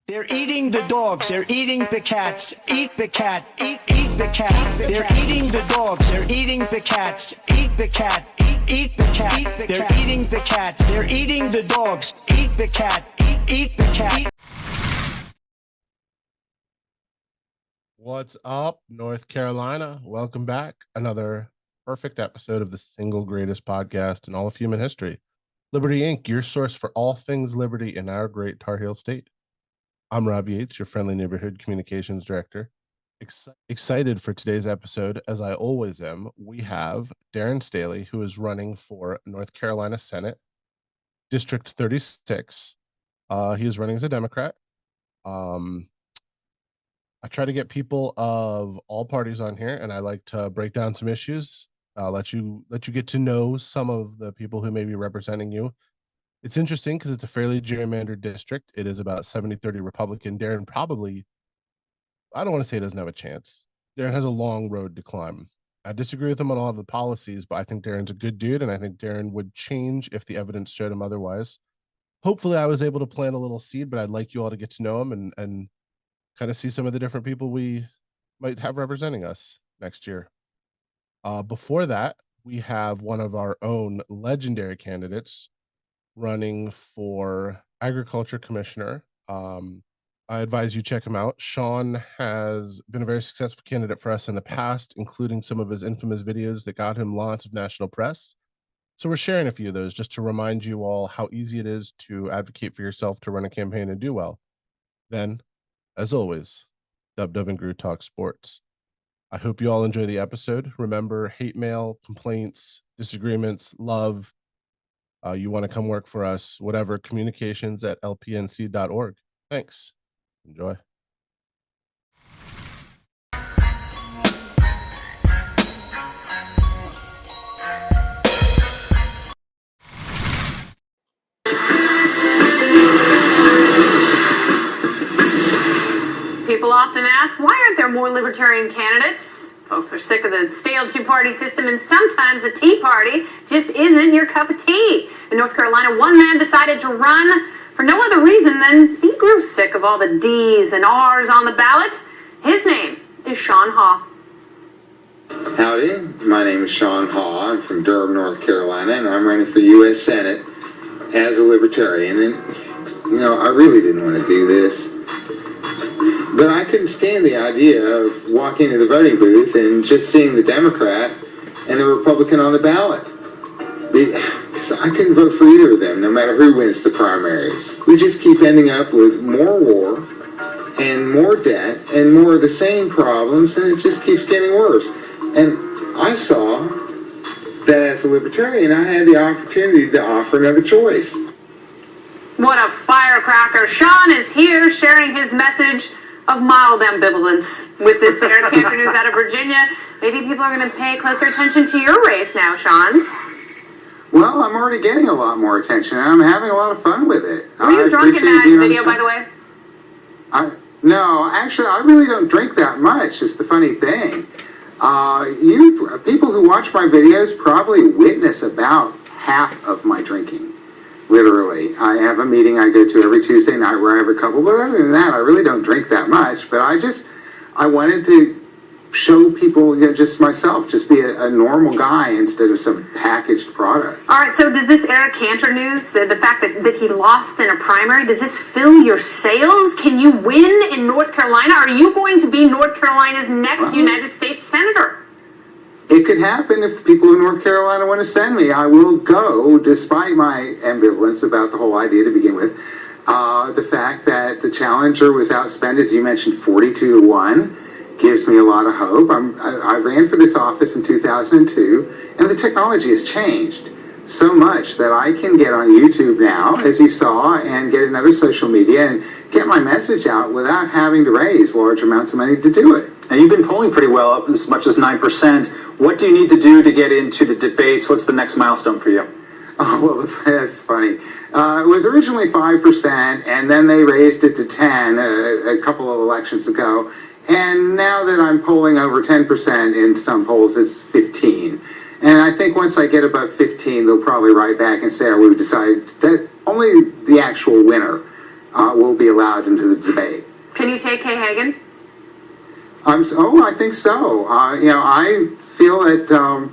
They're eating the dogs, they're eating the cats. Eat the cat, eat the cat. They're eating the dogs, they're eating the cats. Eat the cat, eat the cat. They're eating the cats, they're eating the dogs. Eat the cat, eat the cat. What's up, North Carolina? Welcome back. Another perfect episode of the single greatest podcast in all of human history. Liberty Inc., your source for all things liberty in our great Tar Heel state. I'm Rob Yates, your friendly neighborhood communications director. Excited for today's episode, as I always am. We have Darren Staley, who is running for North Carolina Senate, District 36. He is running as a Democrat. I try to get people of all parties on here, and I like to break down some issues, let you get to know some of the people who may be representing you. It's interesting because it's a fairly gerrymandered district. It is about 70-30 Republican. Darren probably, I don't want to say doesn't have a chance. Darren has a long road to climb. I disagree with him on all of the policies, but I think Darren's a good dude, and I think Darren would change if the evidence showed him otherwise. Hopefully I was able to plant a little seed, but I'd like you all to get to know him and kind of see some of the different people we might have representing us next year. Before that, we have one of our own legendary candidates running for agriculture commissioner. I advise you check him out. Sean has been a very successful candidate for us in the past, including some of his infamous videos that got him lots of national press. So we're sharing a few of those just to remind you all how easy it is to advocate for yourself to run a campaign and do well. Then, as always, Dub and Groo talk sports. I hope you all enjoy the episode. Remember, hate mail, complaints, disagreements, love. You want to come work for us, whatever, communications@lpnc.org. Thanks. Enjoy. People often ask, why aren't there more libertarian candidates? Folks are sick of the stale two-party system, and sometimes the Tea Party just isn't your cup of tea. In North Carolina, one man decided to run for no other reason than he grew sick of all the D's and R's on the ballot. His name is Sean Haugh. Howdy, my name is Sean Haugh. I'm from Durham, North Carolina, and I'm running for U.S. Senate as a Libertarian. And, I really didn't want to do this. But I couldn't stand the idea of walking into the voting booth and just seeing the Democrat and the Republican on the ballot. Because I couldn't vote for either of them, no matter who wins the primaries. We just keep ending up with more war and more debt and more of the same problems, and it just keeps getting worse. And I saw that as a Libertarian, I had the opportunity to offer another choice. What a firecracker. Sean is here sharing his message of mild ambivalence with this Eric Cantor news out of Virginia. Maybe people are going to pay closer attention to your race now, Sean. Well, I'm already getting a lot more attention, and I'm having a lot of fun with it. Were you drunk in that video, by the way? No, actually, I really don't drink that much. It's the funny thing. People who watch my videos probably witness about half of my drinking. Literally. I have a meeting I go to every Tuesday night where I have a couple, but other than that, I really don't drink that much. But I wanted to show people, just myself, just be a normal guy instead of some packaged product. All right, so does this Eric Cantor news, the fact that he lost in a primary, does this fill your sails? Can you win in North Carolina? Are you going to be North Carolina's next United States Senator? It could happen if people in North Carolina want to send me. I will go, despite my ambivalence about the whole idea to begin with. The fact that the challenger was outspent, as you mentioned, 42-1, gives me a lot of hope. I ran for this office in 2002, and the technology has changed so much that I can get on YouTube now, as you saw, and get another social media and get my message out without having to raise large amounts of money to do it. Now, you've been polling pretty well, up as much as 9%. What do you need to do to get into the debates? What's the next milestone for you? Oh, well, that's funny. It was originally 5%, and then they raised it to 10 a couple of elections ago. And now that I'm polling over 10% in some polls, it's 15. And I think once I get above 15, they'll probably write back and say, oh, we've decided that only the actual winner will be allowed into the debate. Can you take Kay Hagan? I think so. I feel that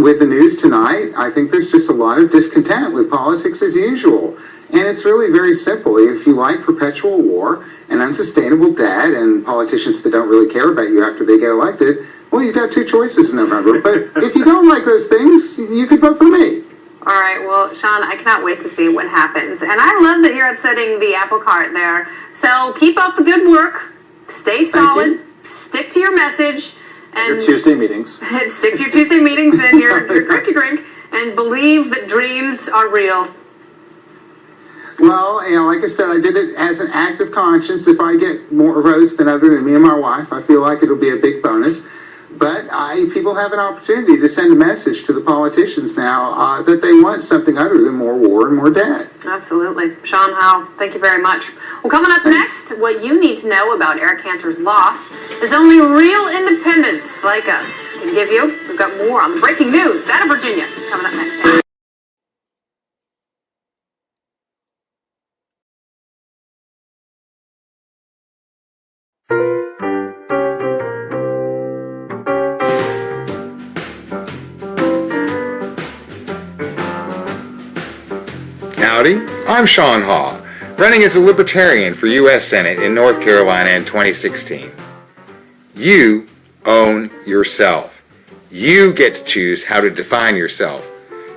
with the news tonight, I think there's just a lot of discontent with politics as usual. And it's really very simple. If you like perpetual war and unsustainable debt and politicians that don't really care about you after they get elected, well, you've got two choices in November. But if you don't like those things, you could vote for me. All right, well, Sean, I cannot wait to see what happens. And I love that you're upsetting the apple cart there. So keep up the good work. Stay solid. Stick to your message. And your Tuesday meetings. Stick to your Tuesday meetings and your cookie drink. And believe that dreams are real. Well, like I said, I did it as an act of conscience. If I get more votes than other than me and my wife, I feel like it'll be a big bonus. But people have an opportunity to send a message to the politicians now that they want something other than more war and more debt. Absolutely. Sean Haugh, thank you very much. Well, coming up next, what you need to know about Eric Cantor's loss is only real independents like us can give you. We've got more on the breaking news out of Virginia coming up next. Howdy, I'm Sean Haugh, running as a Libertarian for U.S. Senate in North Carolina in 2016. You own yourself. You get to choose how to define yourself.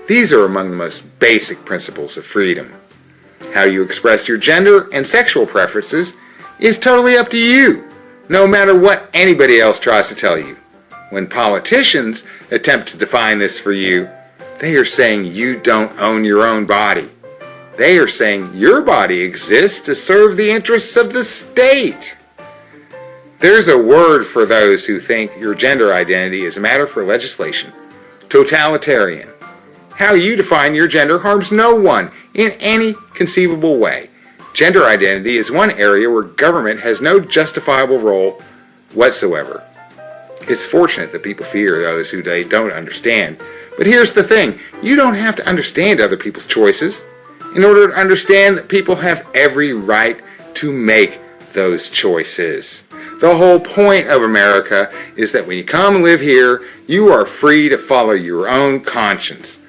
These are among the most basic principles of freedom. How you express your gender and sexual preferences is totally up to you, no matter what anybody else tries to tell you. When politicians attempt to define this for you, they are saying you don't own your own body. They are saying your body exists to serve the interests of the state. There's a word for those who think your gender identity is a matter for legislation. Totalitarian. How you define your gender harms no one in any conceivable way. Gender identity is one area where government has no justifiable role whatsoever. It's fortunate that people fear those who they don't understand. But here's the thing, you don't have to understand other people's choices in order to understand that people have every right to make those choices. The whole point of America is that when you come and live here, you are free to follow your own conscience.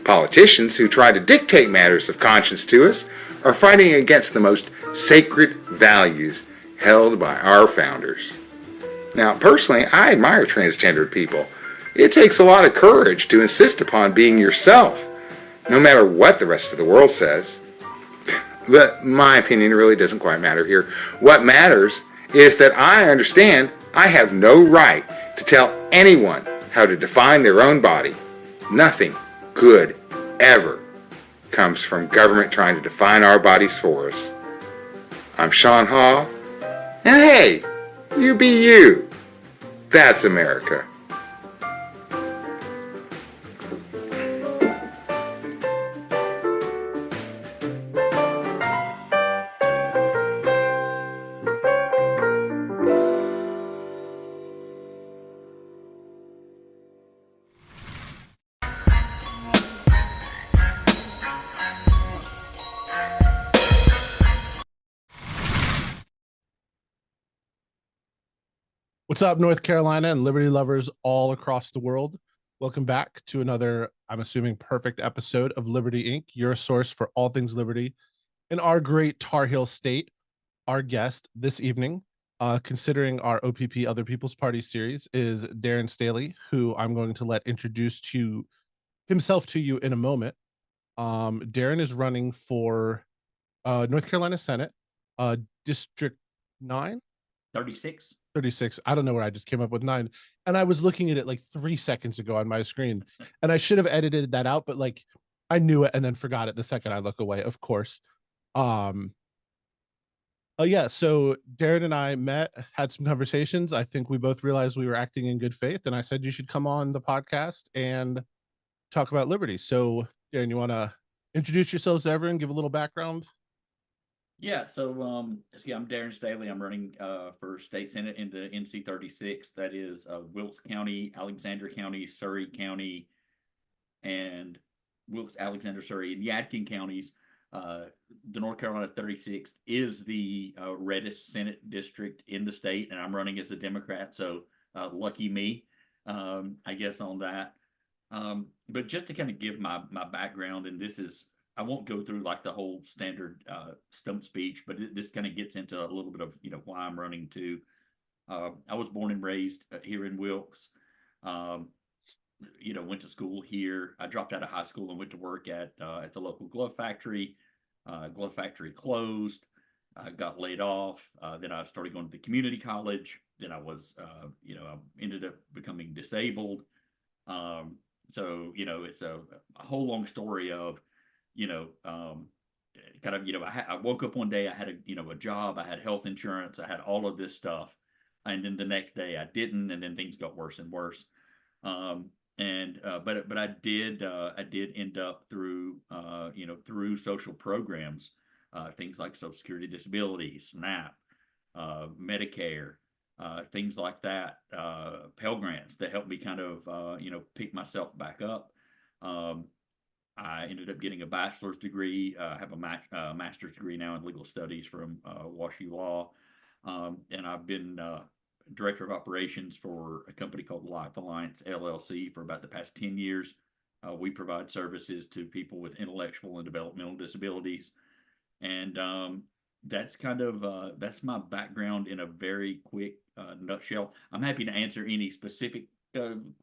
Politicians who try to dictate matters of conscience to us are fighting against the most sacred values held by our founders. Now, personally, I admire transgendered people. It takes a lot of courage to insist upon being yourself, no matter what the rest of the world says. But my opinion really doesn't quite matter here. What matters is that I understand I have no right to tell anyone how to define their own body. Nothing good ever comes from government trying to define our bodies for us. I'm Sean Haugh, and hey, you be you. That's America. What's up, North Carolina and Liberty lovers all across the world? Welcome back to another, I'm assuming, perfect episode of Liberty Inc., your source for all things liberty in our great Tar Heel state. Our guest this evening, considering our O.P.P. Other People's Party series, is Darren Staley, who I'm going to let introduce himself to you in a moment. Darren is running for North Carolina Senate, District 9? 36. 36. I don't know where I just came up with 9. And I was looking at it like 3 seconds ago on my screen. And I should have edited that out, but like I knew it and then forgot it the second I look away, of course. Yeah, so Darren and I met, had some conversations. I think we both realized we were acting in good faith, and I said you should come on the podcast and talk about liberty. So, Darren, you want to introduce yourselves to everyone, give a little background? Yeah, so I'm Darren Staley. I'm running for state senate in the NC 36. That is Wilkes County, Alexander County, Surrey County, and Wilkes, Alexander, Surrey, and Yadkin counties. The North Carolina 36th is the reddest Senate district in the state, and I'm running as a Democrat. So lucky me, I guess, on that. But just to kind of give my background, and this is, I won't go through like the whole standard stump speech, but this kind of gets into a little bit of, why I'm running too. I was born and raised here in Wilkes. Went to school here. I dropped out of high school and went to work at the local glove factory. Glove factory closed. I got laid off. Then I started going to the community college. Then I was, I ended up becoming disabled. So, it's a whole long story of, I woke up one day, I had a job, I had health insurance, I had all of this stuff. And then the next day I didn't, and then things got worse and worse. But I did end up through, through social programs, things like Social Security Disability, SNAP, Medicare, things like that, Pell Grants that helped me kind of, pick myself back up. I ended up getting a bachelor's degree. I have a master's degree now in legal studies from WashU Law. And I've been director of operations for a company called Life Alliance LLC for about the past 10 years. We provide services to people with intellectual and developmental disabilities. And that's kind of, that's my background in a very quick nutshell. I'm happy to answer any specific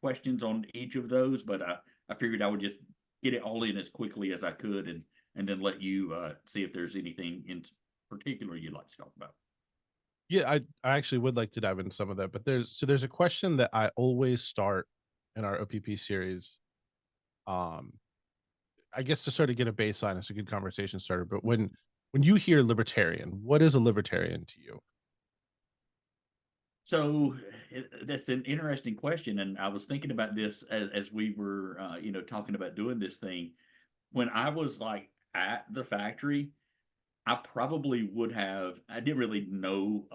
questions on each of those, but I figured I would just get it all in as quickly as I could, and then let you see if there's anything in particular you'd like to talk about. Yeah, I actually would like to dive into some of that, but there's a question that I always start in our O.P.P series. I guess to sort of get a baseline, it's a good conversation starter. But when you hear libertarian, what is a libertarian to you? So that's an interesting question, and I was thinking about this as we were, talking about doing this thing. When I was like at the factory, I probably would have. I didn't really know.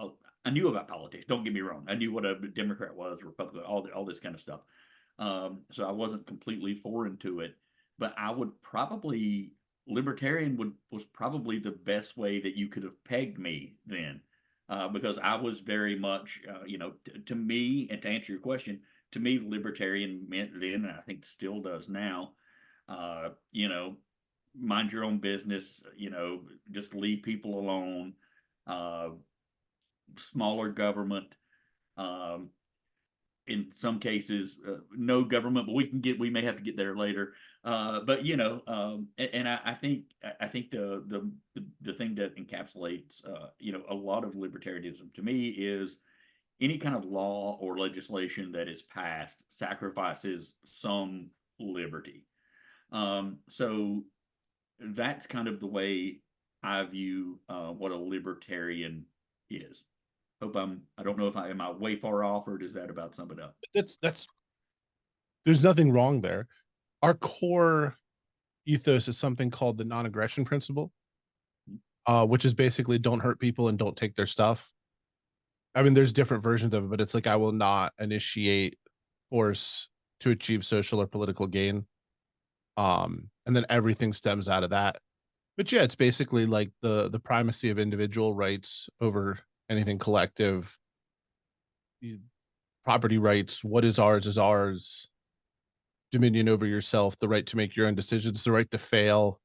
I knew about politics. Don't get me wrong. I knew what a Democrat was, Republican, all this kind of stuff. So I wasn't completely foreign to it. But I would probably libertarian was probably the best way that you could have pegged me then. Because I was very much, to me, and to answer your question, to me, libertarian meant then, and I think still does now, mind your own business, just leave people alone, smaller government, in some cases, no government, but we may have to get there later. But I think the thing that encapsulates, a lot of libertarianism to me is any kind of law or legislation that is passed sacrifices some liberty. So that's kind of the way I view what a libertarian is. I don't know if am I way far off, or does that about sum it up? That's there's nothing wrong there. Our core ethos is something called the non-aggression principle, which is basically don't hurt people and don't take their stuff. I mean, there's different versions of it, but it's like, I will not initiate force to achieve social or political gain. And then everything stems out of that. But yeah, it's basically like the primacy of individual rights over anything collective, property rights, what is ours, dominion over yourself, the right to make your own decisions, the right to fail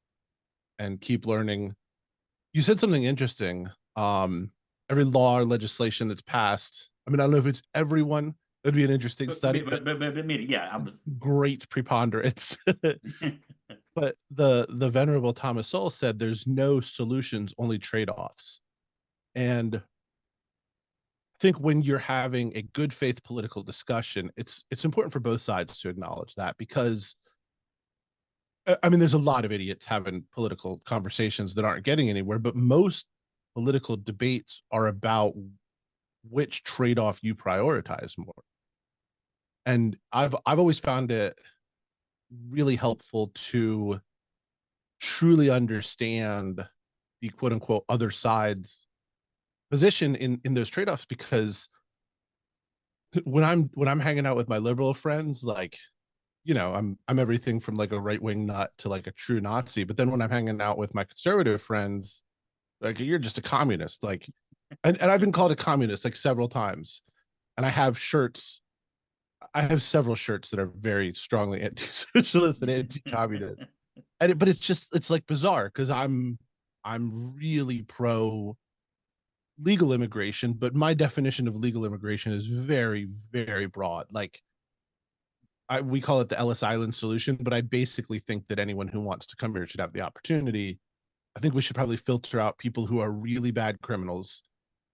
and keep learning. You said something interesting. Every law or legislation that's passed, I mean, I don't know if it's everyone, that'd be an interesting study, but yeah, I was great preponderance. But the venerable Thomas Sowell said there's no solutions, only trade-offs. And I think when you're having a good faith political discussion, it's important for both sides to acknowledge that, because I mean, there's a lot of idiots having political conversations that aren't getting anywhere, but most political debates are about which trade-off you prioritize more. And I've always found it really helpful to truly understand the quote unquote other side's position in those trade-offs, because when I'm hanging out with my liberal friends, like, you know, I'm everything from like a right-wing nut to like a true Nazi. But then when I'm hanging out with my conservative friends, like, you're just a communist. Like, and I've been called a communist like several times. And I have shirts. I have several shirts that are very strongly anti-socialist and anti-communist. But it's like bizarre because I'm really pro legal immigration, but my definition of legal immigration is very, very broad. Like, we call it the Ellis Island solution, but I basically think that anyone who wants to come here should have the opportunity. I think we should probably filter out people who are really bad criminals,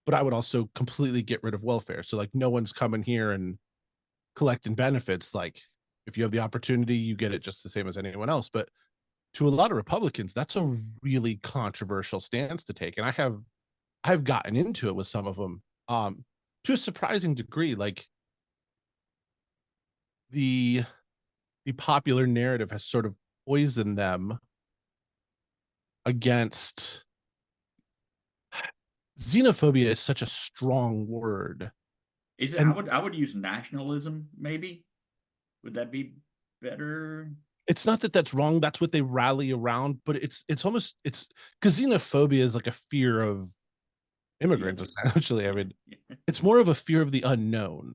but I would also completely get rid of welfare. So like, no one's coming here and collecting benefits. Like, if you have the opportunity, you get it just the same as anyone else. But to a lot of Republicans, that's a really controversial stance to take. And I've gotten into it with some of them, to a surprising degree. Like, the popular narrative has sort of poisoned them against xenophobia is such a strong word. Is it? And I would use nationalism. Maybe would that be better? it's not that that's wrong. That's what they rally around, but it's almost, it's because xenophobia is like a fear of immigrants, essentially. I mean, it's more of a fear of the unknown.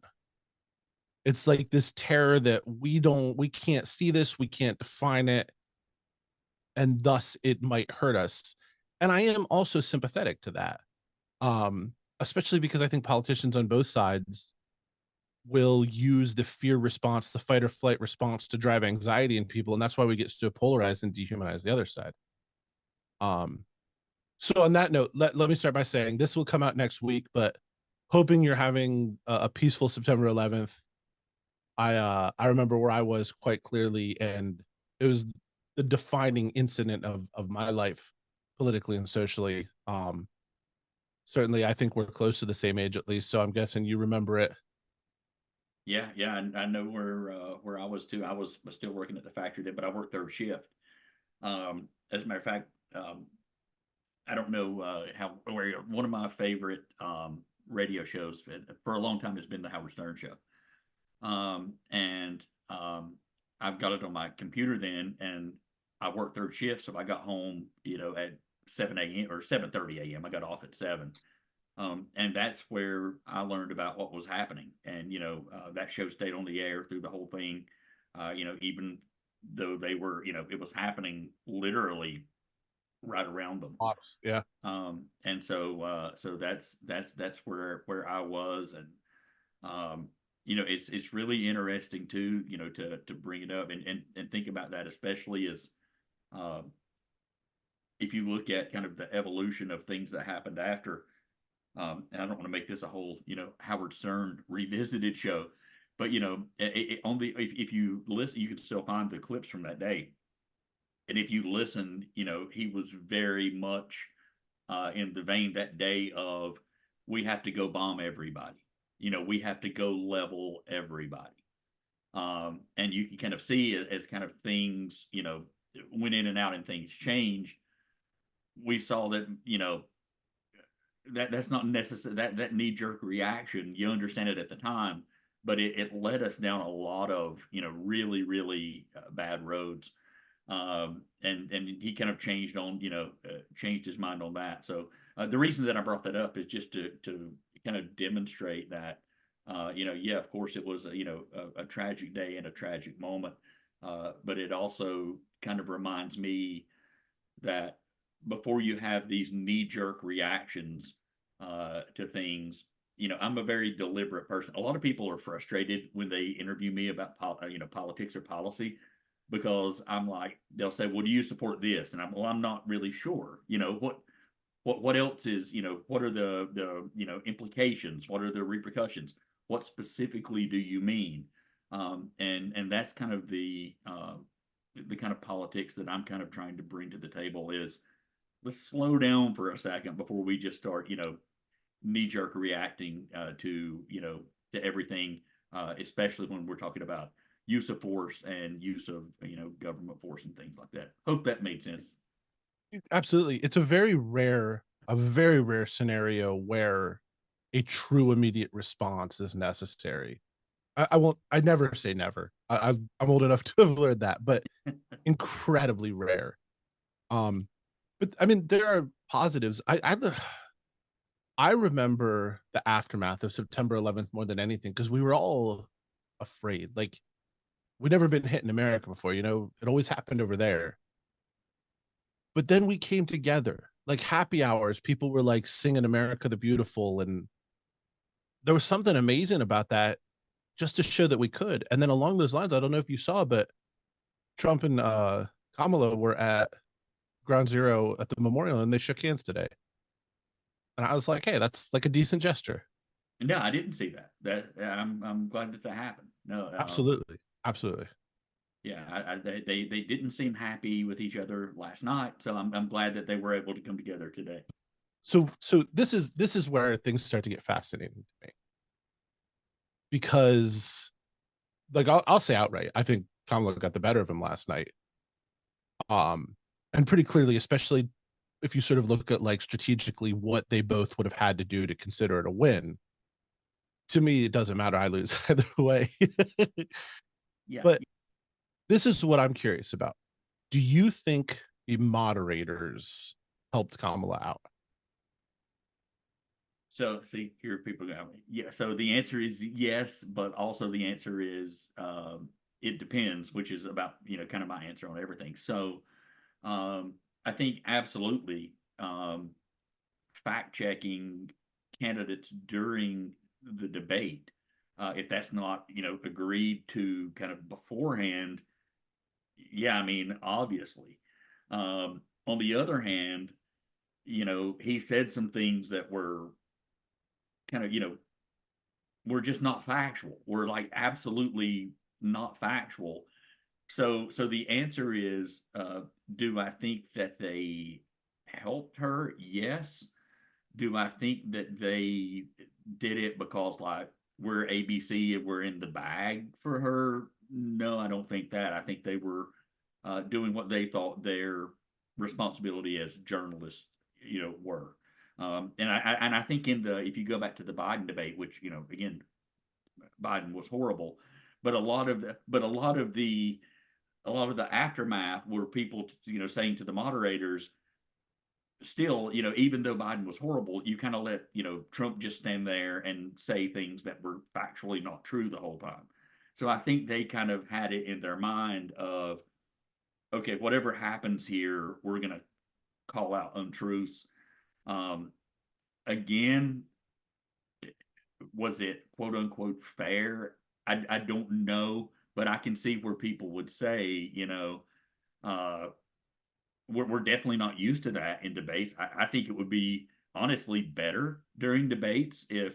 It's like this terror that we can't see this, we can't define it, and thus it might hurt us. And I am also sympathetic to that, especially because I think politicians on both sides will use the fear response, the fight or flight response, to drive anxiety in people, and that's why we get so polarized and dehumanize the other side. So on that note, let me start by saying this will come out next week, but hoping you're having a peaceful September 11th. I remember where I was quite clearly, and it was the defining incident of my life, politically and socially. Certainly, I think we're close to the same age, at least, so I'm guessing you remember it. Yeah, I know where I was too. I was still working at the factory, but I worked third shift. As a matter of fact, I don't know where one of my favorite radio shows for a long time has been the Howard Stern Show. And I've got it on my computer then, and I worked third shift, so I got home, at 7 a.m. or 7:30 a.m. I got off at 7. And that's where I learned about what was happening. And, that show stayed on the air through the whole thing, even though they were, it was happening literally right around them. Yeah. And so that's where I was. And, it's really interesting too, to bring it up and think about that, especially as, if you look at kind of the evolution of things that happened after, and I don't want to make this a whole, Howard Stern revisited show, but if you listen, you can still find the clips from that day. And if you listen, he was very much in the vein that day of, we have to go bomb everybody. We have to go level everybody. And you can kind of see it as kind of things, went in and out and things changed. We saw that, that's not necessary, that knee-jerk reaction, you understand it at the time, but it led us down a lot of, really, really bad roads. And he kind of changed changed his mind on that. So the reason that I brought that up is just to kind of demonstrate that, of course it was a tragic day and a tragic moment, but it also kind of reminds me that before you have these knee-jerk reactions to things, I'm a very deliberate person. A lot of people are frustrated when they interview me about politics or policy, because I'm like, they'll say, well, do you support this? And I'm not really sure, what else is, what are the implications? What are the repercussions? What specifically do you mean? And that's kind of the kind of politics that I'm kind of trying to bring to the table is, let's slow down for a second before we just start, knee jerk reacting to, to everything, especially when we're talking about use of force and use of, government force and things like that. Hope that made sense. Absolutely. It's a very rare scenario where a true immediate response is necessary. I never say never. I'm old enough to have learned that, but incredibly rare. But I mean, there are positives. I remember the aftermath of September 11th more than anything because we were all afraid. Like, we'd never been hit in America before, it always happened over there. But then we came together, like happy hours. People were like singing America the Beautiful. And there was something amazing about that just to show that we could. And then along those lines, I don't know if you saw, but Trump and Kamala were at Ground Zero at the memorial and they shook hands today. And I was like, hey, that's like a decent gesture. No, I didn't see that. I'm glad that happened. No, Absolutely. Yeah, they didn't seem happy with each other last night, so I'm glad that they were able to come together today. So this is where things start to get fascinating to me, because like I'll say outright, I think Kamala got the better of him last night, and pretty clearly, especially if you sort of look at like strategically what they both would have had to do to consider it a win. To me, it doesn't matter. I lose either way. Yeah, but this is what I'm curious about. Do you think the moderators helped Kamala out? So see, here people go, yeah. So the answer is yes, but also the answer is it depends, which is about kind of my answer on everything. So I think absolutely fact checking candidates during the debate, if that's not agreed to kind of beforehand. Yeah, I mean, obviously. On the other hand, he said some things that were kind of, we're just not factual. We're like absolutely not factual. So the answer is, do I think that they helped her? Yes. Do I think that they did it because like we're ABC and we're in the bag for her? No, I don't think that. I think they were doing what they thought their responsibility as journalists, were. And I think if you go back to the Biden debate, which again, Biden was horrible, but a lot of the aftermath were people saying to the moderators, still, even though Biden was horrible, you kind of let Trump just stand there and say things that were factually not true the whole time. So I think they kind of had it in their mind of, okay, whatever happens here, we're going to call out untruths. Again, was it quote unquote fair? I don't know, but I can see where people would say, we're definitely not used to that in debates. I think it would be honestly better during debates if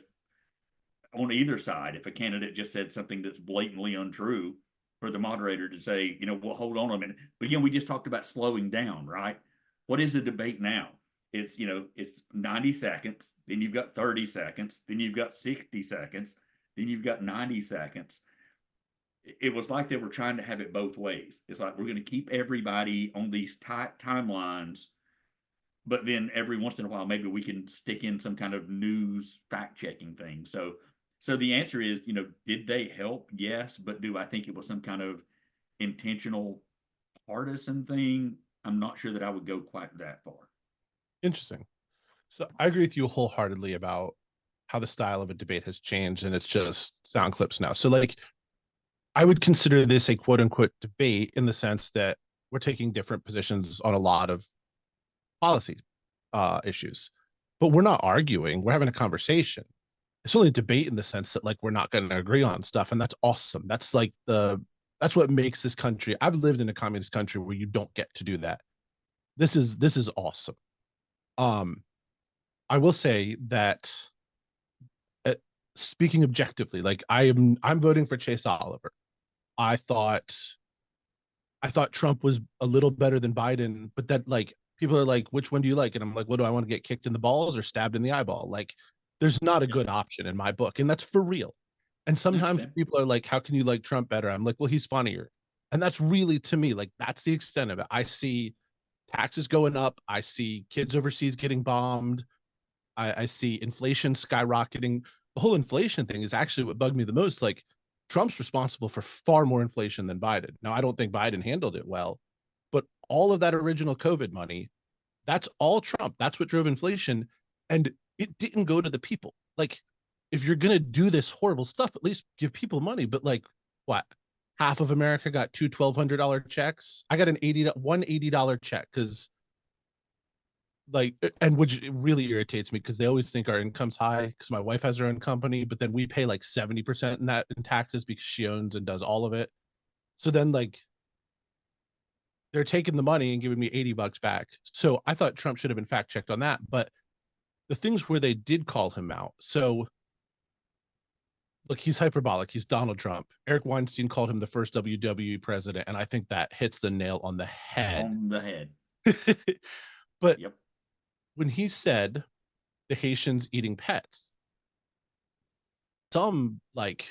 on either side, if a candidate just said something that's blatantly untrue, for the moderator to say, well, hold on a minute. But again, we just talked about slowing down, right? What is a debate now? It's, it's 90 seconds, then you've got 30 seconds, then you've got 60 seconds, then you've got 90 seconds. It was like they were trying to have it both ways. It's like, we're going to keep everybody on these tight timelines, but then every once in a while, maybe we can stick in some kind of news fact checking thing. So the answer is, did they help? Yes. But do I think it was some kind of intentional partisan thing? I'm not sure that I would go quite that far. Interesting. So I agree with you wholeheartedly about how the style of a debate has changed, and it's just sound clips now. So like, I would consider this a quote unquote debate in the sense that we're taking different positions on a lot of policy issues, but we're not arguing. We're having a conversation. It's only a debate in the sense that like we're not going to agree on stuff, and that's awesome. That's like that's what makes this country. I've lived in a communist country where you don't get to do that. This is awesome. I will say that speaking objectively, like I'm voting for Chase Oliver. I thought Trump was a little better than Biden, but that like people are like, which one do you like? And I'm like, what do I want to get, kicked in the balls or stabbed in the eyeball? Like, there's not a good option in my book. And that's for real. And sometimes people are like, how can you like Trump better? I'm like, well, he's funnier. And that's really, to me, like, that's the extent of it. I see taxes going up. I see kids overseas getting bombed. I see inflation skyrocketing. The whole inflation thing is actually what bugged me the most. Like, Trump's responsible for far more inflation than Biden. Now, I don't think Biden handled it well, but all of that original COVID money, that's all Trump. That's what drove inflation. And it didn't go to the people. Like, if you're going to do this horrible stuff, at least give people money. But like, what? Half of America got two $1,200 checks. I got one $80 check because, like, and which really irritates me because they always think our income's high because my wife has her own company, but then we pay like 70% in that in taxes because she owns and does all of it. So then, like, they're taking the money and giving me $80 back. So I thought Trump should have been fact checked on that. But the things where they did call him out. So look, he's hyperbolic. He's Donald Trump. Eric Weinstein called him the first WWE president, and I think that hits the nail on the head. On the head. But Yep. when he said the Haitians eating pets, some like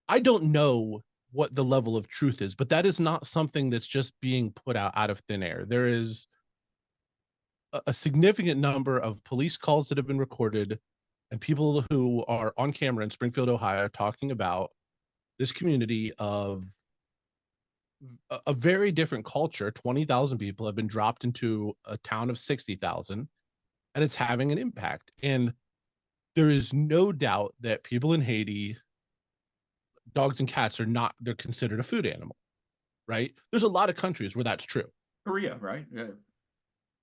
I don't know what the level of truth is, but that is not something that's just being put out of thin air. There is a significant number of police calls that have been recorded and people who are on camera in Springfield, Ohio, talking about this community of a very different culture. 20,000 people have been dropped into a town of 60,000, and it's having an impact. And there is no doubt that people in Haiti, dogs and cats they're considered a food animal, right? There's a lot of countries where that's true. Korea, right? Yeah.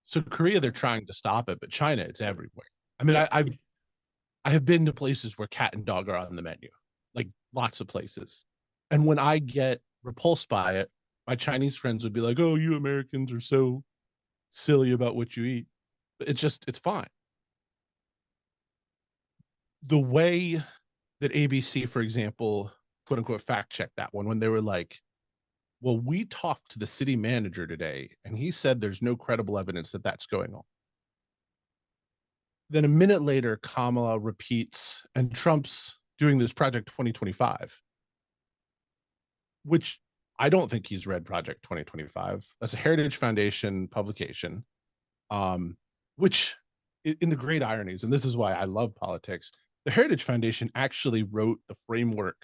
So Korea, they're trying to stop it, but China, it's everywhere. I mean, I have been to places where cat and dog are on the menu, like lots of places. And when I get repulsed by it, my Chinese friends would be like, oh, you Americans are so silly about what you eat. But it's fine. The way that ABC, for example, quote unquote, fact checked that one when they were like, well, we talked to the city manager today and he said there's no credible evidence that that's going on. Then a minute later, Kamala repeats, and Trump's doing this Project 2025, which I don't think he's read Project 2025. That's a Heritage Foundation publication, which in the great ironies, and this is why I love politics, the Heritage Foundation actually wrote the framework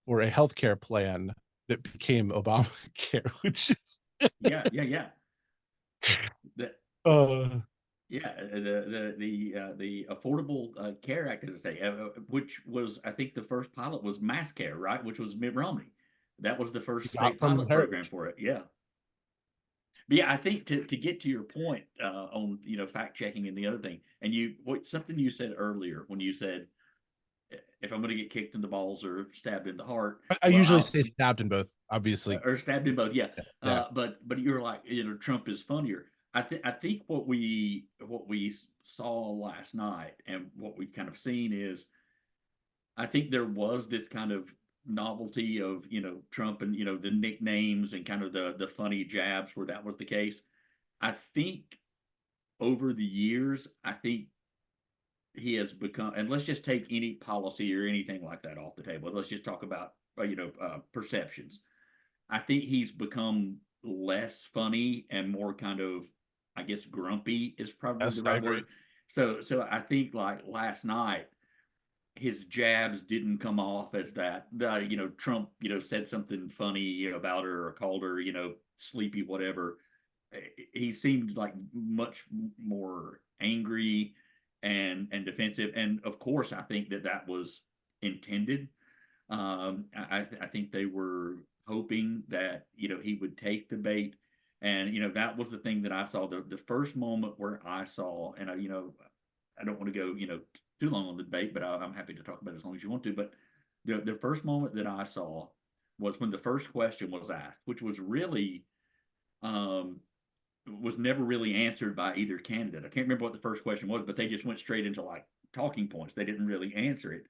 for a healthcare plan that became Obamacare, which is yeah. The Affordable Care Act, as I say, which was, I think the first pilot was Mass Care, right? Which was Mitt Romney. That was the first state pilot program for it. Yeah. But yeah, I think to get to your point on, fact checking and the other thing, and something you said earlier when you said, if I'm going to get kicked in the balls or stabbed in the heart, I usually say stabbed in both, obviously, or stabbed in both. Yeah. Yeah. But you're like, Trump is funnier. I think what we saw last night and what we've kind of seen is, I think there was this kind of novelty of, Trump and, the nicknames and kind of the funny jabs where that was the case. I think over the years, I think he has become, and let's just take any policy or anything like that off the table. Let's just talk about, perceptions. I think he's become less funny and more kind of, I guess, grumpy is probably the right word. So I think like last night, his jabs didn't come off as that. Trump, said something funny about her or called her, sleepy, whatever. He seemed like much more angry and defensive. And of course, I think that was intended. I think they were hoping that, he would take the bait. And, that was the thing that I saw. The first moment where I saw, and I don't want to go, too long on the debate, but I'm happy to talk about it as long as you want to. But the first moment that I saw was when the first question was asked, which was really, was never really answered by either candidate. I can't remember what the first question was, but they just went straight into like talking points. They didn't really answer it.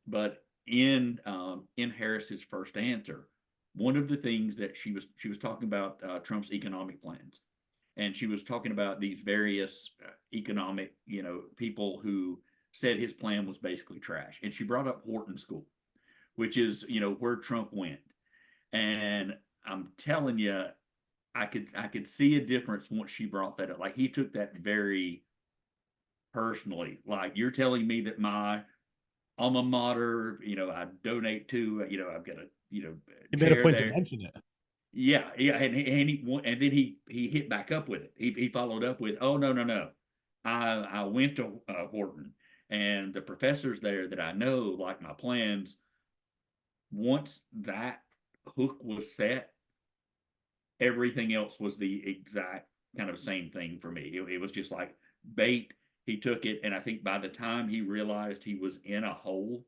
But in Harris's first answer, one of the things that she was talking about Trump's economic plans, and she was talking about these various economic, people who said his plan was basically trash. And she brought up Wharton School, which is, where Trump went. And I'm telling you, I could see a difference once she brought that up. Like, he took that very personally. Like, you're telling me that my alma mater, I donate to, I've got a, You made a chair point to there. mention it. Yeah, and then he hit back up with it. He followed up with, "Oh, no. I went to Wharton, and the professors there that I know like my plans. Once that hook was set, everything else was the exact kind of same thing for me. It was just like bait. He took it, and I think by the time he realized he was in a hole,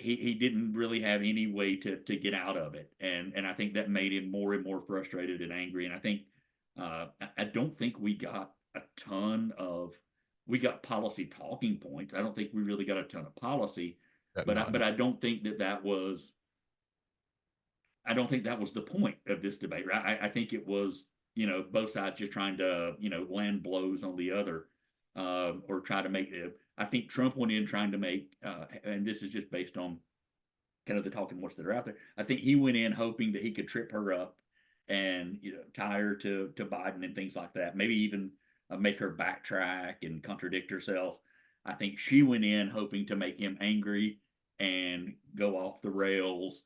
he didn't really have any way to get out of it. And I think that made him more and more frustrated and angry. And I think I don't think we got a ton of we got policy talking points. I don't think we really got a ton of policy, but I don't think that was the point of this debate. Right? I think it was, both sides just trying to, land blows on the other, or try to make it. I think Trump went in trying to make, and this is just based on kind of the talking points that are out there. I think he went in hoping that he could trip her up and, tie her to Biden and things like that. Maybe even make her backtrack and contradict herself. I think she went in hoping to make him angry and go off the rails.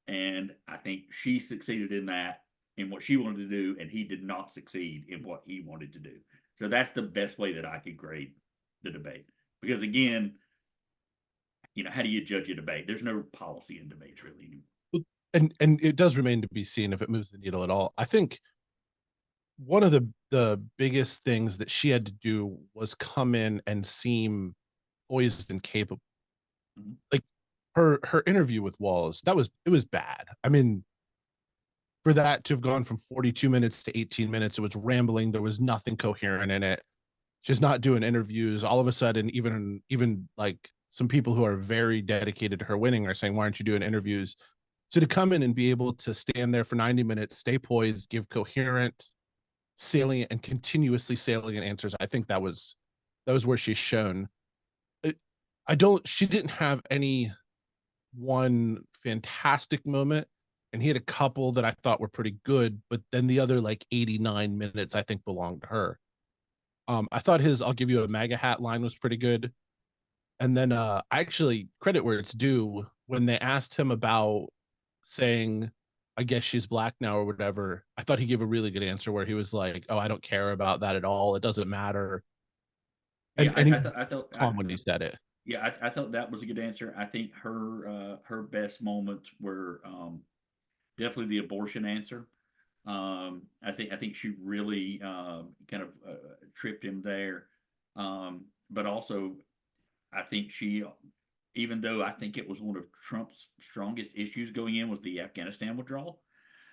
And I think she succeeded in that, in what she wanted to do, and he did not succeed in what he wanted to do. So that's the best way that I could grade the debate. Because again, how do you judge a debate? There's no policy in debates really anymore. And it does remain to be seen if it moves the needle at all. I think one of the biggest things that she had to do was come in and seem poised and capable. Mm-hmm. Like her interview with Walz, it was bad. I mean, for that to have gone from 42 minutes to 18 minutes, it was rambling. There was nothing coherent in it. She's not doing interviews. All of a sudden, even like some people who are very dedicated to her winning are saying, why aren't you doing interviews? So to come in and be able to stand there for 90 minutes, stay poised, give coherent, salient, and continuously salient answers, I think that was where she's shown. She didn't have any one fantastic moment, and he had a couple that I thought were pretty good, but then the other like 89 minutes I think belonged to her. I thought his "I'll give you a MAGA hat" line was pretty good. And then I actually, credit where it's due, when they asked him about saying, I guess she's black now or whatever, I thought he gave a really good answer where he was like, oh, I don't care about that at all. It doesn't matter. And, yeah, I thought calm when he said it. Yeah, I thought that was a good answer. I think her best moments were definitely the abortion answer. I think she really kind of tripped him there. But also, I think even though I think it was one of Trump's strongest issues going in, was the Afghanistan withdrawal.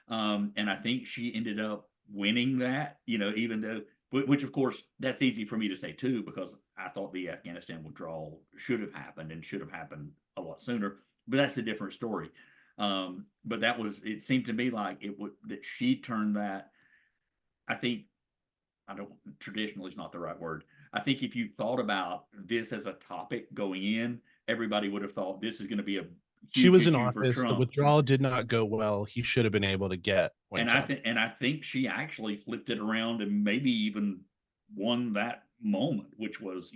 And I think she ended up winning that, even though, which of course, that's easy for me to say too, because I thought the Afghanistan withdrawal should have happened and should have happened a lot sooner, but that's a different story. But it seemed to me like that she turned that. Traditional is not the right word. I think if you thought about this as a topic going in, everybody would have thought this is going to be a huge she was in issue office. for Trump. The withdrawal did not go well. He should have been able to get points. And I think she actually flipped it around and maybe even won that moment, which was,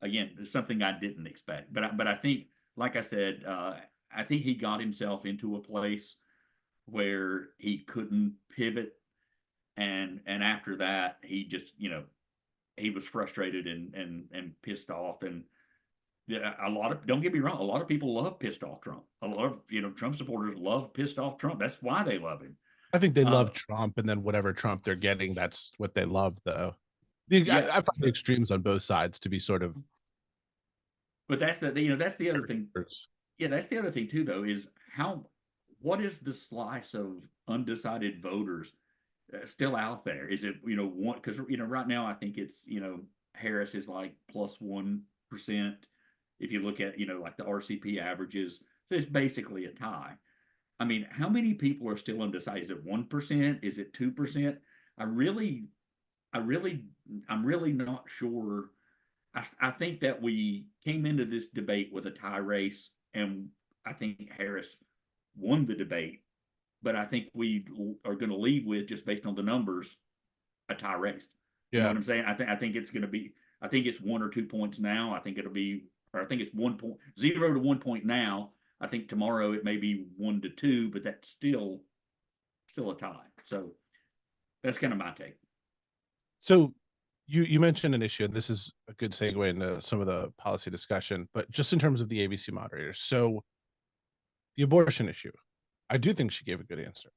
again, something I didn't expect. But I think, like I said, I think he got himself into a place where he couldn't pivot. And after that, he just, he was frustrated and pissed off. And don't get me wrong, a lot of people love pissed off Trump. A lot of, Trump supporters love pissed off Trump. That's why they love him. I think they love Trump, and then whatever Trump they're getting, that's what they love, though. I find the extremes on both sides to be sort of. But that's that's the other thing. Yeah, that's the other thing too, though, is what is the slice of undecided voters still out there? Is it, one, because, right now I think it's, Harris is like plus 1%. If you look at, like the RCP averages, so it's basically a tie. I mean, how many people are still undecided? Is it 1%? Is it 2%? I'm really not sure. I think that we came into this debate with a tie race, and I think Harris won the debate, but I think we are going to leave with, just based on the numbers, a tie race. You know what I'm saying? I think it's going to be, I think it's 1 or 2 points now. I think it'll be, or I think it's 0 to 1 point now. I think tomorrow it may be 1 to 2, but that's still a tie. So that's kind of my take. So you mentioned an issue, and this is a good segue into some of the policy discussion, but just in terms of the ABC moderators. So the abortion issue, I do think she gave a good answer.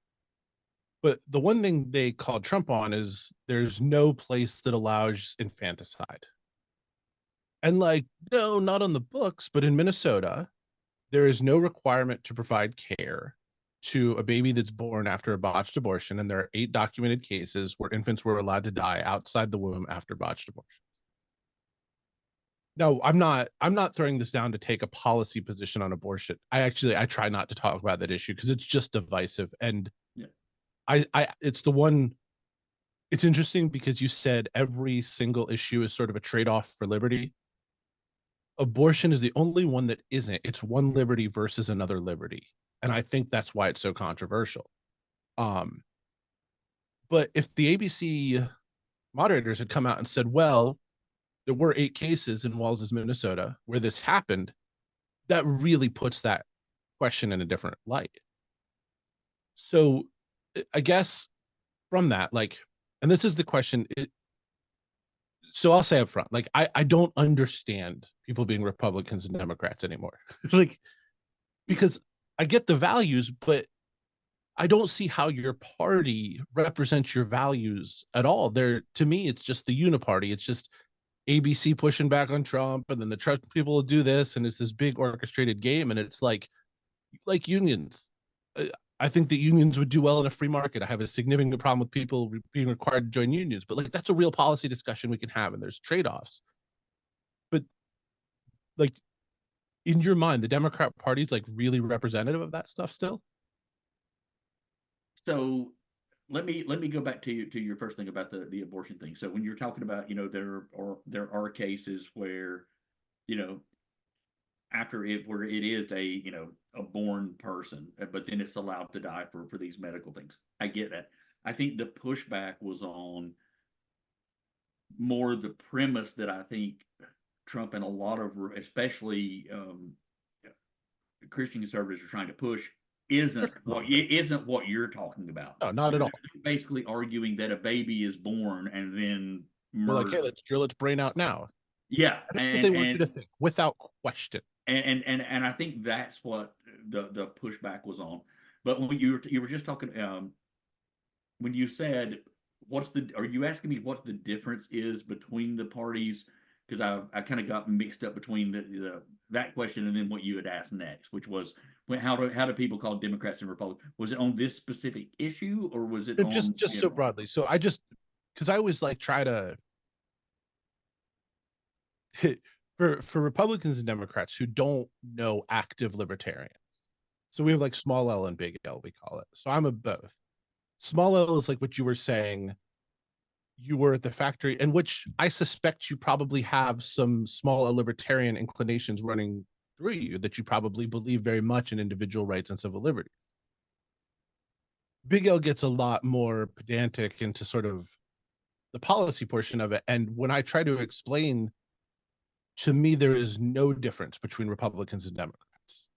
But the one thing they called Trump on is there's no place that allows infanticide. And like, no, not on the books, but in Minnesota, there is no requirement to provide care to a baby that's born after a botched abortion, and there are 8 documented cases where infants were allowed to die outside the womb after botched abortion. No, I'm not throwing this down to take a policy position on abortion. I try not to talk about that issue because it's just divisive. And yeah. It's the one, it's interesting because you said every single issue is sort of a trade-off for liberty. Abortion is the only one that isn't. It's one liberty versus another liberty. And I think that's why it's so controversial. But if the ABC moderators had come out and said, well, there were 8 cases in Walls's, Minnesota, where this happened, that really puts that question in a different light. So I guess from that, like, and this is the question, so I'll say up front, like, I don't understand people being Republicans and Democrats anymore. Like, because I get the values, but I don't see how your party represents your values at all. To me, it's just the uniparty. It's just ABC pushing back on Trump, and then the Trump people will do this, and it's this big orchestrated game. And it's like unions. I think that unions would do well in a free market. I have a significant problem with people being required to join unions, but like, that's a real policy discussion we can have, and there's trade-offs. But like, in your mind, the Democrat Party is like really representative of that stuff still? So let me go back to your first thing about the abortion thing. So when you're talking about, there are cases where, after where it is a born person, but then it's allowed to die for these medical things. I get that. I think the pushback was on more the premise that I think Trump and a lot of, especially Christian conservatives, are trying to push isn't what you're talking about. No, not at all. Basically arguing that a baby is born and then murdered. Well, like, hey, let's drill its brain out now. Yeah, that's what they want you to think, without question. And I think that's what the pushback was on. But when you were just talking, when you said, are you asking me what the difference is between the parties? Because I kind of got mixed up between that question and then what you had asked next, which was, how do people call Democrats and Republicans? Was it on this specific issue, or was it just so broadly? So because I always like try to for Republicans and Democrats who don't know active libertarian. So we have like small L and big L, we call it. So I'm a both. Small L is like what you were saying. You were at the factory, and which I suspect you probably have some small L libertarian inclinations running through you, that you probably believe very much in individual rights and civil liberties. Big L gets a lot more pedantic into sort of the policy portion of it. And when I try to explain, to me, there is no difference between Republicans and Democrats.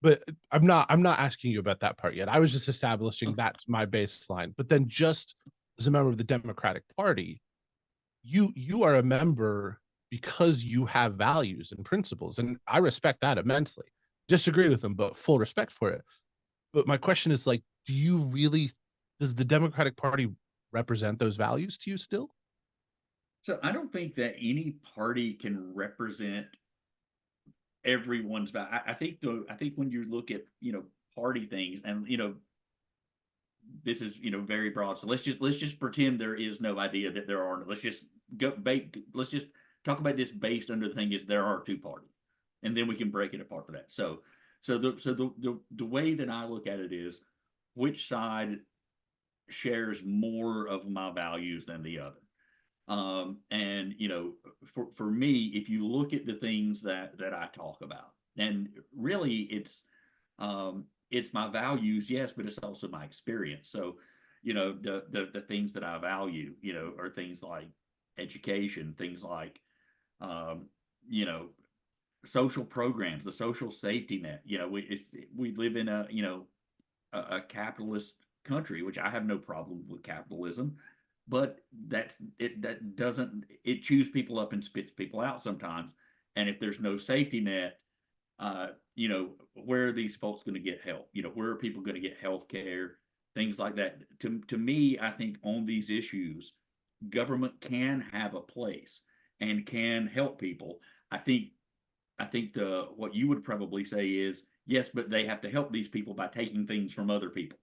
But I'm not asking you about that part yet. I was just establishing that's my baseline. But then, just as a member of the Democratic Party, you are a member because you have values and principles, and I respect that immensely. Disagree with them, but full respect for it. But my question is, like, does the Democratic Party represent those values to you still? So I don't think that any party can represent everyone's value. I think when you look at party things, and this is very broad. So let's just pretend there is no idea that there are. Let's just talk about this based under the thing is there are 2 parties, and then we can break it apart for that. So So the way that I look at it is, which side shares more of my values than the other. And you know, for me, if you look at the things that I talk about, and really it's my values, yes, but it's also my experience. So, you know, the things that I value, you know, are things like education, things like you know, social programs, the social safety net. You know, we live in a, you know, a capitalist country, which I have no problem with capitalism, but that doesn't, it chews people up and spits people out sometimes. And if there's no safety net, you know, where are these folks going to get help? You know, where are people going to get health care, things like that? To me, I think on these issues, government can have a place and can help people. I think the what you would probably say is yes, but they have to help these people by taking things from other people,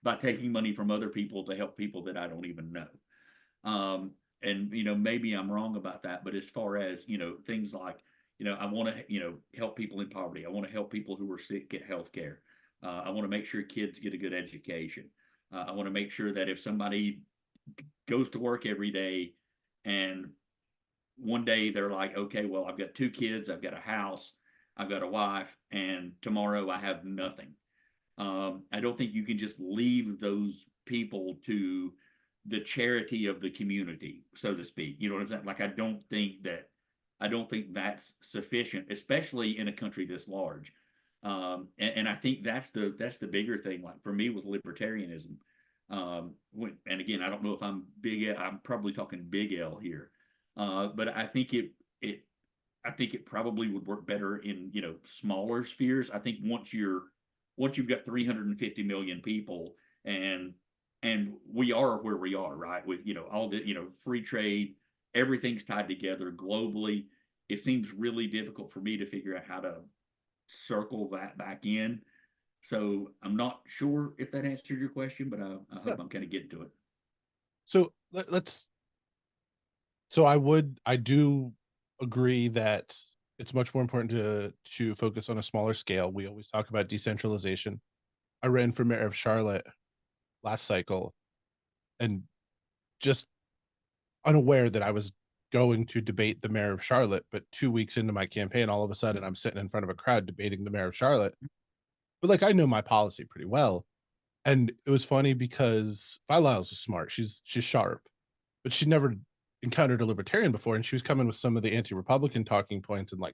by taking money from other people to help people that I don't even know. And you know, maybe I'm wrong about that, but as far as, you know, things like, you know, I want to, you know, help people in poverty. I want to help people who are sick get health care. I want to make sure kids get a good education. I want to make sure that if somebody goes to work every day and one day they're like, okay, well, I've got 2 kids, I've got a house, I've got a wife, and tomorrow I have nothing. I don't think you can just leave those people to the charity of the community, so to speak. You know what I'm saying? Like, I don't think that's sufficient, especially in a country this large. And I think that's the bigger thing. Like for me with libertarianism, and again, I don't know if I'm probably talking big L here, but I think I think it probably would work better in, you know, smaller spheres. I think once you've got 350 million people, and we are where we are, right? With, you know, all the, you know, free trade, everything's tied together globally. It seems really difficult for me to figure out how to circle that back in. So I'm not sure if that answered your question, but I hope I'm kind of getting to it. So let's. So I do agree that it's much more important to focus on a smaller scale. We always talk about decentralization. I ran for mayor of Charlotte last cycle, and just unaware that I was going to debate the mayor of Charlotte, but 2 weeks into my campaign, all of a sudden I'm sitting in front of a crowd debating the mayor of Charlotte. But like, I know my policy pretty well. And it was funny because Lyles is smart. She's sharp, but she never encountered a libertarian before. And she was coming with some of the anti-Republican talking points and like,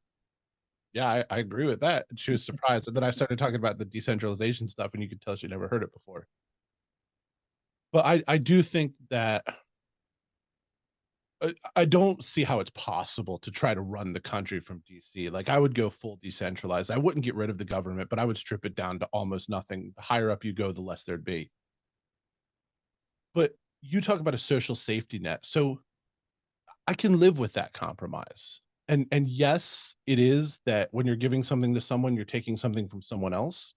yeah, I agree with that. And she was surprised. And then I started talking about the decentralization stuff, and you could tell she never heard it before. But I do think that I don't see how it's possible to try to run the country from DC. Like, I would go full decentralized. I wouldn't get rid of the government, but I would strip it down to almost nothing. The higher up you go, the less there'd be. But you talk about a social safety net. So I can live with that compromise. And yes, it is that when you're giving something to someone, you're taking something from someone else.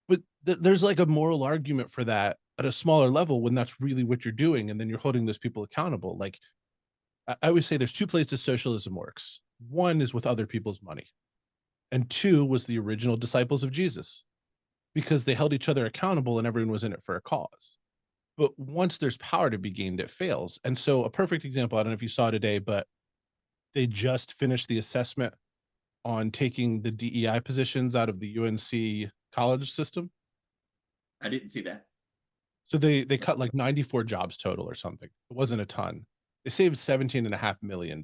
But there's like a moral argument for that at a smaller level when that's really what you're doing. And then you're holding those people accountable. Like, I always say there's 2 places socialism works. One is with other people's money, and 2 was the original disciples of Jesus, because they held each other accountable and everyone was in it for a cause. But once there's power to be gained, it fails. And so a perfect example, I don't know if you saw today, but they just finished the assessment on taking the DEI positions out of the UNC college system. I didn't see that. So they cut like 94 jobs total or something. It wasn't a ton. They saved $17.5 million.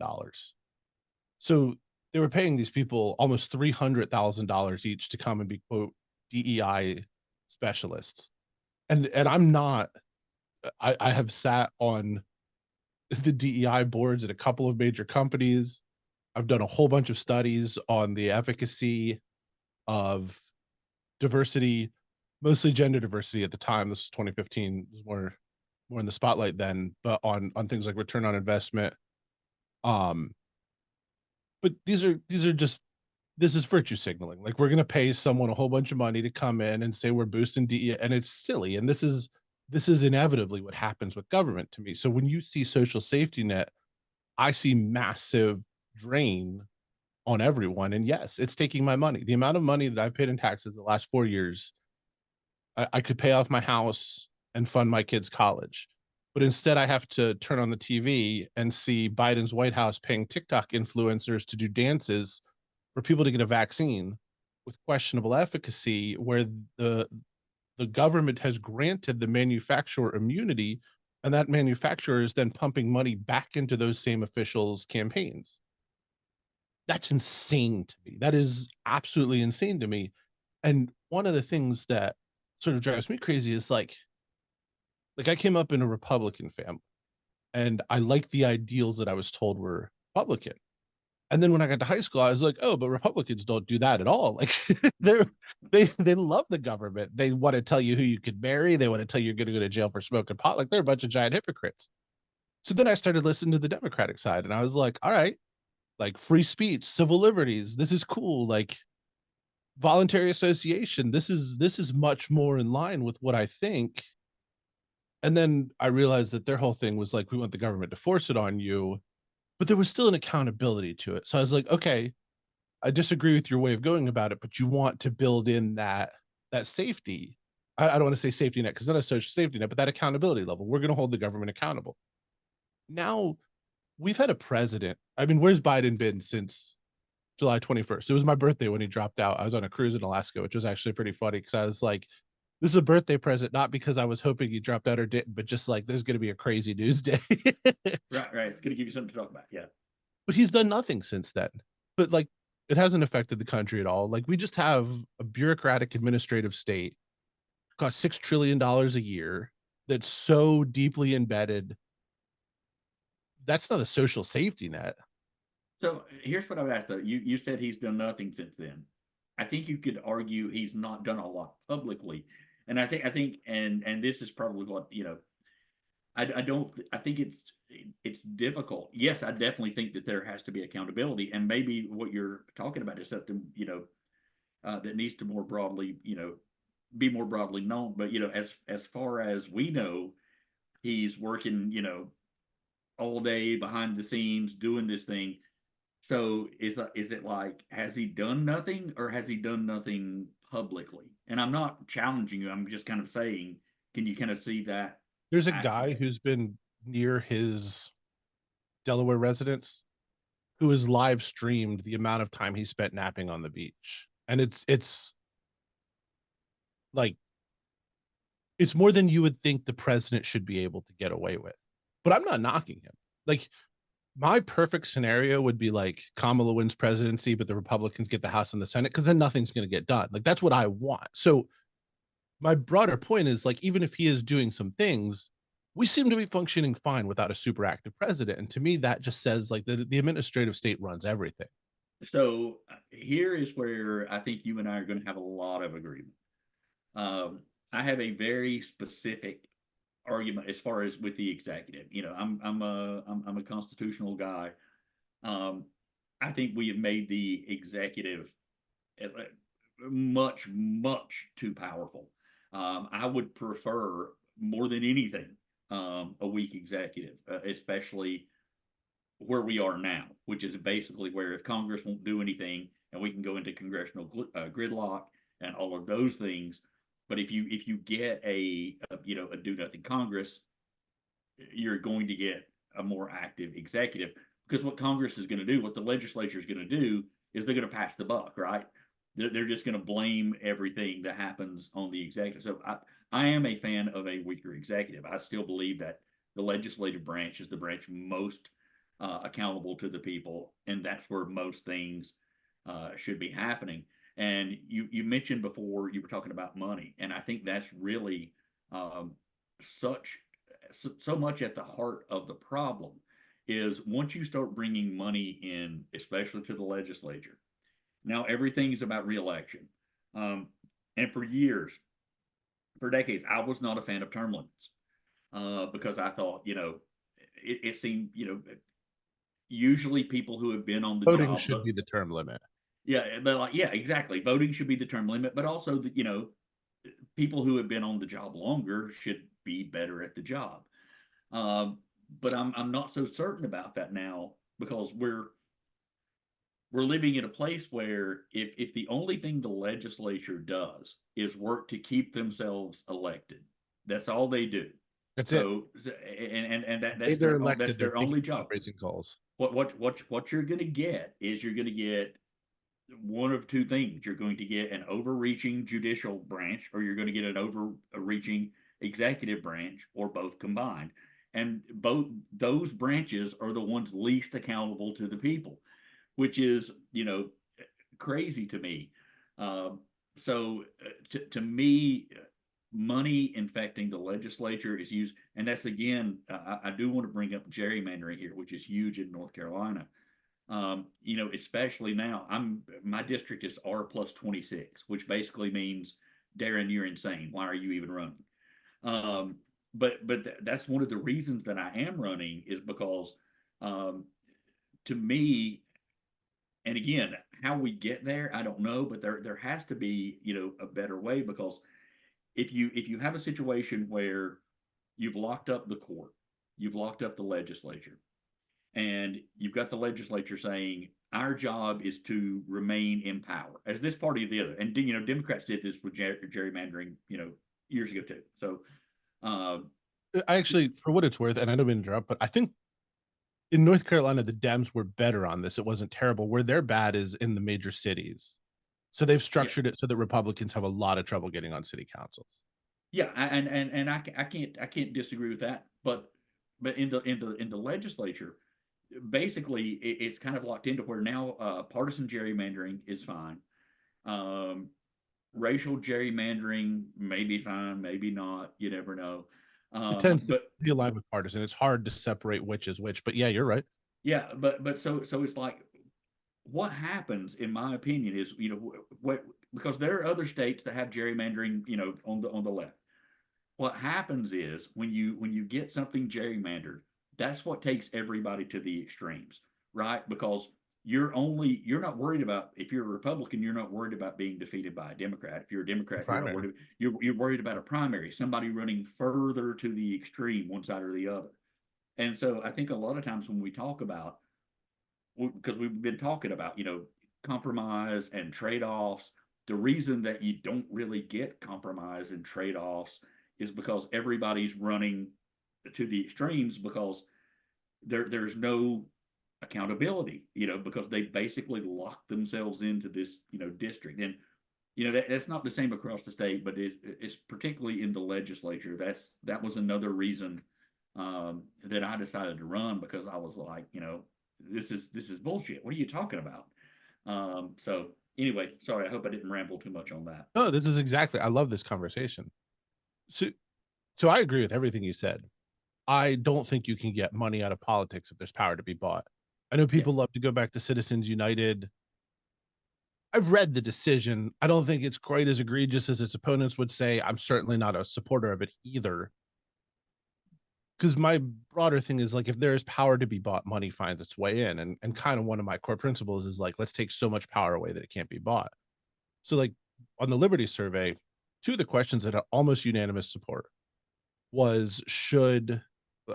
So they were paying these people almost $300,000 each to come and be, quote, DEI specialists. And I'm not, I have sat on the DEI boards at a couple of major companies. I've done a whole bunch of studies on the efficacy of diversity, mostly gender diversity at the time. This is 2015. It was more in the spotlight then, but on things like return on investment. But these are just, this is virtue signaling. Like, we're going to pay someone a whole bunch of money to come in and say we're boosting DEI, and it's silly. And this is inevitably what happens with government to me. So when you see social safety net, I see massive drain on everyone. And yes, it's taking my money. The amount of money that I've paid in taxes the last 4 years, I could pay off my house and fund my kids' college. But instead, I have to turn on the TV and see Biden's White House paying TikTok influencers to do dances for people to get a vaccine with questionable efficacy, where the government has granted the manufacturer immunity, and that manufacturer is then pumping money back into those same officials' campaigns. That's insane to me. That is absolutely insane to me. And one of the things that sort of drives me crazy is like I came up in a Republican family, and I liked the ideals that I was told were Republican. And then when I got to high school, I was like, oh, but Republicans don't do that at all. Like they love the government. They want to tell you who you could marry. They want to tell you you're going to go to jail for smoking pot. Like they're a bunch of giant hypocrites. So then I started listening to the Democratic side, and I was like, all right, like free speech, civil liberties. This is cool. Like voluntary association. This is much more in line with what I think. And then I realized that their whole thing was like, we want the government to force it on you, but there was still an accountability to it. So I was like, okay, I disagree with your way of going about it, but you want to build in that safety. I don't want to say safety net because not a social safety net, but that accountability level. We're going to hold the government accountable. Now we've had a president. I mean, where's Biden been since July 21st? It was my birthday when he dropped out. I was on a cruise in Alaska, which was actually pretty funny because I was like, this is a birthday present, not because I was hoping he dropped out or didn't, but just like, this is going to be a crazy news day. Right. It's going to give you something to talk about. Yeah. But he's done nothing since then. But like, it hasn't affected the country at all. Like, we just have a bureaucratic administrative state, costs $6 trillion a year, that's so deeply embedded. That's not a social safety net. So here's what I would ask though. You said he's done nothing since then. I think you could argue he's not done a lot publicly. And I think and this is probably what, I think it's difficult. Yes, I definitely think that there has to be accountability, and maybe what you're talking about is something, that needs to more broadly, be more broadly known. But, as far as we know, he's working, all day behind the scenes doing this thing. So is it like, has he done nothing, or has he done nothing publicly? And I'm not challenging you. I'm just kind of saying, can you kind of see that? There's a guy who's been near his Delaware residence who has live streamed the amount of time he spent napping on the beach. And it's like, it's more than you would think the president should be able to get away with. But I'm not knocking him. Like, my perfect scenario would be like Kamala wins presidency, but the Republicans get the House and the Senate, because then nothing's going to get done. Like, that's what I want. So my broader point is, like, even if he is doing some things, we seem to be functioning fine without a super active president. And to me, that just says like the administrative state runs everything. So here is where I think you and I are going to have a lot of agreement. I have a very specific argument as far as with the executive. I'm a constitutional guy. I think we have made the executive much too powerful. I would prefer more than anything a weak executive, especially where we are now, which is basically where if Congress won't do anything and we can go into congressional gridlock and all of those things. But if you get a do nothing Congress, you're going to get a more active executive, because what Congress is going to do, what the legislature is going to do, is they're going to pass the buck, right? They're just going to blame everything that happens on the executive. So I am a fan of a weaker executive. I still believe that the legislative branch is the branch most accountable to the people, and that's where most things should be happening. And you mentioned before, you were talking about money, and I think that's really so much at the heart of the problem is once you start bringing money in, especially to the legislature. Now everything's about reelection, and for decades, I was not a fan of term limits because I thought, it seemed, usually people who have been on the Voting job should be the term limit. Yeah, but exactly. Voting should be the term limit, but also people who have been on the job longer should be better at the job. But I'm not so certain about that now, because we're we're living in a place where if the only thing the legislature does is work to keep themselves elected, that's all they do. That's it. That's They're their elected. that's They're their only making job. fundraising calls. What you're going to get is you're going to get one of two things. You're going to get an overreaching judicial branch, or you're going to get an overreaching executive branch, or both combined. And both those branches are the ones least accountable to the people, which is, crazy to me. To me, money infecting the legislature is used, and that's again, I do want to bring up gerrymandering here, which is huge in North Carolina. Especially now, my district is R+26, which basically means, Darren, you're insane. Why are you even running? That's one of the reasons that I am running, is because, to me, and again, how we get there, I don't know, but there has to be, a better way, because if you have a situation where you've locked up the court, you've locked up the legislature, and you've got the legislature saying our job is to remain in power, as this party or the other, and Democrats did this with gerrymandering, years ago too. So, I actually, for what it's worth, and I don't mean to interrupt, but I think in North Carolina, the Dems were better on this. It wasn't terrible. Where they're bad is in the major cities. So they've structured it so that Republicans have a lot of trouble getting on city councils. Yeah, I can't disagree with that. But in the legislature, basically it's kind of locked into where now partisan gerrymandering is fine. Racial gerrymandering may be fine, maybe not. You never know. It tends to be aligned with partisan. It's hard to separate which is which, but yeah, you're right. Yeah, but so it's like, what happens, in my opinion, is, because there are other states that have gerrymandering, on the left. What happens is, when you get something gerrymandered, that's what takes everybody to the extremes, right? Because you're not worried about, if you're a Republican, you're not worried about being defeated by a Democrat. If you're a Democrat, you're worried about a primary, somebody running further to the extreme, one side or the other. And so I think a lot of times when we talk about, because we've been talking about, compromise and trade-offs, the reason that you don't really get compromise and trade-offs is because everybody's running to the extremes, because there's no accountability, because they basically lock themselves into this, district. And, that's not the same across the state, but it's particularly in the legislature. That was another reason that I decided to run, because I was like, this is bullshit. What are you talking about? So anyway, sorry, I hope I didn't ramble too much on that. No, this is exactly, I love this conversation. So I agree with everything you said. I don't think you can get money out of politics if there's power to be bought. I know people love to go back to Citizens United. I've read the decision. I don't think it's quite as egregious as its opponents would say. I'm certainly not a supporter of it either. Because my broader thing is, like, if there's power to be bought, money finds its way in. And kind of one of my core principles is, like, let's take so much power away that it can't be bought. So, like, on the Liberty Survey, two of the questions that had almost unanimous support was,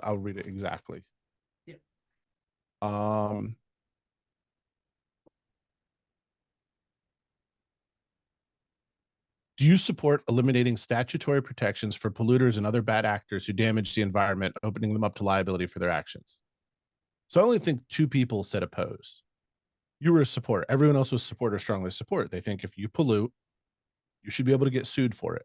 I'll read it exactly. Yeah. Do you support eliminating statutory protections for polluters and other bad actors who damage the environment, opening them up to liability for their actions? So I only think two people said oppose. You were a support. Everyone else was support or strongly support. They think if you pollute, you should be able to get sued for it.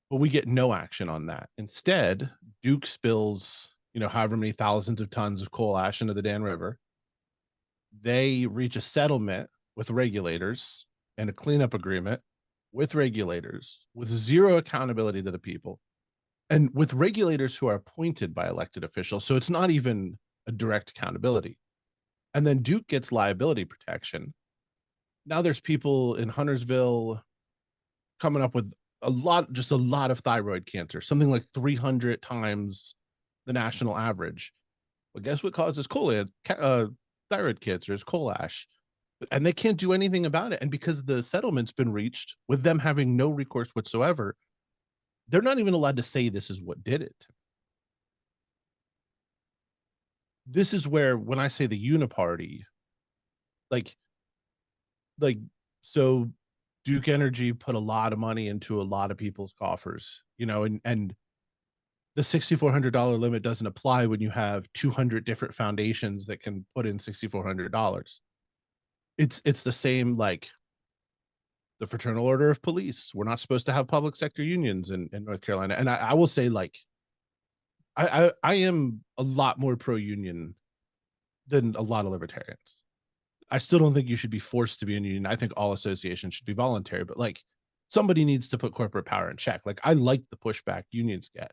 But we get no action on that. Instead, Duke spills, however many thousands of tons of coal ash into the Dan River. They reach a settlement with regulators and a cleanup agreement with regulators with zero accountability to the people, and with regulators who are appointed by elected officials. So it's not even a direct accountability. And then Duke gets liability protection. Now there's people in Huntersville coming up with a lot of thyroid cancer, something like 300 times the national average. Well, guess what causes thyroid cancer? Is coal ash. And they can't do anything about it. And because the settlement's been reached with them having no recourse whatsoever, they're not even allowed to say this is what did it. This is where, when I say the uniparty, Like, like, so Duke Energy put a lot of money into a lot of people's coffers, and the $6,400 limit doesn't apply when you have 200 different foundations that can put in $6,400. It's the same, like the Fraternal Order of Police. We're not supposed to have public sector unions in North Carolina. And I will say, like, I am a lot more pro-union than a lot of libertarians. I still don't think you should be forced to be in a union. I think all associations should be voluntary, but like somebody needs to put corporate power in check. Like I like the pushback unions get,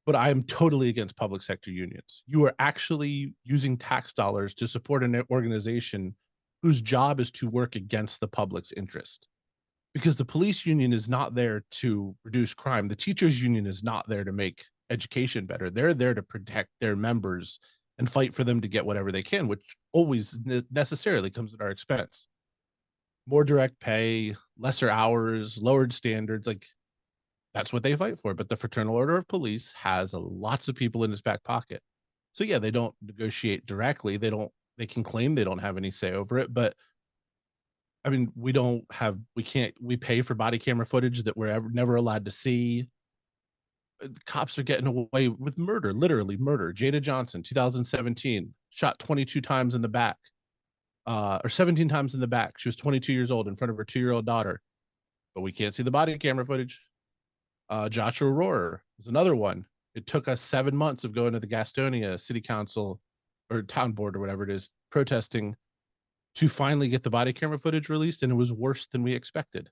but I am totally against public sector unions. You are actually using tax dollars to support an organization whose job is to work against the public's interest. Because the police union is not there to reduce crime. The teachers union is not there to make education better. They're there to protect their members and fight for them to get whatever they can, which always necessarily comes at our expense. More direct pay, lesser hours, lowered standards, like that's what they fight for. But the Fraternal Order of Police has lots of people in its back pocket. So yeah, they don't negotiate directly. They can claim they don't have any say over it, but I mean, we pay for body camera footage that we're never allowed to see. Cops are getting away with murder, literally murder. Jada Johnson, 2017, shot 22 times in the back, or 17 times in the back. She was 22 years old in front of her 2-year-old daughter, but we can't see the body camera footage. Joshua Rohrer is another one. It took us 7 months of going to the Gastonia City Council or town board or whatever it is, protesting to finally get the body camera footage released, and it was worse than we expected.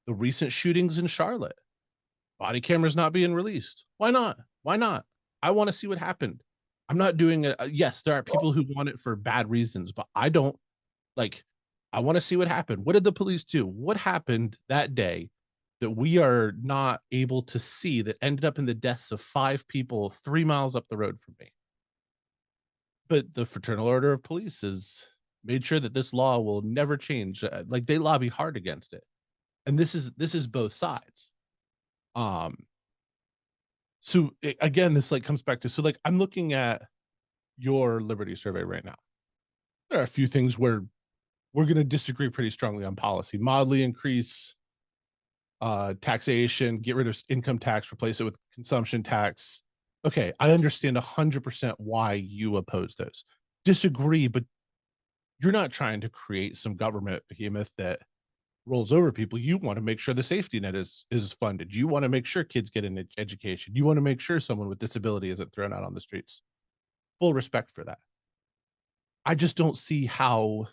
The recent shootings in Charlotte, body cameras not being released. Why not? Why not? I want to see what happened. I'm not doing it. Yes, there are people who want it for bad reasons, but I don't. Like, I want to see what happened. What did the police do? What happened that day that we are not able to see that ended up in the deaths of 5 people 3 miles up the road from me? But the Fraternal Order of Police has made sure that this law will never change. Like they lobby hard against it, and this is both sides. So again, this like comes back to, so like I'm looking at your Liberty survey right now. There are a few things where we're going to disagree pretty strongly on policy. Mildly increase taxation, get rid of income tax, replace it with consumption tax. Okay, I understand 100% why you oppose those. Disagree, but you're not trying to create some government behemoth that rolls over people. You want to make sure the safety net is funded. You want to make sure kids get an education. You want to make sure someone with disability isn't thrown out on the streets. Full respect for that. I just don't see how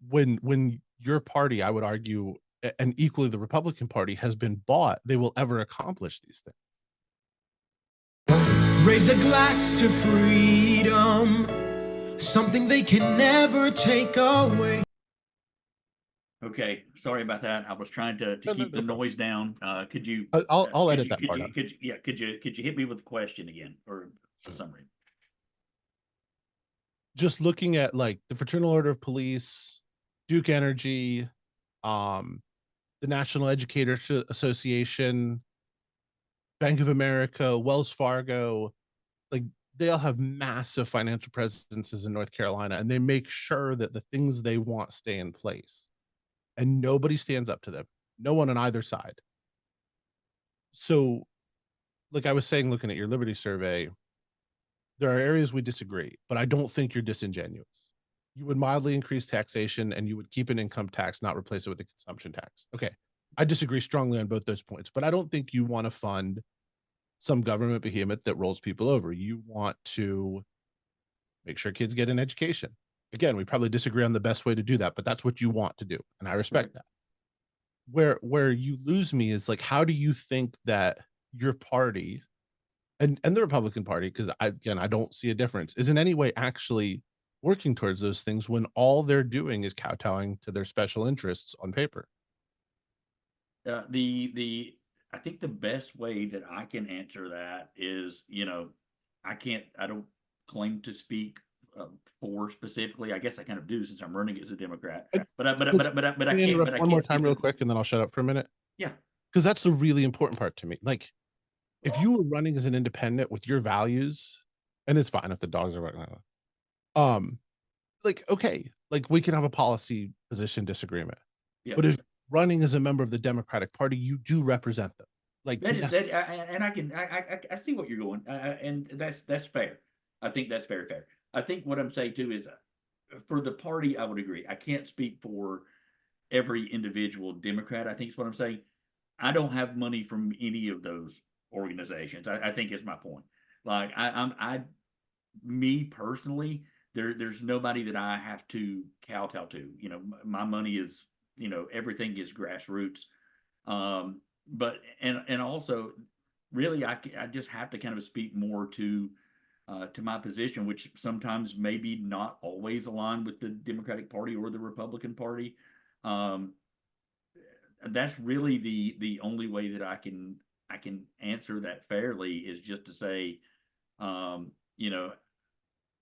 when your party, I would argue, and equally the Republican Party, has been bought, they will ever accomplish these things. Raise a glass to freedom, something they can never take away. Okay, sorry about that. I was trying to keep the noise down. Could you? I'll edit that could part you, out. Could you hit me with the question again, or for some reason? Just looking at like the Fraternal Order of Police, Duke Energy, the National Educators Association, Bank of America, Wells Fargo, like they all have massive financial presences in North Carolina, and they make sure that the things they want stay in place. And nobody stands up to them. No one on either side. So, like I was saying, looking at your Liberty survey, there are areas we disagree, but I don't think you're disingenuous. You would mildly increase taxation and you would keep an income tax, not replace it with a consumption tax. Okay, I disagree strongly on both those points, but I don't think you want to fund some government behemoth that rolls people over. You want to make sure kids get an education. Again, we probably disagree on the best way to do that, but that's what you want to do, and I respect that. Where you lose me is like, how do you think that your party and the Republican Party, because I don't see a difference, is in any way actually working towards those things when all they're doing is kowtowing to their special interests on paper? I think the best way that I can answer that is, I don't claim to speak for specifically. I guess I kind of do since I'm running as a Democrat. But I can't. Interrupt one more time real quick, and then I'll shut up for a minute. Yeah, because that's the really important part to me. Like, if you were running as an independent with your values, and it's fine if the dogs are running, like, okay, like we can have a policy position disagreement, Yeah. but if running as a member of the Democratic Party, you do represent them. Like, That is yes, that, and I see what you're going, and that's fair. I think that's very fair. I think what I'm saying too is, for the party, I would agree. I can't speak for every individual Democrat. I think is what I'm saying. I don't have money from any of those organizations. I think is my point. Like me personally, there's nobody that I have to kowtow to. You know, my money is, everything is grassroots. But and also, really, I just have to kind of speak more to my position, which sometimes maybe not always aligned with the Democratic Party or the Republican Party. Um, that's really the only way that I can answer that fairly, is just to say, um, you know,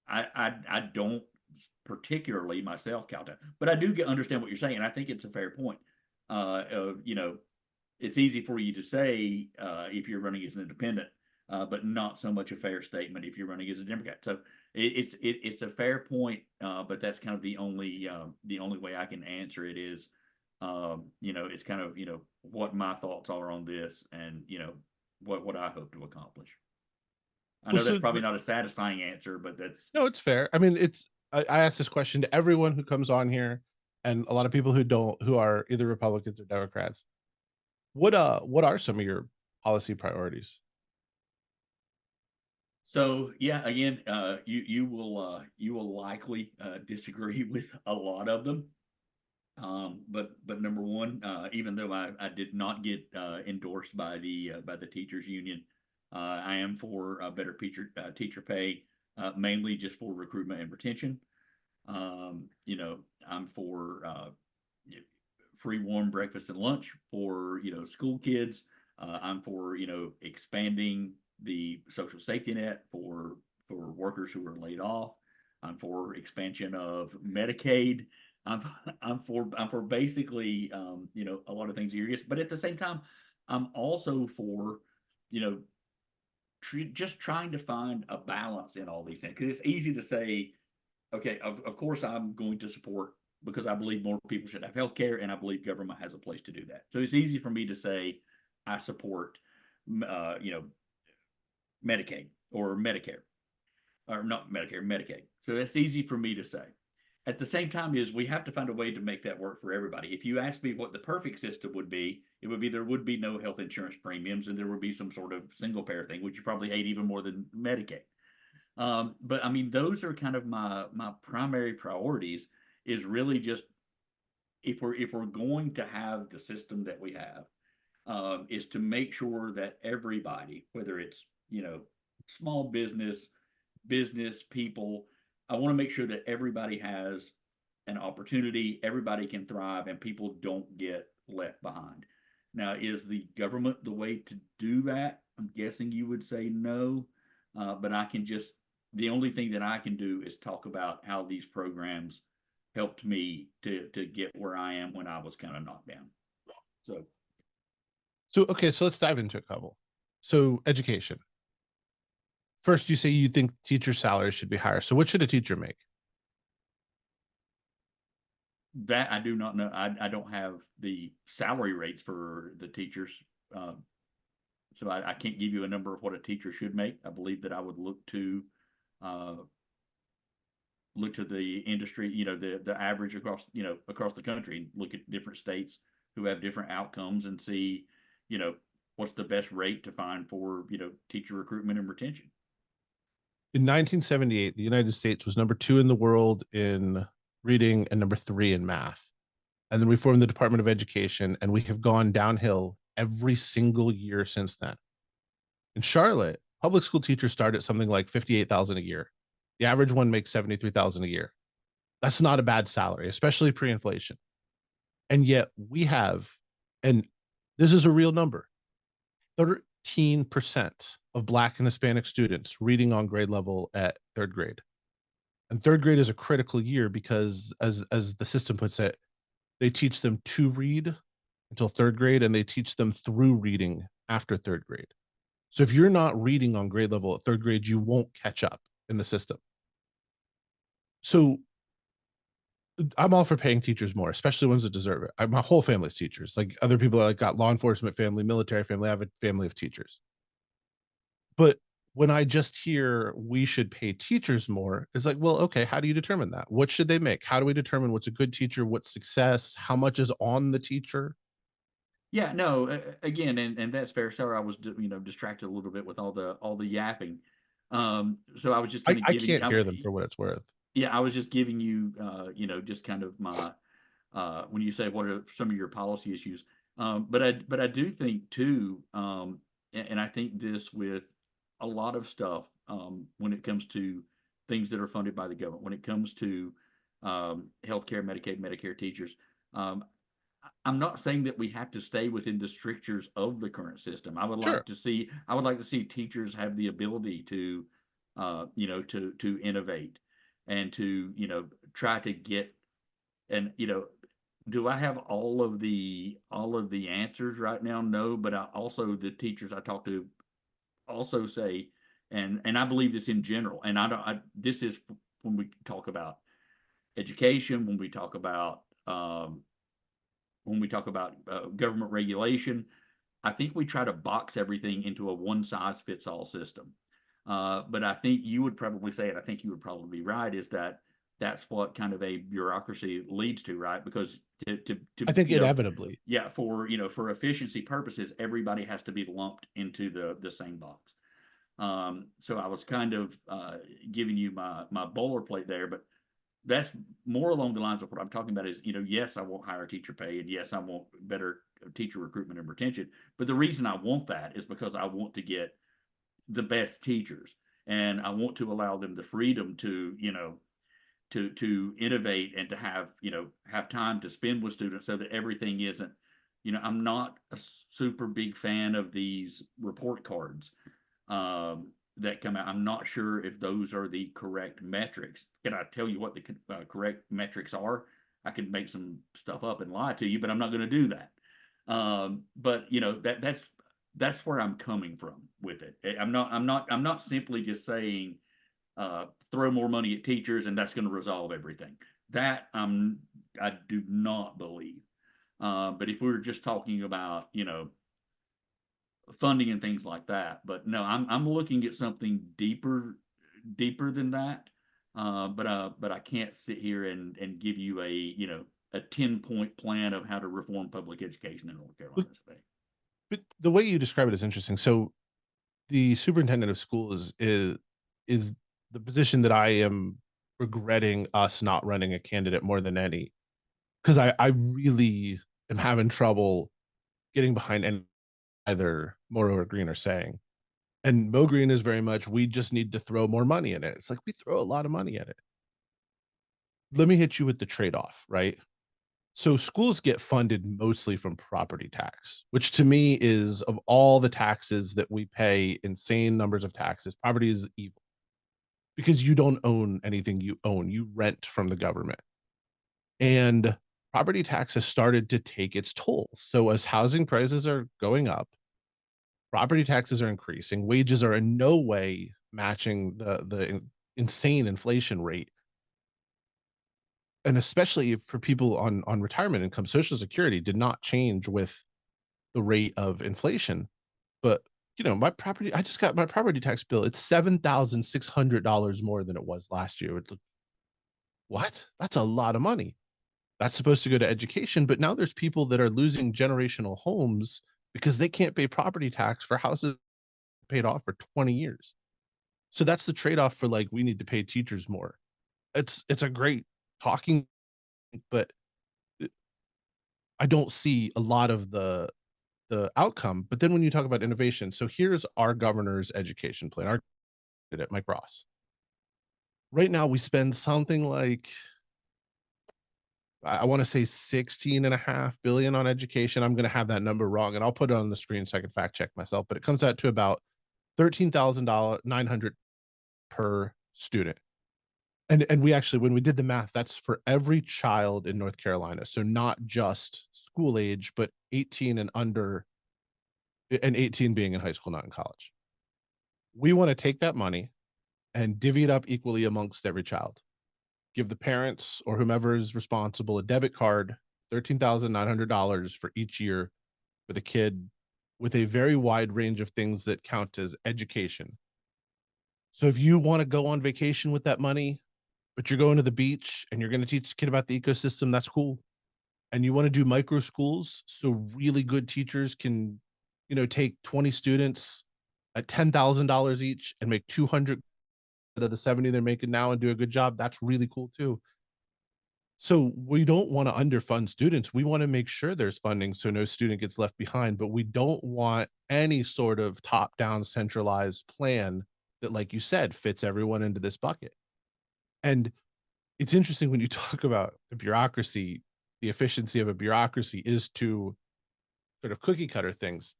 I don't particularly myself kowtow, but I do understand what you're saying. I think it's a fair point. It's easy for you to say, if you're running as an independent, but not so much a fair statement if you're running as a Democrat. So it's a fair point, but that's kind of the only way I can answer it is, it's kind of, what my thoughts are on this, and what I hope to accomplish. I know well, that's so probably not a satisfying answer, but that's no, it's fair. I mean, I ask this question to everyone who comes on here, and a lot of people who are either Republicans or Democrats. What are some of your policy priorities? so. Yeah, again, you will likely disagree with a lot of them. But number one, even though I did not get endorsed by the teachers union, I am for better teacher pay, mainly just for recruitment and retention. I'm for free warm breakfast and lunch for school kids. I'm for expanding the social safety net for workers who are laid off. I'm for expansion of Medicaid. I'm I'm for basically a lot of things here. But at the same time, I'm also for you know just trying to find a balance in all these things, because it's easy to say, okay, of course I'm going to support, because I believe more people should have health care, and I believe government has a place to do that. So it's easy for me to say I support, Medicaid or Medicare, or not Medicare, Medicaid. So that's easy for me to say. At the same time, is we have to find a way to make that work for everybody. If you ask me what the perfect system would be, it would be there would be no health insurance premiums, and there would be some sort of single payer thing, which you probably hate even more than Medicaid. But I mean, those are kind of my primary priorities. Is really just, if we're going to have the system that we have, is to make sure that everybody, whether it's small business people, I want to make sure that everybody has an opportunity, everybody can thrive, and people don't get left behind. Now, is the government the way to do that? I'm guessing you would say no, but the only thing that I can do is talk about how these programs helped me to get where I am when I was kind of knocked down. So okay, so let's dive into a couple. So education. First, you say you think teacher salaries should be higher. So what should a teacher make? That I do not know. I don't have the salary rates for the teachers. So I can't give you a number of what a teacher should make. I believe that I would look to the industry, the average across the country, and look at different states who have different outcomes, and see, what's the best rate to find for, teacher recruitment and retention. In 1978, the United States was number 2 in the world in reading and number 3 in math. And then we formed the Department of Education, and we have gone downhill every single year since then. In Charlotte, public school teachers start at something like $58,000 a year. The average one makes $73,000 a year. That's not a bad salary, especially pre-inflation. And yet we have, and this is a real number, 13% of Black and Hispanic students reading on grade level at 3rd grade. And 3rd grade is a critical year because, as the system puts it, they teach them to read until 3rd grade, and they teach them through reading after 3rd grade. So if you're not reading on grade level at 3rd grade, you won't catch up in the system. So I'm all for paying teachers more, especially ones that deserve it. My whole family's teachers. Like other people, like got law enforcement family, military family. I have a family of teachers. But when I just hear we should pay teachers more, it's like, well, okay, how do you determine that? What should they make? How do we determine what's a good teacher? What's success? How much is on the teacher? Yeah, no, again, and that's fair. Sorry, I was distracted a little bit with all the yapping. So I was just kind of I giving. can't hear them for what it's worth. Yeah, I was just giving you, just kind of my when you say what are some of your policy issues. But I do think too, and I think this with a lot of stuff when it comes to things that are funded by the government, when it comes to healthcare, Medicaid, Medicare teachers. I'm not saying that we have to stay within the strictures of the current system. Sure. I would like to see teachers have the ability to, to innovate and to, try to get, and, do I have all of the answers right now? No, but I also, the teachers I talk to also say, and I believe this in general, and this is when we talk about education, when we talk about, government regulation, I think we try to box everything into a one size fits all system. But I think you would probably say, and I think you would probably be right, is that that's what kind of a bureaucracy leads to, right? Because I think inevitably. yeah, for efficiency purposes, everybody has to be lumped into the same box. So I was kind of giving you my boilerplate there, but that's more along the lines of what I'm talking about is, yes, I want higher teacher pay, and yes, I want better teacher recruitment and retention. But the reason I want that is because I want to get the best teachers, and I want to allow them the freedom to, to innovate and to have time to spend with students, so that everything isn't, I'm not a super big fan of these report cards that come out. I'm not sure if those are the correct metrics. Can I tell you what the correct metrics are? I can make some stuff up and lie to you, but I'm not going to do that. But that's where I'm coming from with it. I'm not simply just saying throw more money at teachers and that's going to resolve everything. That I do not believe. But if we were just talking about funding and things like that. But no, I'm looking at something deeper than that. But I can't sit here and give you a 10-point plan of how to reform public education in North Carolina today. But the way you describe it is interesting. So the superintendent of schools is the position that I am regretting us not running a candidate more than any, because I really am having trouble getting behind any either Morrow or Green are saying. And Mo Green is very much, we just need to throw more money in it. It's like, we throw a lot of money at it. Let me hit you with the trade-off, right? So schools get funded mostly from property tax, which to me is, of all the taxes that we pay, insane numbers of taxes, property is evil. Because you don't own anything you own, you rent from the government. And property tax has started to take its toll. So as housing prices are going up, property taxes are increasing, wages are in no way matching the insane inflation rate. And especially for people on retirement income, Social Security did not change with the rate of inflation. But I just got my property tax bill. It's $7,600 more than it was last year. It's like, what? That's a lot of money. That's supposed to go to education, but now there's people that are losing generational homes because they can't pay property tax for houses paid off for 20 years. So that's the trade-off for, like, we need to pay teachers more. It's a great talking, but I don't see a lot of the outcome. But then when you talk about innovation, so here's our governor's education plan, our candidate, Mike Ross. Right now we spend something like, I want to say 16.5 billion on education. I'm going to have that number wrong, and I'll put it on the screen so I can fact check myself, but it comes out to about $13,900 per student. And we actually, when we did the math, that's for every child in North Carolina. So not just school age, but 18 and under, and 18 being in high school, not in college. We want to take that money and divvy it up equally amongst every child. give the parents or whomever is responsible a debit card, $13,900 for each year for the kid, with a very wide range of things that count as education. So if you want to go on vacation with that money, but you're going to the beach and you're going to teach the kid about the ecosystem, that's cool. And you want to do micro schools so really good teachers can, take 20 students at $10,000 each and make 200 out of the 70 they're making now and do a good job, that's really cool too. So we don't want to underfund students. We want to make sure there's funding so no student gets left behind, but we don't want any sort of top-down centralized plan that, like you said, fits everyone into this bucket. And it's interesting when you talk about the bureaucracy, the efficiency of a bureaucracy is to sort of cookie cutter things.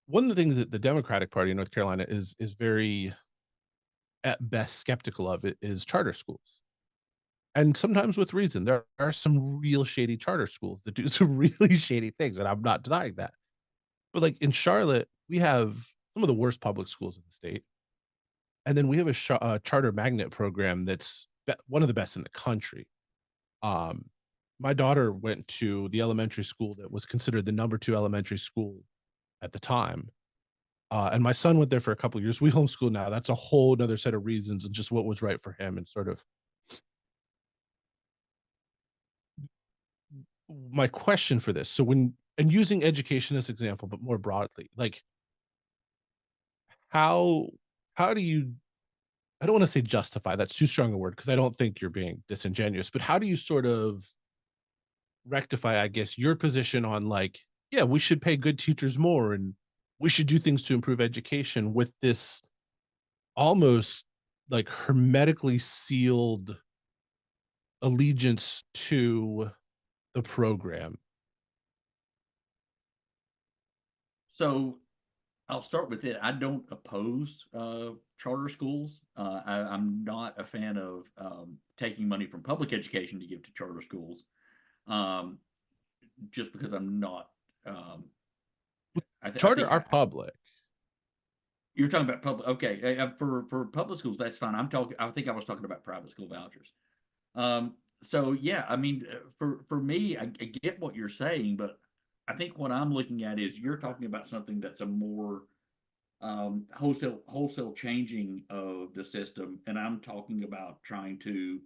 One of the things that the Democratic Party in North Carolina is very, at best, skeptical of it is charter schools. And sometimes with reason. There are some real shady charter schools that do some really shady things, and I'm not denying that. But like in Charlotte, we have some of the worst public schools in the state. And then we have a charter magnet program that's one of the best in the country. My daughter went to the elementary school that was considered the #2 elementary school at the time. And my son went there for a couple of years. We homeschool now. That's a whole nother set of reasons and just what was right for him and sort of. My question for this, so and using education as example, but more broadly, like how do you, I don't want to say justify, that's too strong a word because I don't think you're being disingenuous, but how do you sort of rectify, I guess, your position on like, yeah, we should pay good teachers more and we should do things to improve education with this almost like hermetically sealed allegiance to the program? So I'll start with it. I don't oppose charter schools. I'm not a fan of taking money from public education to give to charter schools, just because I'm not. Charter are public. You're talking about public. Okay, for public schools, that's fine. I think I was talking about private school vouchers. So yeah, I mean, for me, I get what you're saying, but I think what I'm looking at is you're talking about something that's a more wholesale changing of the system, and I'm talking about trying to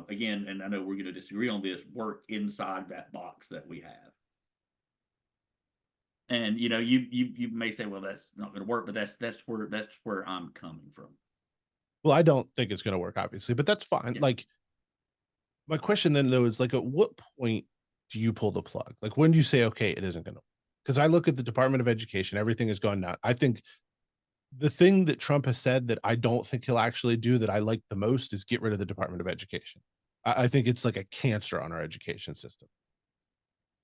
again, and I know we're going to disagree on this, work inside that box that we have. And you may say, well, that's not going to work, but that's where I'm coming from. Well, I don't think it's going to work, obviously, but that's fine. Yeah. Like, my question then, though, is like, at what point do you pull the plug? Like, when do you say, okay, it isn't going to work? Because I look at the Department of Education, everything has gone down. I think the thing that Trump has said that I don't think he'll actually do that I like the most is get rid of the Department of Education. I think it's like a cancer on our education system.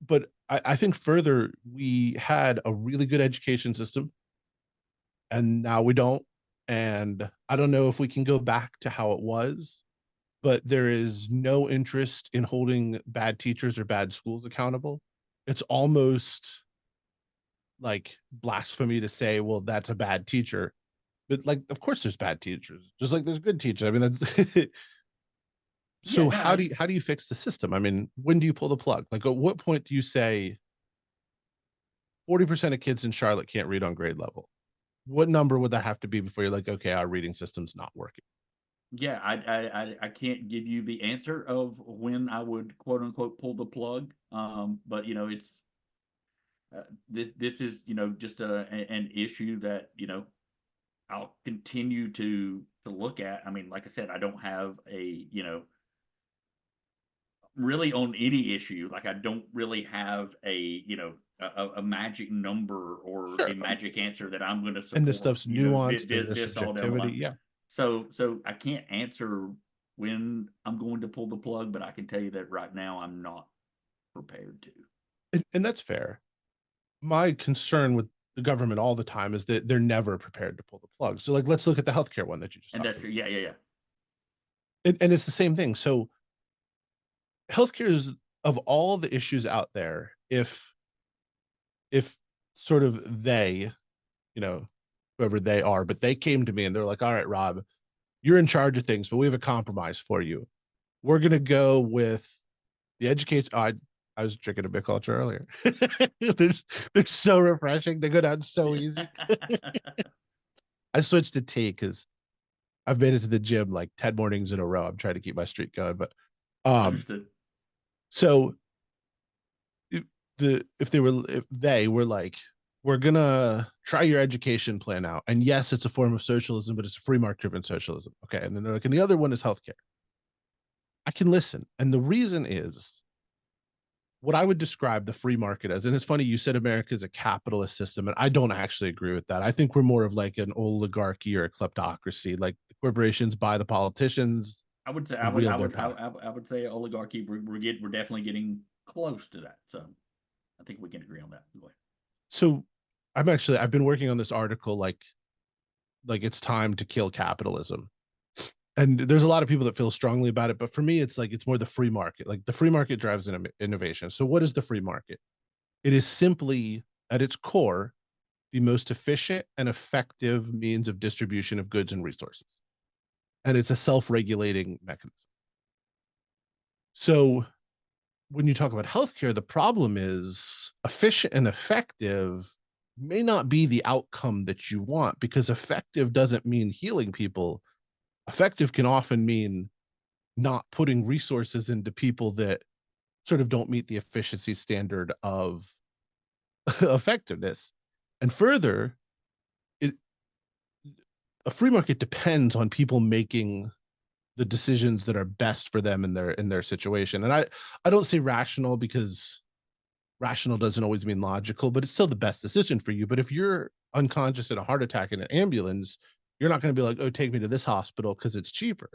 But I think further, we had a really good education system and now we don't. And I don't know if we can go back to how it was, but there is no interest in holding bad teachers or bad schools accountable. It's almost like blasphemy to say, well, that's a bad teacher. But like, of course there's bad teachers, just like there's good teachers. I mean, that's so Yeah, no, how do you fix the system? I mean, when do you pull the plug? Like, at what point do you say 40% of kids in Charlotte can't read on grade level? What number would that have to be before you're like, okay, our reading system's not working? Yeah, I can't give you the answer of when I would quote unquote pull the plug. But it's this is just an issue that I'll continue to look at. I mean, like I said, I don't have a really on any issue. Like I don't really have a a magic number or Sure. a magic answer that I'm going to support. And this stuff's nuanced and there's this all down the subjectivity. line. Yeah. So I can't answer when I'm going to pull the plug, but I can tell you that right now I'm not prepared to. And that's fair. My concern with the government all the time is that they're never prepared to pull the plug. So like, let's look at the healthcare one that you just And talked that's about. yeah. And it's the same thing. So healthcare is, of all the issues out there, if sort of they, whoever they are, but they came to me and they're like, all right, Rob, you're in charge of things, but we have a compromise for you. We're going to go with the education. Oh, I was drinking a big culture earlier. they're so refreshing. They go down so easy. I switched to tea because I've made it to the gym like 10 mornings in a row. I'm trying to keep my streak going, but Understood. so if they were like, we're gonna try your education plan out, and yes, it's a form of socialism, but it's a free market driven socialism. Okay, and then they're like, and the other one is healthcare. I can listen, and the reason is what I would describe the free market as. And it's funny you said America is a capitalist system, and I don't actually agree with that. I think we're more of like an oligarchy or a kleptocracy. Like the corporations buy the politicians. I would say wield their power. I would say oligarchy. We're definitely getting close to that. So I think we can agree on that. Go ahead. So I've been working on this article like it's time to kill capitalism. And there's a lot of people that feel strongly about it, but for me, it's like it's more the free market. Like the free market drives innovation. So what is the free market? It is simply at its core the most efficient and effective means of distribution of goods and resources. And it's a self-regulating mechanism. So when you talk about healthcare, the problem is efficient and effective may not be the outcome that you want, because effective doesn't mean healing people. Effective can often mean not putting resources into people that sort of don't meet the efficiency standard of effectiveness. And further, a free market depends on people making the decisions that are best for them in their situation. And I don't say rational, because rational doesn't always mean logical, but it's still the best decision for you. But if you're unconscious in a heart attack in an ambulance, you're not going to be like, oh, take me to this hospital because it's cheaper.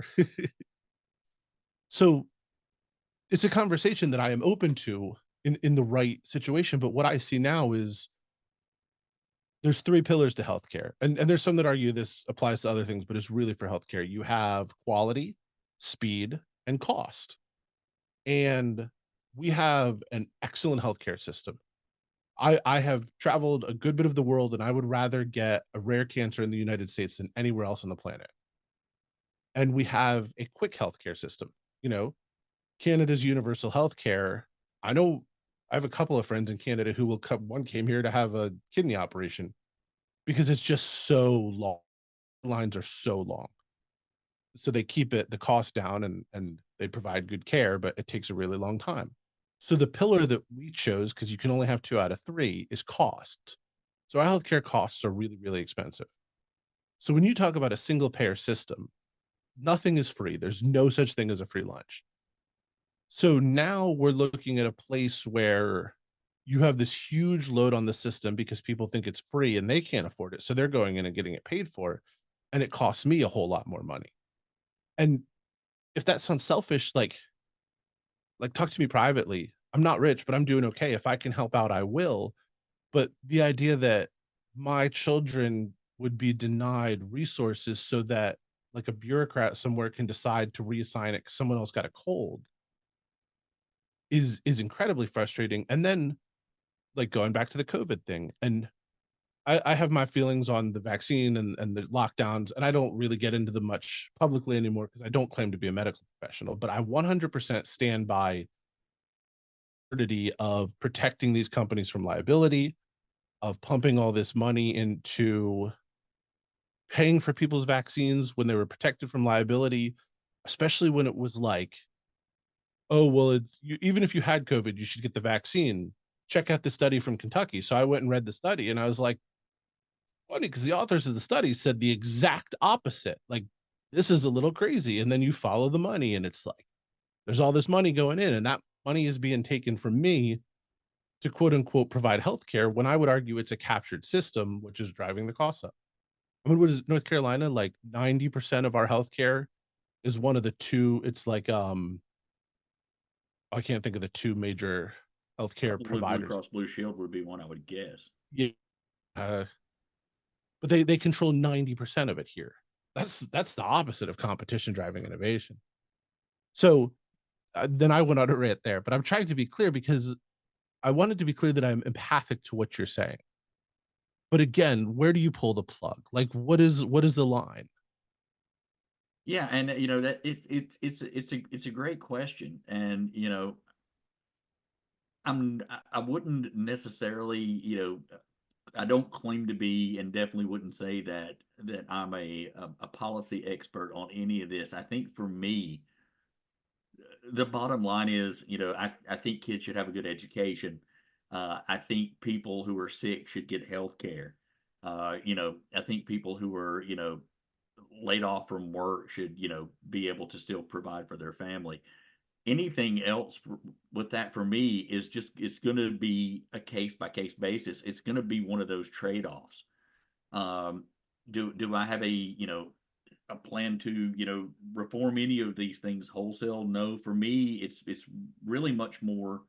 So it's a conversation that I am open to in the right situation. But what I see now is there's three pillars to healthcare. And there's some that argue this applies to other things, but it's really for healthcare. You have quality, speed, and cost. And we have an excellent healthcare system. I have traveled a good bit of the world, and I would rather get a rare cancer in the United States than anywhere else on the planet. And we have a quick healthcare system. You know, Canada's universal healthcare. I know I have a couple of friends in Canada who will come. One came here to have a kidney operation because it's just so long. Lines are so long. So they keep the cost down, and they provide good care, but it takes a really long time. So the pillar that we chose, because you can only have 2 out of 3, is cost. So our healthcare costs are really, really expensive. So when you talk about a single payer system, nothing is free. There's no such thing as a free lunch. So now we're looking at a place where you have this huge load on the system because people think it's free and they can't afford it. So they're going in and getting it paid for, and it costs me a whole lot more money. And if that sounds selfish, like talk to me privately. I'm not rich, but I'm doing okay. If I can help out, I will. But the idea that my children would be denied resources so that like a bureaucrat somewhere can decide to reassign it because someone else got a cold is incredibly frustrating. And then like going back to the COVID thing, and I have my feelings on the vaccine and the lockdowns, and I don't really get into them much publicly anymore because I don't claim to be a medical professional, but I 100% stand by of protecting these companies from liability, of pumping all this money into paying for people's vaccines when they were protected from liability, especially when it was like, oh, well, even if you had COVID, you should get the vaccine. Check out the study from Kentucky. So I went and read the study, and I was like, funny, because the authors of the study said the exact opposite. Like, this is a little crazy. And then you follow the money, and it's like, there's all this money going in, and that money is being taken from me to quote unquote provide healthcare, when I would argue it's a captured system, which is driving the costs up. I mean, what is North Carolina? Like 90% of our healthcare is one of the two. It's like, I can't think of the two major healthcare providers. Blue Cross Blue Shield would be one, I would guess. Yeah. But they control 90% of it here. That's the opposite of competition driving innovation. So then I went on a rant there, but I'm trying to be clear because I wanted to be clear that I'm empathic to what you're saying. But again, where do you pull the plug? Like, what is the line? Yeah, and that it's a great question, and I wouldn't necessarily, I don't claim to be, and definitely wouldn't say that I'm a policy expert on any of this. I think for me, the bottom line is, I think kids should have a good education. I think people who are sick should get health care. I think people who are, laid off from work should, be able to still provide for their family. Anything else with that for me is just, it's going to be a case by case basis. It's going to be one of those trade-offs. Um, do I have a plan to, reform any of these things wholesale? No, for me, it's really much more,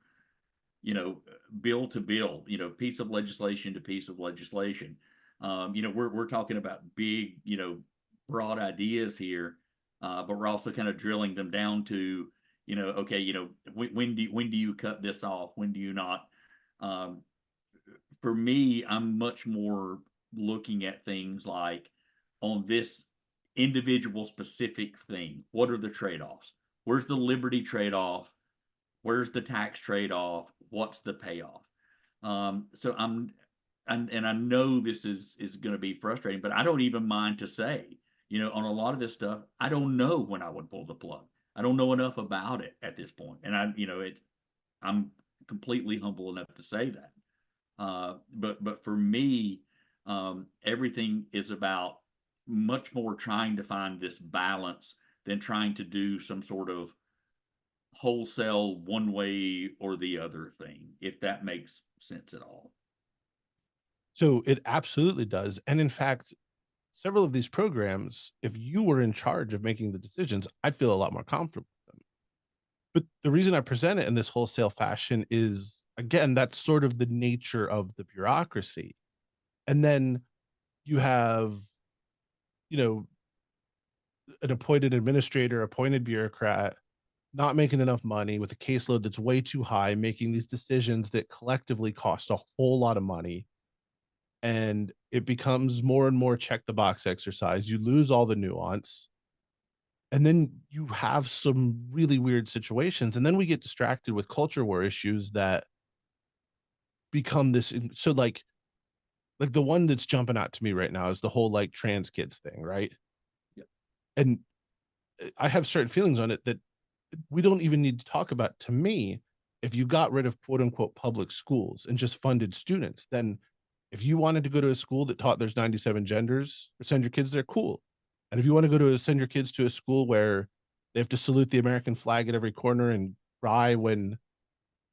bill to bill, piece of legislation to piece of legislation. We're talking about big, broad ideas here, but we're also kind of drilling them down to, okay, when do you cut this off? When do you not? Um, for me, I'm much more looking at things like on this individual specific thing. What are the trade-offs? Where's the liberty trade-off? Where's the tax trade-off? What's the payoff? So and I know this is going to be frustrating, but I don't even mind to say, on a lot of this stuff, I don't know when I would pull the plug. I don't know enough about it at this point, and I'm completely humble enough to say that. But for me, everything is about much more trying to find this balance than trying to do some sort of wholesale one way or the other thing, if that makes sense at all. So it absolutely does. And in fact, several of these programs, if you were in charge of making the decisions, I'd feel a lot more comfortable with them. But the reason I present it in this wholesale fashion is, again, that's sort of the nature of the bureaucracy. And then you have, you know, an appointed administrator, appointed bureaucrat, not making enough money with a caseload that's way too high, making these decisions that collectively cost a whole lot of money. And it becomes more and more check the box exercise. You lose all the nuance. And then you have some really weird situations. And then we get distracted with culture war issues that become this. So like the one that's jumping out to me right now is the whole like trans kids thing, right? Yep. And I have certain feelings on it that we don't even need to talk about. To me, if you got rid of quote unquote public schools and just funded students, then if you wanted to go to a school that taught there's 97 genders or send your kids there, cool. And if you want to send your kids to a school where they have to salute the American flag at every corner and cry when,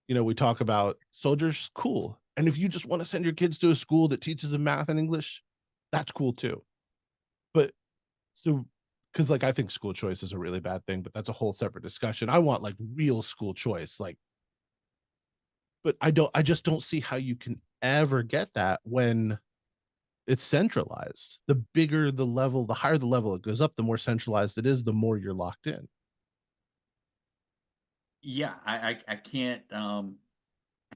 we talk about soldiers, cool. And if you just want to send your kids to a school that teaches them math and English, that's cool too. But so, because like I think school choice is a really bad thing, but that's a whole separate discussion. I want like real school choice, like, but I just don't see how you can ever get that when it's centralized. The bigger the level, the higher the level it goes up, the more centralized it is, the more you're locked in. Yeah, I can't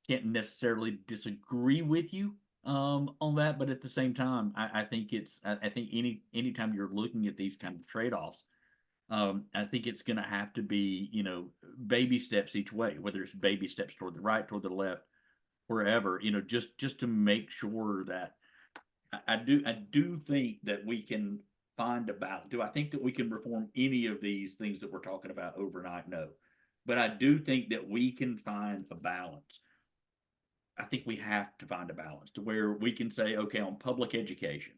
necessarily disagree with you on that, but at the same time, I think I think anytime you're looking at these kind of trade-offs, I think it's going to have to be, baby steps each way, whether it's baby steps toward the right, toward the left, wherever, just to make sure that I do think that we can find a balance. Do I think that we can reform any of these things that we're talking about overnight? No. But I do think that we can find a balance. I think we have to find a balance to where we can say, okay, on public education,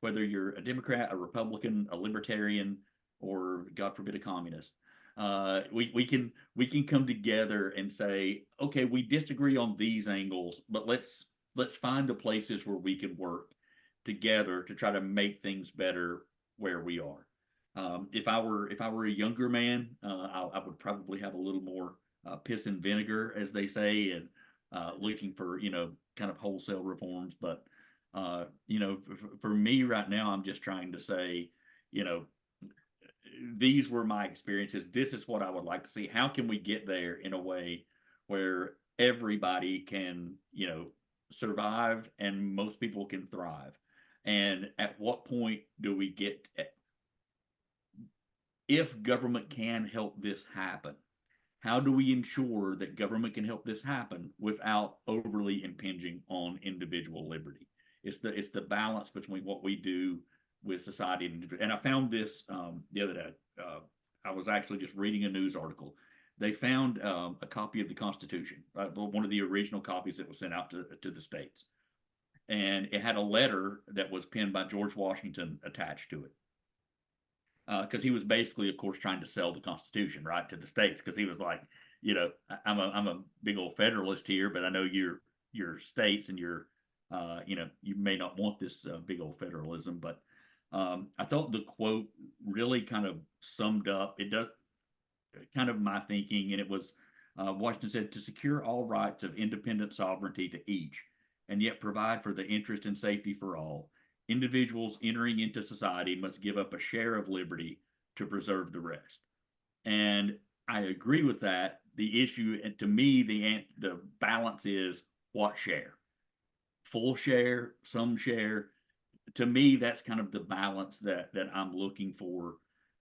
whether you're a Democrat, a Republican, a Libertarian, or God forbid, a communist, we can come together and say, okay, we disagree on these angles, but let's find the places where we can work together to try to make things better where we are. If I were a younger man, I would probably have a little more piss and vinegar, as they say, and looking for kind of wholesale reforms. But for me right now, I'm just trying to say, these were my experiences. This is what I would like to see. How can we get there in a way where everybody can, survive and most people can thrive? And at what point do we get if government can help this happen, how do we ensure that government can help this happen without overly impinging on individual liberty? It's the balance between what we do with society and I found this the other day. I was actually just reading a news article. They found a copy of the Constitution, one of the original copies that was sent out to the states, and it had a letter that was penned by George Washington attached to it. Because he was basically, of course, trying to sell the Constitution, right, to the states. Because he was like, I'm a big old Federalist here, but I know your states and your, you may not want this big old federalism. But I thought the quote really kind of summed up. It does kind of my thinking, and it was Washington said, to secure all rights of independent sovereignty to each, and yet provide for the interest and safety for all. Individuals entering into society must give up a share of liberty to preserve the rest. And I agree with that. The issue, and to me, the balance is what share? Full share, some share. To me, that's kind of the balance that I'm looking for.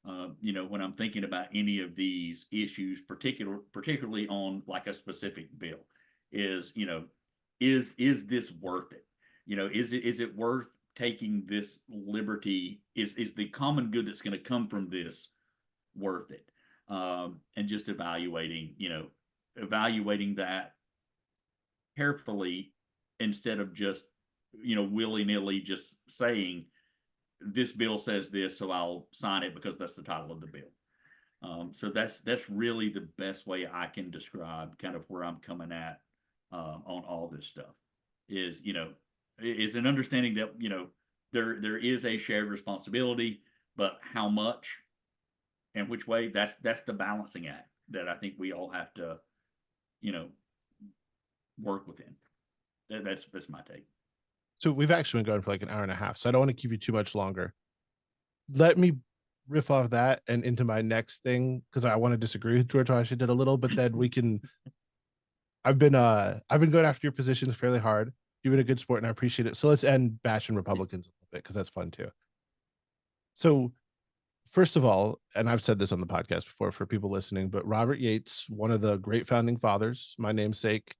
When I'm thinking about any of these issues, particularly on like a specific bill, is this worth it? Is it worth taking this liberty? Is the common good that's going to come from this worth it? And just evaluating that carefully instead of just willy-nilly just saying this bill says this, so I'll sign it because that's the title of the bill. So that's really the best way I can describe kind of where I'm coming at on all this stuff. Is an understanding that there is a shared responsibility, but how much and which way, that's the balancing act that I think we all have to work within. That's my take. So we've actually been going for like an hour and a half, so I don't want to keep you too much longer. Let me riff off that and into my next thing, because I want to disagree with George Washington did a little, but then we can. I've been going after your positions fairly hard. You've been a good sport, and I appreciate it. So let's end bashing Republicans a little bit, because that's fun too. So first of all, and I've said this on the podcast before for people listening, but Robert Yates, one of the great founding fathers, my namesake,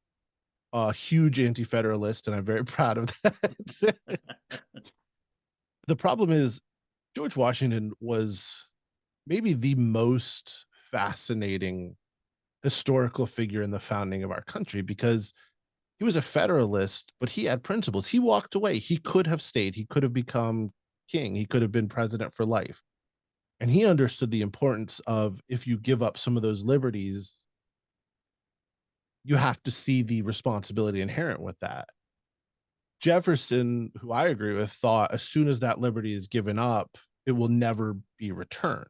a huge anti-federalist, and I'm very proud of that. The problem is George Washington was maybe the most fascinating historical figure in the founding of our country, because he was a federalist, but he had principles. He walked away. He could have stayed. He could have become king. He could have been president for life. And he understood the importance of, if you give up some of those liberties, you have to see the responsibility inherent with that. Jefferson, who I agree with, thought as soon as that liberty is given up, it will never be returned.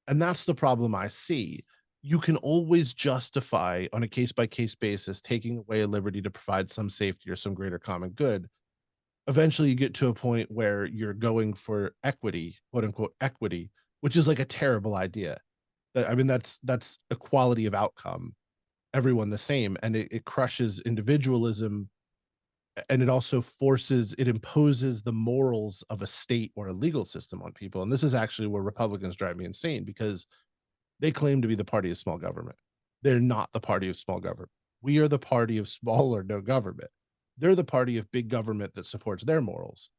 And that's the problem I see. You can always justify on a case-by-case basis taking away a liberty to provide some safety or some greater common good. Eventually you get to a point where you're going for equity, quote unquote equity, which is like a terrible idea. I mean, that's equality of outcome, everyone the same, and it crushes individualism, and it also imposes the morals of a state or a legal system on people. And this is actually where Republicans drive me insane, because they claim to be the party of small government. They're not the party of small government. We are the party of small or no government. They're the party of big government that supports their morals.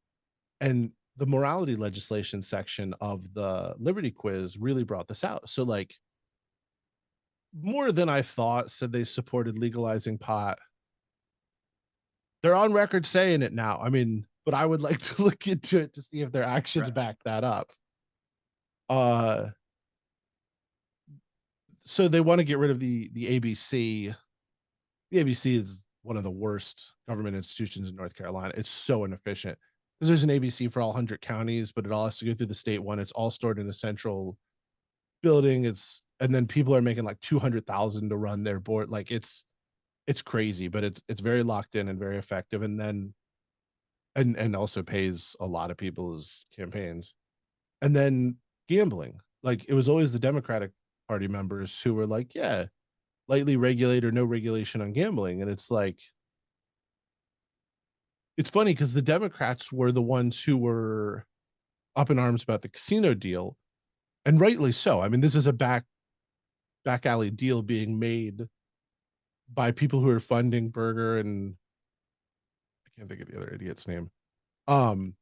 And the morality legislation section of the Liberty Quiz really brought this out. So like, more than I thought said they supported legalizing pot. They're on record saying it now. I mean, but I would like to look into it to see if their actions back that up. So they want to get rid of the ABC. The ABC is one of the worst government institutions in North Carolina. It's so inefficient, because there's an ABC for all 100 counties, but it all has to go through the state one. It's all stored in a central building. And then people are making like $200,000 to run their board. Like it's crazy, but it's very locked in and very effective. And then and also pays a lot of people's campaigns. And then gambling, like it was always the Democratic Party members who were like, yeah, lightly regulate or no regulation on gambling. And it's like, it's funny because the Democrats were the ones who were up in arms about the casino deal. and rightly so. I mean, this is a back alley deal being made by people who are funding Berger and I can't think of the other idiot's name. And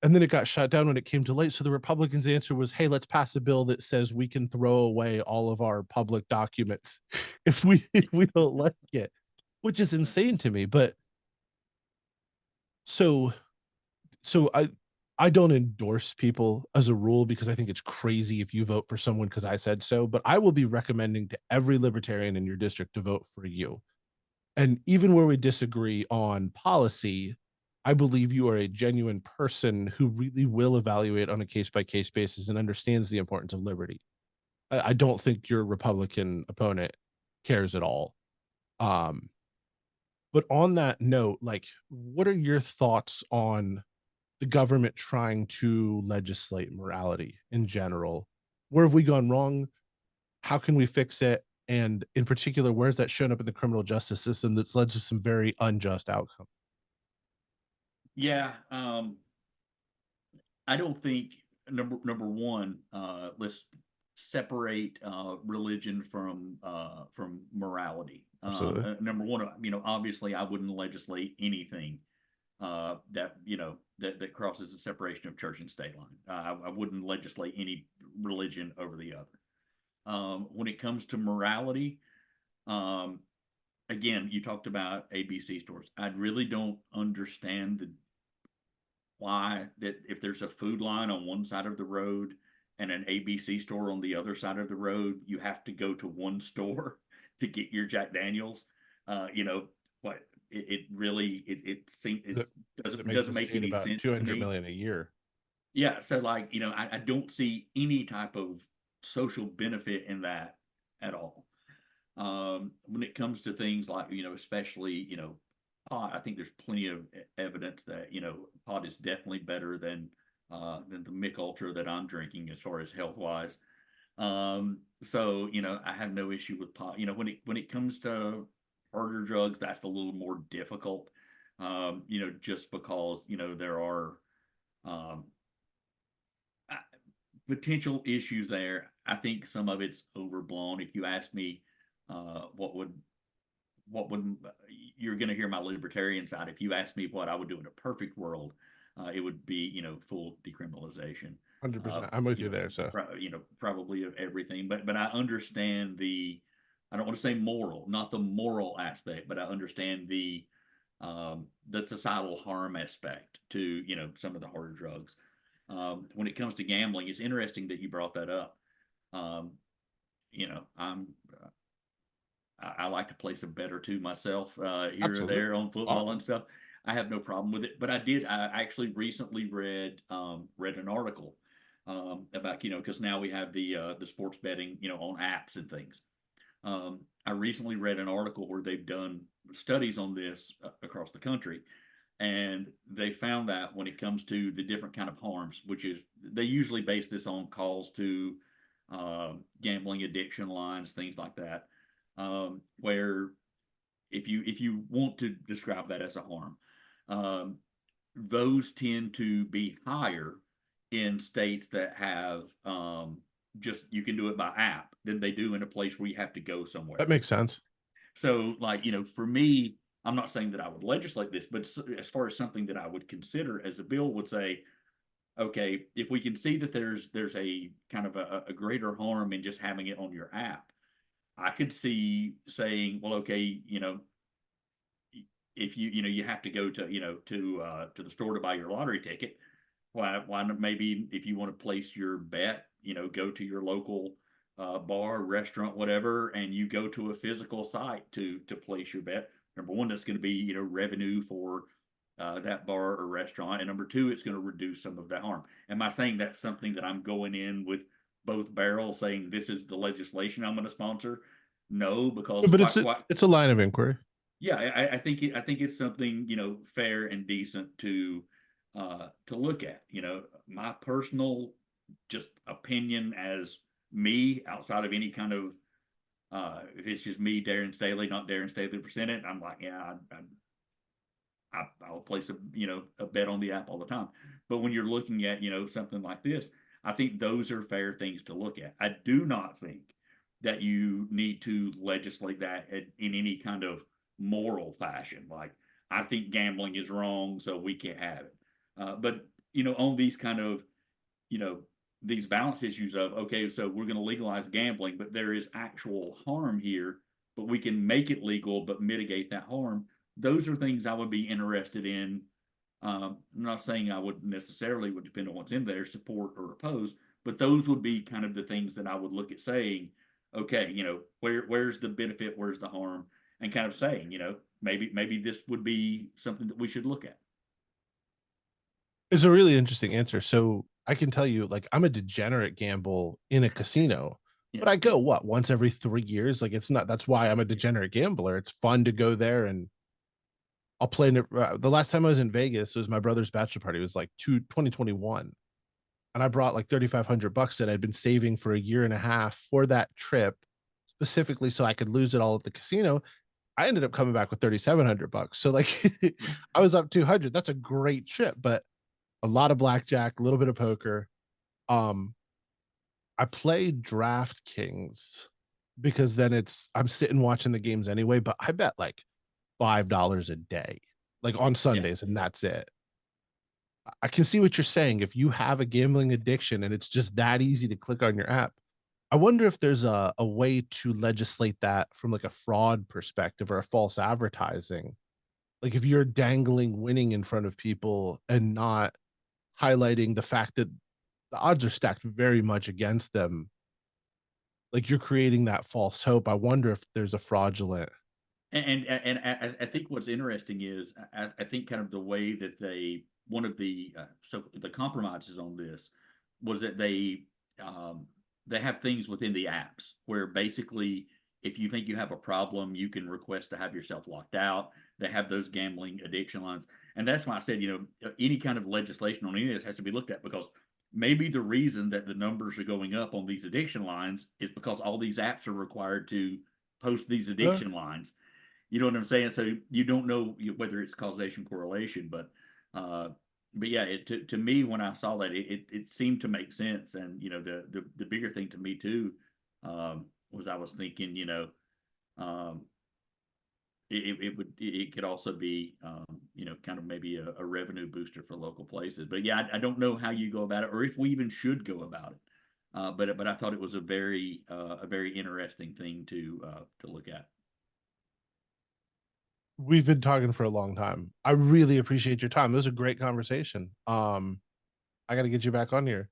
then it got shut down when it came to light. So the Republicans' answer was, hey, let's pass a bill that says we can throw away all of our public documents if we don't like it, which is insane to me. But so I don't endorse people as a rule because I think it's crazy if you vote for someone because I said so, but I will be recommending to every libertarian in your district to vote for you. And even where we disagree on policy, I believe you are a genuine person who really will evaluate on a case-by-case basis and understands the importance of liberty. I don't think your Republican opponent cares at all. But on that note, like, what are your thoughts on the government trying to legislate morality in general? Where have we gone wrong? How can we fix it? And in particular, where's that shown up in the criminal justice system that's led to some very unjust outcomes? Yeah, I don't think number one, let's separate religion from morality. Absolutely. Number one, obviously, I wouldn't legislate anything that that crosses the separation of church and state line. I wouldn't legislate any religion over the other. When it comes to morality, again, you talked about ABC stores. I really don't understand why that if there's a Food Line on one side of the road and an ABC store on the other side of the road, you have to go to one store to get your Jack Daniels. What it really it seems it doesn't make any about sense to 200 me. million a year. Yeah, so like I don't see any type of social benefit in that at all. When it comes to things like especially pot, I think there's plenty of evidence that pot is definitely better than the Mick Ultra that I'm drinking as far as health wise. So I have no issue with pot. When it comes to harder drugs, that's a little more difficult. Just because there are potential issues there. I think some of it's overblown. If you ask me, what would you're going to hear my libertarian side? If you ask me what I would do in a perfect world, it would be full decriminalization. 100%. I'm with you there. So probably of everything, but I understand I don't want to say moral, not the moral aspect, but I understand the societal harm aspect to some of the harder drugs. When it comes to gambling, it's interesting that you brought that up. I like to place a bet or two myself here absolutely. or there on football and stuff. I have no problem with it, but I actually recently read an article about because now we have the sports betting on apps and things. I recently read an article where they've done studies on this across the country, and they found that when it comes to the different kind of harms, which is they usually base this on calls to gambling addiction lines, things like that, where if you want to describe that as a harm, those tend to be higher in states that have just you can do it by app than they do in a place where you have to go somewhere. That makes sense. So like for me, I'm not saying that I would legislate this, but as far as something that I would consider as a bill would say, okay, if we can see that there's a kind of a greater harm in just having it on your app, I could see saying, well, okay, if you have to go to to the store to buy your lottery ticket, why not maybe if you want to place your bet, go to your local bar, restaurant, whatever, and you go to a physical site to place your bet. Number one, that's going to be revenue for that bar or restaurant, and number two, it's going to reduce some of that harm. Am I saying that's something that I'm going in with both barrels, saying this is the legislation I'm going to sponsor? No, because but it's a line of inquiry. Yeah, I think it's something fair and decent to look at. My personal just opinion as me outside of any kind of if it's just me, Darren Staley, not Darren Staley presented, I'm like, yeah, I'll place a bet on the app all the time. But when you're looking at something like this, I think those are fair things to look at. I do not think that you need to legislate that in any kind of moral fashion. Like, I think gambling is wrong, so we can't have it. But, on these kind of, these balance issues of, okay, so we're going to legalize gambling, but there is actual harm here, but we can make it legal, but mitigate that harm. Those are things I would be interested in. I'm not saying I would necessarily, would depend on what's in there, support or oppose, but those would be kind of the things that I would look at saying, okay, where's the benefit, where's the harm, and kind of saying, maybe this would be something that we should look at. It's a really interesting answer. So I can tell you, like, I'm a degenerate gamble in a casino, but I go once every 3 years. Like, that's why I'm a degenerate gambler. It's fun to go there, and I'll play. The last time I was in Vegas, it was my brother's bachelor party. It was like 2021. And I brought like $3,500 that I'd been saving for a year and a half for that trip, specifically so I could lose it all at the casino. I ended up coming back with $3,700. So like, I was up 200. That's a great trip, but a lot of blackjack, a little bit of poker. I play DraftKings because then I'm sitting watching the games anyway, but I bet like $5 a day, like on Sundays, and that's it. I can see what you're saying. If you have a gambling addiction and it's just that easy to click on your app, I wonder if there's a way to legislate that from like a fraud perspective or a false advertising. Like if you're dangling winning in front of people and not highlighting the fact that the odds are stacked very much against them, like you're creating that false hope. I wonder if there's a fraudulent. And I think what's interesting is I think kind of the way that one of the so the compromises on this was that they have things within the apps where basically if you think you have a problem, you can request to have yourself locked out. They have those gambling addiction lines, and that's why I said any kind of legislation on any of this has to be looked at, because maybe the reason that the numbers are going up on these addiction lines is because all these apps are required to post these addiction lines. You know what I'm saying? So you don't know whether it's causation correlation, but yeah, to me, when I saw that, it seemed to make sense. And the bigger thing to me too was I was thinking, it could also be kind of maybe a revenue booster for local places. But yeah, I don't know how you go about it, or if we even should go about it. But I thought it was a very interesting thing to look at. We've been talking for a long time. I really appreciate your time. It was a great conversation. I got to get you back on here.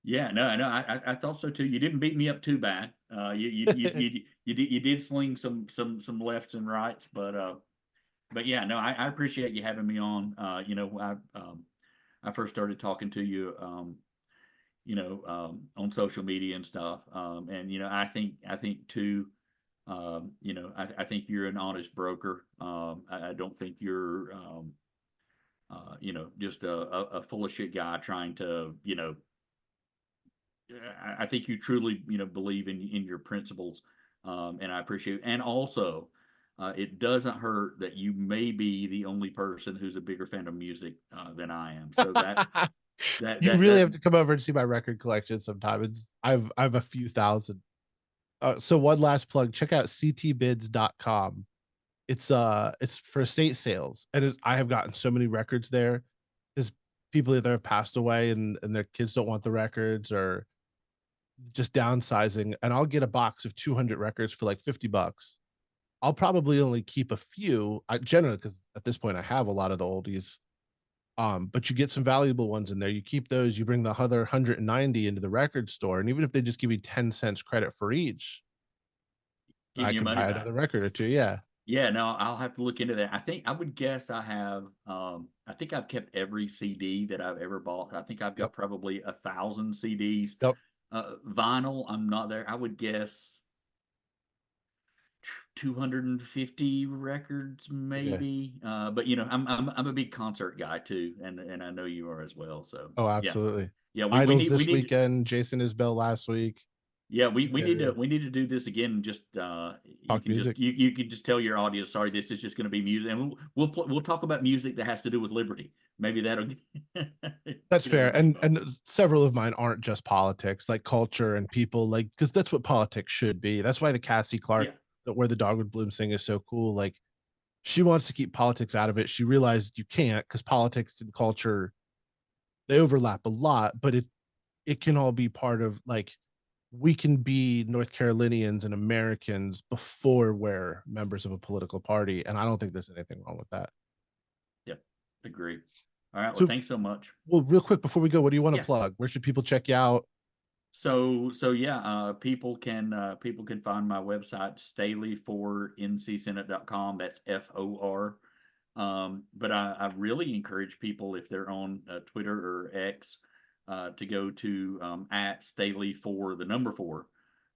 Yeah, no, I thought so too. You didn't beat me up too bad. You did sling some lefts and rights, but yeah, no, I appreciate you having me on. I first started talking to you, on social media and stuff, and I think too. I think you're an honest broker. I don't think you're, just a full of shit guy trying to, I think you truly, believe in your principles, and I appreciate it. And also, it doesn't hurt that you may be the only person who's a bigger fan of music than I am. So you really have to come over and see my record collection sometime. I've a few thousand. So one last plug, check out ctbids.com. It's for estate sales, and I have gotten so many records there because people either have passed away and their kids don't want the records, or just downsizing, and I'll get a box of 200 records for like $50. I'll probably only keep a few, generally, because at this point I have a lot of the oldies. But you get some valuable ones in there. You keep those, you bring the other 190 into the record store, and even if they just give you 10 cents credit for each, I can buy another record or two. Yeah, no, I'll have to look into that. I would guess I have I think I've kept every CD that I've ever bought. I think I've got probably 1,000 CDs. Vinyl, I'm not there. I would guess 250 records maybe. But I'm a big concert guy too, and I know you are as well. So absolutely. Yeah, Idols this weekend, Jason Isbell last week. Yeah, we need to do this again. Just Talk music. You can just tell your audience, sorry, this is just going to be music, and we'll talk about music that has to do with liberty. Maybe that'll That's get fair. everybody And involved. several of mine aren't just politics, like culture and people, like, because that's what politics should be. That's why the Cassie Clark, Where the Dog Would Bloom thing is so cool. Like, she wants to keep politics out of it. She realized you can't, because politics and culture, they overlap a lot, but it can all be part of, like, we can be North Carolinians and Americans before we're members of a political party. And I don't think there's anything wrong with that. Yep, agree. All right, well, So, thanks so much. well, real quick before we go, what do you want to Yeah. plug? Where should people check you out? So yeah, people can find my website, staley4ncsenate.com. That's FOR. But I really encourage people, if they're on Twitter or X, to go to at Staley4 the number 4,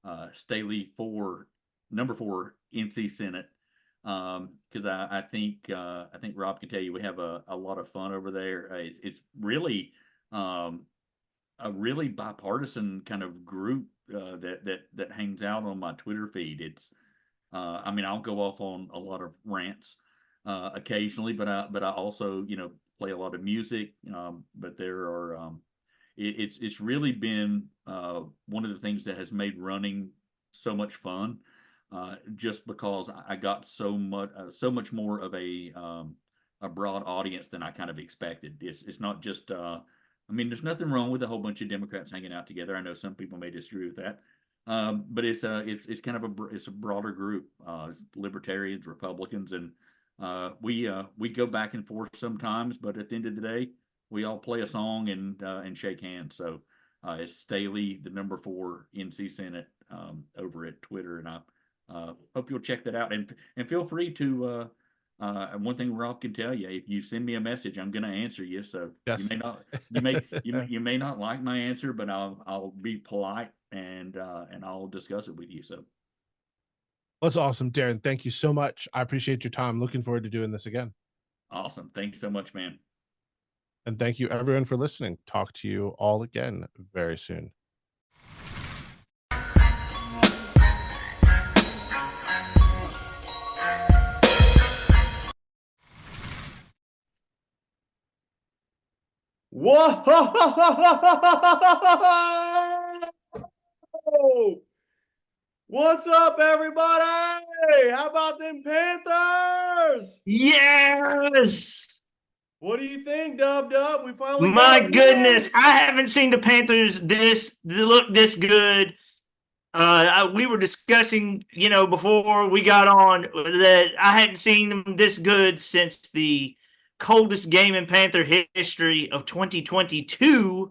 Staley4 number 4 NC Senate. Because I think Rob can tell you we have a lot of fun over there. It's really a really bipartisan kind of group that hangs out on my Twitter feed. It's I mean, I'll go off on a lot of rants occasionally, but I also, you know, play a lot of music. But there are it's really been one of the things that has made running so much fun, just because I got so much more of a broad audience than I kind of expected. It's not just I mean, there's nothing wrong with a whole bunch of Democrats hanging out together. I know some people may disagree with that, but it's kind of a broader group, libertarians, Republicans, and we go back and forth sometimes. But at the end of the day, we all play a song and shake hands. So it's Staley the number 4 NC Senate over at Twitter, and I hope you'll check that out, and feel free to. One thing Rob can tell you, if you send me a message, I'm going to answer you. So Yes. you may not like my answer, but I'll be polite and I'll discuss it with you. So that's awesome, Darren. Thank you so much. I appreciate your time. Looking forward to doing this again. Awesome. Thanks so much, man. And thank you everyone for listening. Talk to you all again very soon. Whoa! What's up, everybody? How about them Panthers? Yes! What do you think, Dub? We finally My got a goodness, win. I haven't seen the Panthers look this good. We were discussing, before we got on, that I hadn't seen them this good since the coldest game in Panther history of 2022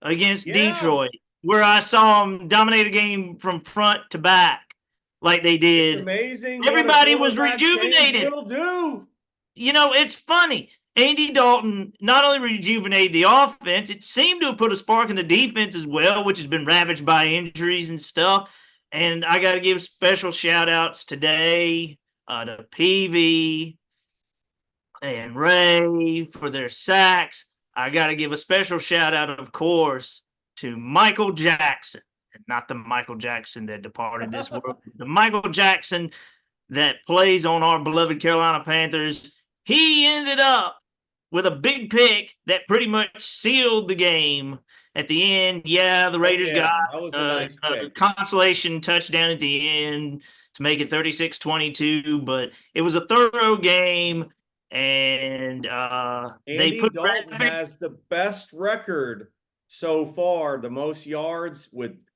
against Detroit, where I saw them dominate a game from front to back like they did. It's amazing. Everybody was rejuvenated. Will do. It's funny. Andy Dalton not only rejuvenated the offense, it seemed to have put a spark in the defense as well, which has been ravaged by injuries and stuff. And I got to give special shout-outs today to PV and Ray for their sacks. I got to give a special shout-out, of course, to Michael Jackson. Not the Michael Jackson that departed this world. The Michael Jackson that plays on our beloved Carolina Panthers. He ended up with a big pick that pretty much sealed the game at the end. Yeah, the Raiders got a consolation touchdown at the end to make it 36-22, but it was a thorough game, and Andy Dalton has the best record so far, the most yards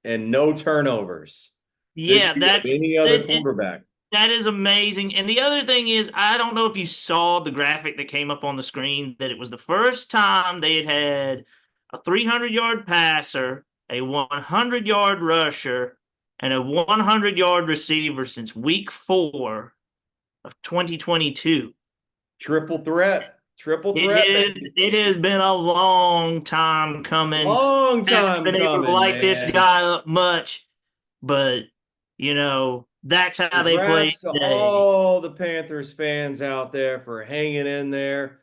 and no turnovers. Yeah, that's any other quarterback. That is amazing. And the other thing is, I don't know if you saw the graphic that came up on the screen, that it was the first time they had a 300-yard passer, a 100-yard rusher, and a 100-yard receiver since week 4 of 2022. Triple threat. It has been a long time coming. Long time I haven't been able to like this guy up much, but, that's how they play today. All the Panthers fans out there for hanging in there.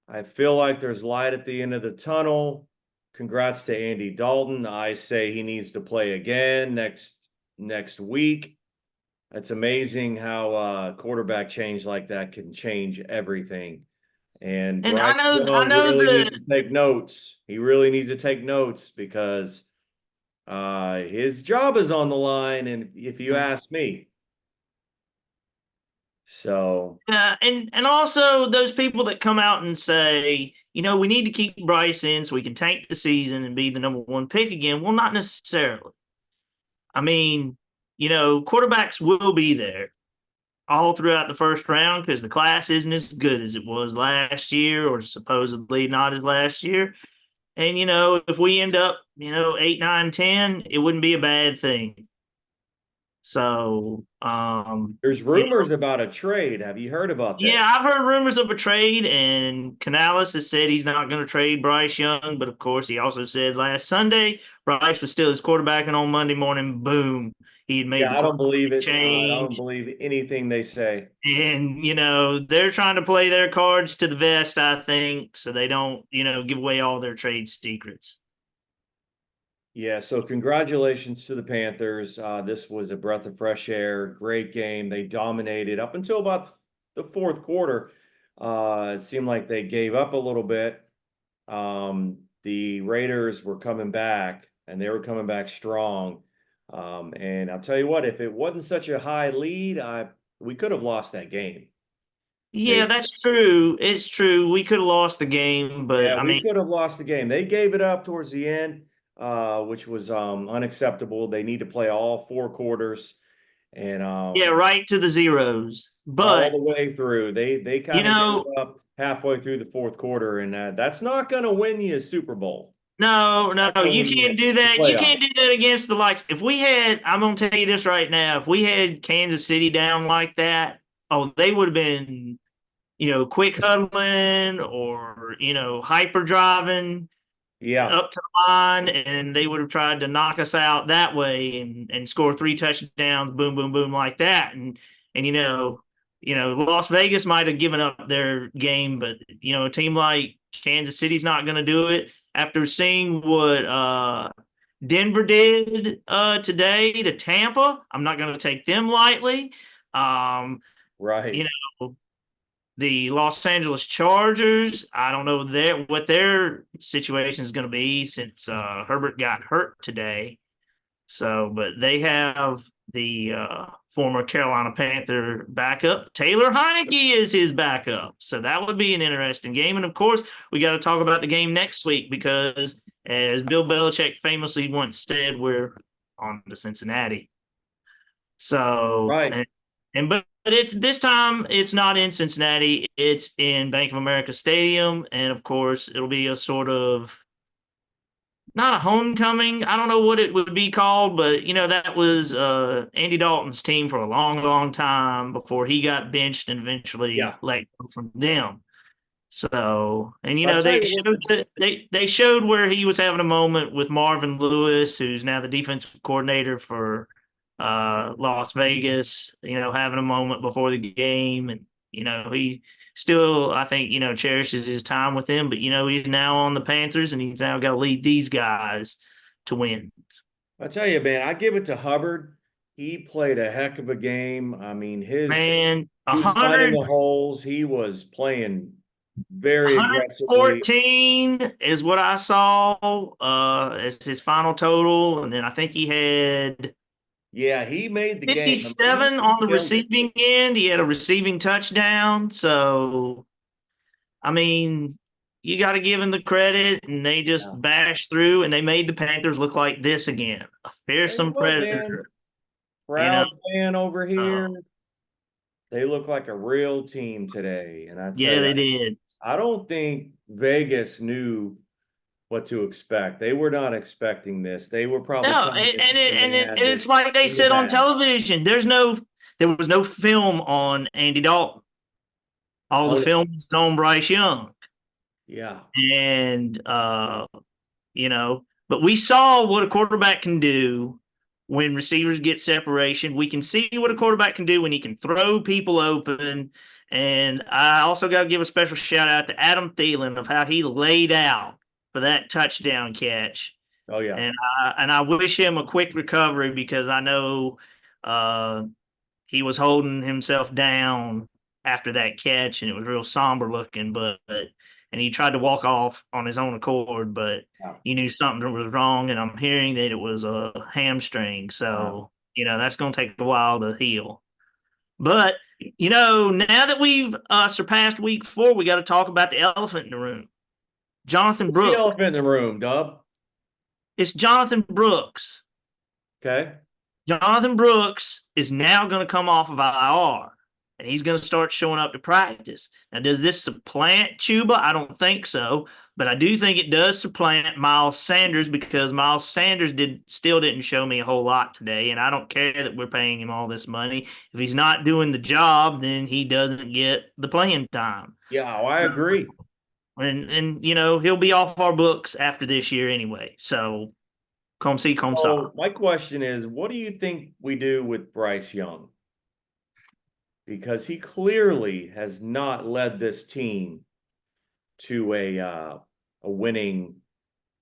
I feel like there's light at the end of the tunnel. congrats to Andy Dalton. I say he needs to play again next week. It's amazing how quarterback change like that can change everything. And I Bryce know really needs that to take notes. He really needs to take notes because his job is on the line, and if you ask me. So and also those people that come out and say, we need to keep Bryce in so we can tank the season and be the number one pick again. Well, not necessarily. I mean, quarterbacks will be there all throughout the first round because the class isn't as good as it was last year, or supposedly not as last year. And, if we end up, 8, 9, 10, it wouldn't be a bad thing. So, there's rumors about a trade. Have you heard about that? Yeah, I've heard rumors of a trade, and Canales has said he's not going to trade Bryce Young. But of course, he also said last Sunday Bryce was still his quarterback, and on Monday morning, boom, he had made the I don't believe it. change. I don't believe anything they say. And they're trying to play their cards to the vest, I think, so they don't give away all their trade secrets. Yeah, so congratulations to the Panthers. This was a breath of fresh air. Great game. They dominated up until about the fourth quarter. It seemed like they gave up a little bit. The Raiders were coming back, and they were coming back strong. And I'll tell you what, if it wasn't such a high lead, we could have lost that game. Yeah, that's true. It's true. We could have lost the game, but we could have lost the game. They gave it up towards the end. Which was unacceptable. They need to play all 4 quarters, and right to the zeros, but all the way through. They kind of gave up halfway through the fourth quarter, and that's not going to win you a Super Bowl. No, you can't do that. You can't do that against the likes. If we had, I'm going to tell you this right now, if we had Kansas City down like that, they would have been, quick huddling or hyper driving. Up to the line, and they would have tried to knock us out that way and score 3 touchdowns, boom, boom, boom, like that. And Las Vegas might have given up their game, but a team like Kansas City's not going to do it. After seeing what Denver did today to Tampa, I'm not going to take them lightly. Right. The Los Angeles Chargers, I don't know what their situation is going to be since Herbert got hurt today. So, but they have the former Carolina Panther backup. Taylor Heineke is his backup. So that would be an interesting game. And of course, we got to talk about the game next week because, as Bill Belichick famously once said, we're on to Cincinnati. So, right. But it's this time it's not in Cincinnati, it's in Bank of America Stadium, and of course it'll be a sort of not a homecoming, I don't know what it would be called, but that was Andy Dalton's team for a long, long time before he got benched and eventually let go from them. So, and they showed where he was having a moment with Marvin Lewis, who's now the defensive coordinator for Las Vegas, having a moment before the game, and he still, I think, cherishes his time with them, but he's now on the Panthers, and he's now got to lead these guys to wins. I tell you, man, I give it to Hubbard. He played a heck of a game. I mean, he was finding the holes. He was playing very aggressively. 114 is what I saw as his final total, and then I think he had he made the 57 game. on the receiving end. He had a receiving touchdown. So, I mean, you got to give him the credit, and they just bashed through, and they made the Panthers look like this again. A fearsome predator. Proud fan over here. They look like a real team today. And they did. I don't think Vegas knew what to expect. They were not expecting this. They were probably it's like they said on television. There was no film on Andy Dalton. All the film was on Bryce Young. Yeah. And but we saw what a quarterback can do when receivers get separation. We can see what a quarterback can do when he can throw people open. And I also got to give a special shout out to Adam Thielen of how he laid out for that touchdown catch. Oh yeah. And I wish him a quick recovery because I know he was holding himself down after that catch and it was real somber looking, but and he tried to walk off on his own accord, but he knew something was wrong, and I'm hearing that it was a hamstring. So, that's going to take a while to heal. But, now that we've surpassed week 4, we got to talk about the elephant in the room. Jonathan What's the Brooks. elephant in the room, Dub? It's Jonathan Brooks. Okay. Jonathan Brooks is now going to come off of IR, and he's going to start showing up to practice. Now, does this supplant Chuba? I don't think so, but I do think it does supplant Miles Sanders because Miles Sanders still didn't show me a whole lot today, and I don't care that we're paying him all this money. If he's not doing the job, then he doesn't get the playing time. Yeah, I agree. And he'll be off our books after this year anyway. So, come see, come saw. My question is, what do you think we do with Bryce Young? Because he clearly has not led this team to a winning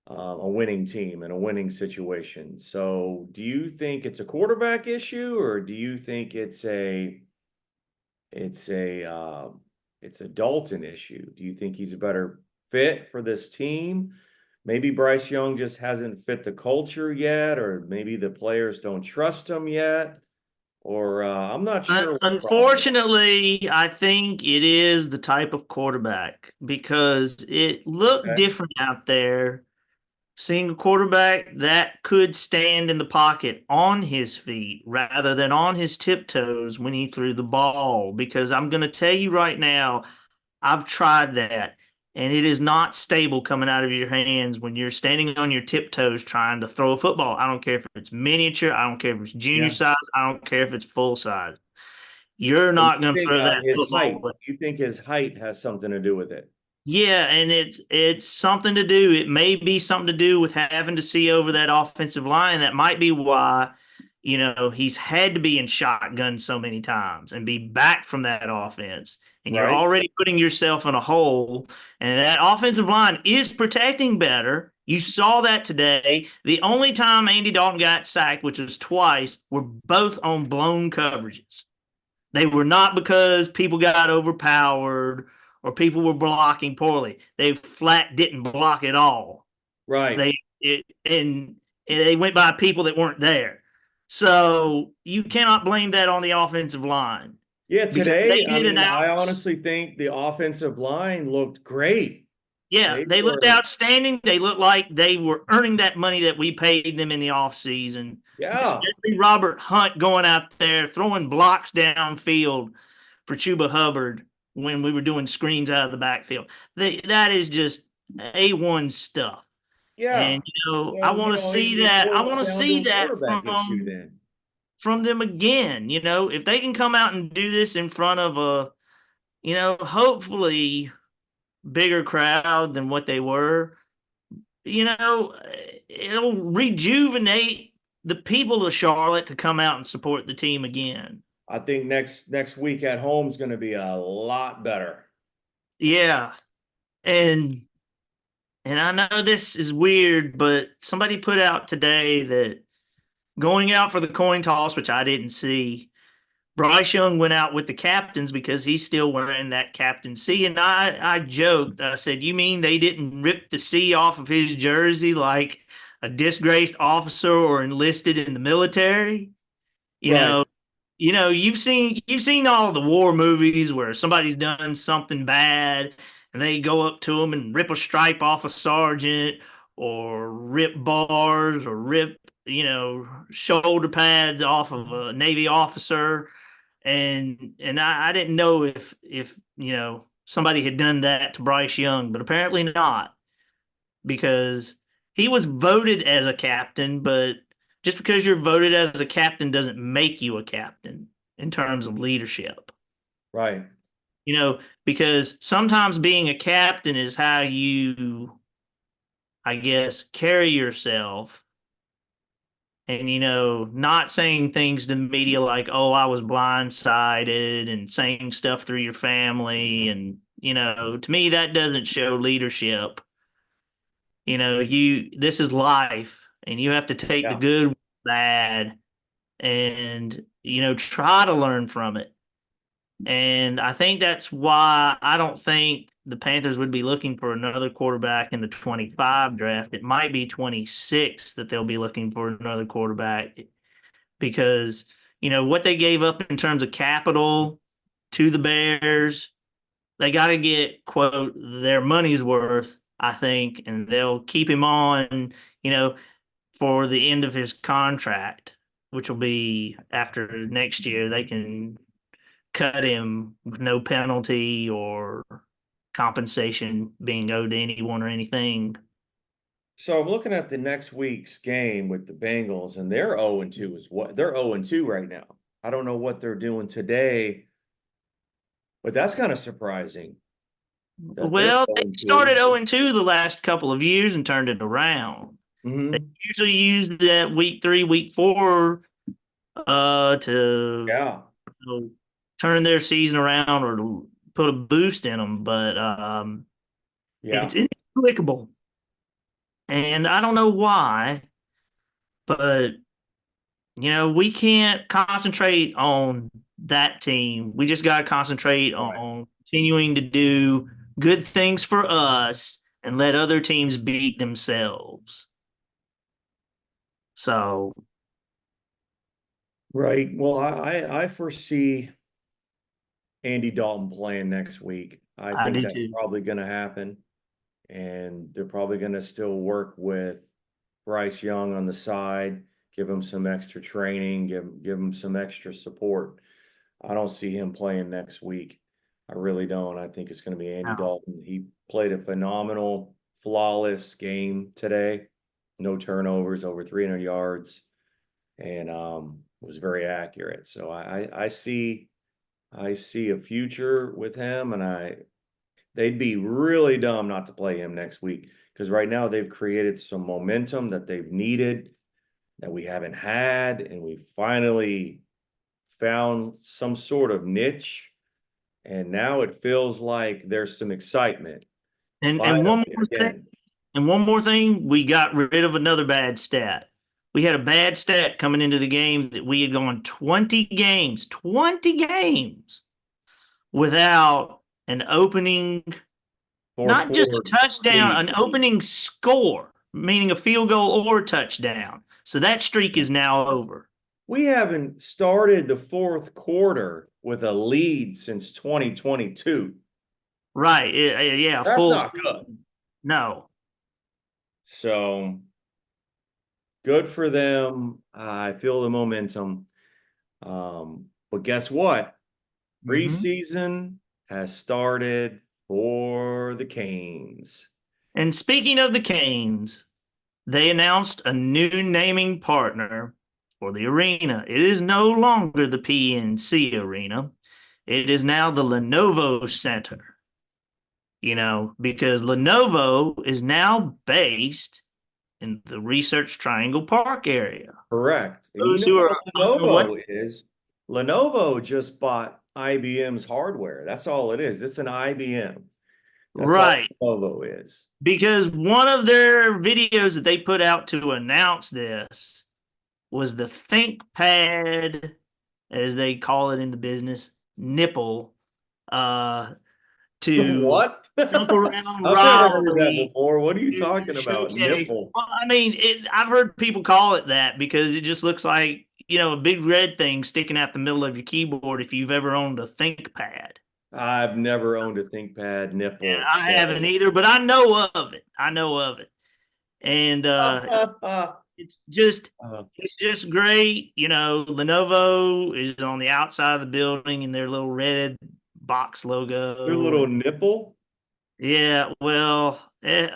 team and a winning situation. So, do you think it's a quarterback issue, or do you think it's a Dalton issue? Do you think he's a better fit for this team? Maybe Bryce Young just hasn't fit the culture yet, or maybe the players don't trust him yet, or I'm not sure. Unfortunately, I think it is the type of quarterback because it looked different out there. Seeing a quarterback that could stand in the pocket on his feet rather than on his tiptoes when he threw the ball. Because I'm going to tell you right now, I've tried that, and it is not stable coming out of your hands when you're standing on your tiptoes trying to throw a football. I don't care if it's miniature. I don't care if it's junior size. I don't care if it's full size. You're not going to throw that football. You think his height has something to do with it? Yeah, and it's something to do. It may be something to do with having to see over that offensive line. That might be why, he's had to be in shotgun so many times and be back from that offense. And you're already putting yourself in a hole. And that offensive line is protecting better. You saw that today. The only time Andy Dalton got sacked, which was twice, were both on blown coverages. They were not because people got overpowered or people were blocking poorly. They flat didn't block at all. Right. And they went by people that weren't there. So you cannot blame that on the offensive line. Yeah, today, I honestly think the offensive line looked great. Yeah, they looked outstanding. They looked like they were earning that money that we paid them in the offseason. Yeah. Especially Robert Hunt going out there throwing blocks downfield for Chuba Hubbard when we were doing screens out of the backfield. That is just A1 stuff. Yeah. And, I want to see that. I want to see that from them again. If they can come out and do this in front of a, hopefully bigger crowd than what they were, it'll rejuvenate the people of Charlotte to come out and support the team again. I think next week at home is going to be a lot better. Yeah. And I know this is weird, but somebody put out today that going out for the coin toss, which I didn't see, Bryce Young went out with the captains because he's still wearing that captain C. And I joked. I said, you mean they didn't rip the C off of his jersey like a disgraced officer or enlisted in the military? You've seen all the war movies where somebody's done something bad and they go up to them and rip a stripe off a sergeant or rip bars or rip, shoulder pads off of a Navy officer. And I didn't know if somebody had done that to Bryce Young, but apparently not, because he was voted as a captain, but just because you're voted as a captain doesn't make you a captain in terms of leadership. Right. Because sometimes being a captain is how you, I guess, carry yourself. And, not saying things to the media like, oh, I was blindsided, and saying stuff through your family. And, to me, that doesn't show leadership. This is life, and you have to take the good, bad, and try to learn from it. And I think that's why I don't think the Panthers would be looking for another quarterback in the 25 draft. It might be 26 that they'll be looking for another quarterback, because what they gave up in terms of capital to the Bears, they got to get, quote, their money's worth, I think, and they'll keep him on, for the end of his contract, which will be after next year. They can cut him with no penalty or compensation being owed to anyone or anything. So I'm looking at the next week's game with the Bengals, and they're 0-2 as well. They're 0-2 right now. I don't know what they're doing today, but that's kind of surprising. Well, they started 0-2 the last couple of years and turned it around. Mm-hmm. They usually use that week 3, week 4 to turn their season around or to put a boost in them, but it's inexplicable. And I don't know why, but we can't concentrate on that team. We just got to concentrate on continuing to do good things for us and let other teams beat themselves. So, right. Well, I foresee Andy Dalton playing next week. I think that's probably going to happen, and they're probably going to still work with Bryce Young on the side, give him some extra training, give him some extra support. I don't see him playing next week. I really don't. I think it's going to be Andy Dalton. He played a phenomenal, flawless game today. No turnovers, over 300 yards, and was very accurate. So I see a future with him, and they'd be really dumb not to play him next week, because right now they've created some momentum that they've needed, that we haven't had, and we finally found some sort of niche, and now it feels like there's some excitement. And one more thing, we got rid of another bad stat. We had a bad stat coming into the game that we had gone 20 games without an opening, not just a touchdown, an opening score, meaning a field goal or a touchdown. So that streak is now over. We haven't started the fourth quarter with a lead since 2022. Right. Yeah. That's not good. No. So good for them. I feel the momentum. But guess what? Preseason has started for the Canes. And speaking of the Canes, they announced a new naming partner for the arena. It is no longer the PNC Arena. It is now the Lenovo Center. Because Lenovo is now based in the Research Triangle Park area. Correct. And Lenovo just bought IBM's hardware. That's all it is. It's an IBM. That's right. all Lenovo is. Because one of their videos that they put out to announce this was the ThinkPad, as they call it in the business, nipple, to what? Jump around. I've never heard that before. What are you talking about? Nipple. Well, I mean, I've heard people call it that because it just looks like, a big red thing sticking out the middle of your keyboard if you've ever owned a ThinkPad. I've never owned a ThinkPad nipple. Yeah, I haven't either, but I know of it. And it's just great. Lenovo is on the outside of the building in their little red box logo. Their little nipple? Yeah, well, Ovies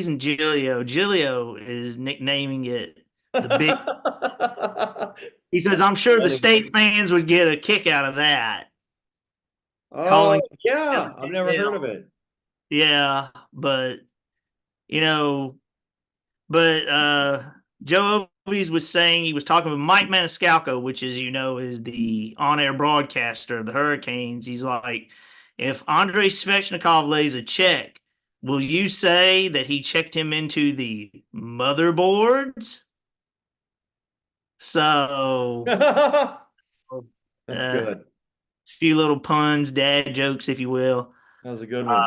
and Gilio is nicknaming it the big. He says, I'm sure the state fans would get a kick out of that. Oh, yeah. I've never heard of it. Yeah, but, Joe Ovies was saying, he was talking with Mike Maniscalco, which is, is the on-air broadcaster of the Hurricanes. He's like, if Andrei Svechnikov lays a check, will you say that he checked him into the motherboards? So, That's good. a few little puns, dad jokes, if you will. That was a good one.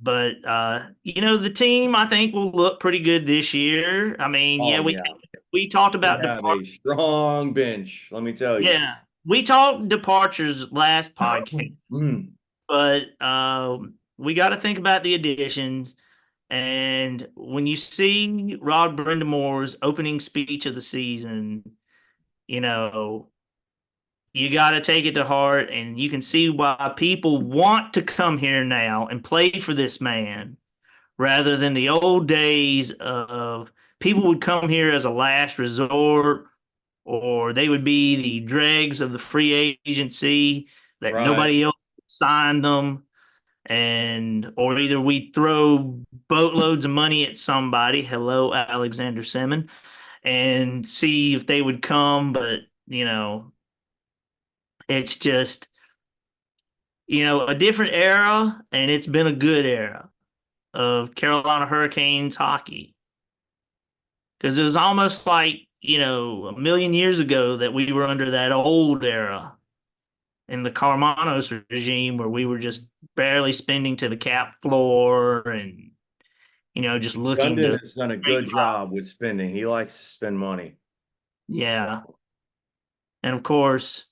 But the team I think will look pretty good this year. I mean, we talked about We have a strong bench, let me tell you. Yeah, we talked departures last podcast, Mm. but we got to think about the additions. And when you see Rod Brendamore's opening speech of the season, you got to take it to heart, and you can see why people want to come here now and play for this man rather than the old days of people would come here as a last resort, or they would be the dregs of the free agency that nobody else signed them. Or either we throw boatloads of money at somebody, hello, Alexander Semin, and see if they would come. But, it's just, a different era, and it's been a good era of Carolina Hurricanes hockey. Because it was almost like, a million years ago that we were under that old era in the Karmanos regime where we were just barely spending to the cap floor and, just looking Dundon has done a good job with spending. He likes to spend money. Yeah. And of course,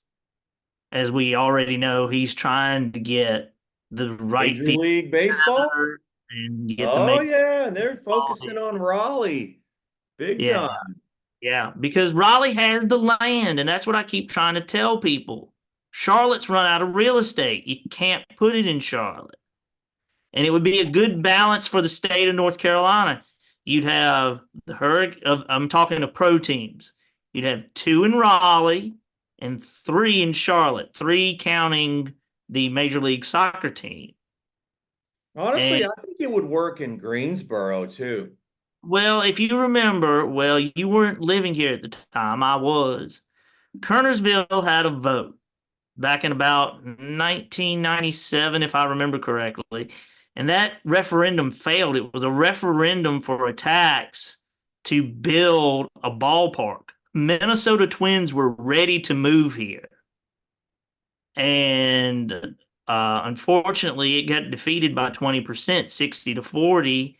as we already know, he's trying to get the right Major people League Baseball? and get Yeah, they're focusing on Raleigh. Big time. Yeah, because Raleigh has the land, and that's what I keep trying to tell people. Charlotte's run out of real estate. You can't put it in Charlotte. And it would be a good balance for the state of North Carolina. You'd have I'm talking to pro teams. You'd have 2 in Raleigh and 3 in Charlotte, 3 counting the Major League Soccer team. Honestly, I think it would work in Greensboro too. Well, if you remember, you weren't living here at the time. I was. Kernersville had a vote back in about 1997, if I remember correctly. And that referendum failed. It was a referendum for a tax to build a ballpark. Minnesota Twins were ready to move here. And unfortunately, it got defeated by 20%, 60-40.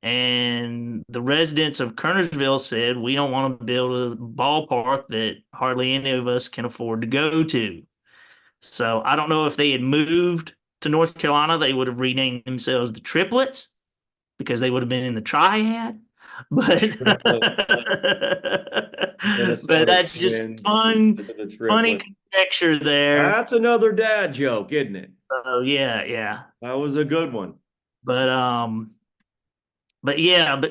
And the residents of Kernersville said, we don't want to build a ballpark that hardly any of us can afford to go to. So I don't know if they had moved to North Carolina, they would have renamed themselves the Triplets because they would have been in the Triad. But that's just funny conjecture there. That's another dad joke, isn't it? So yeah. That was a good one. But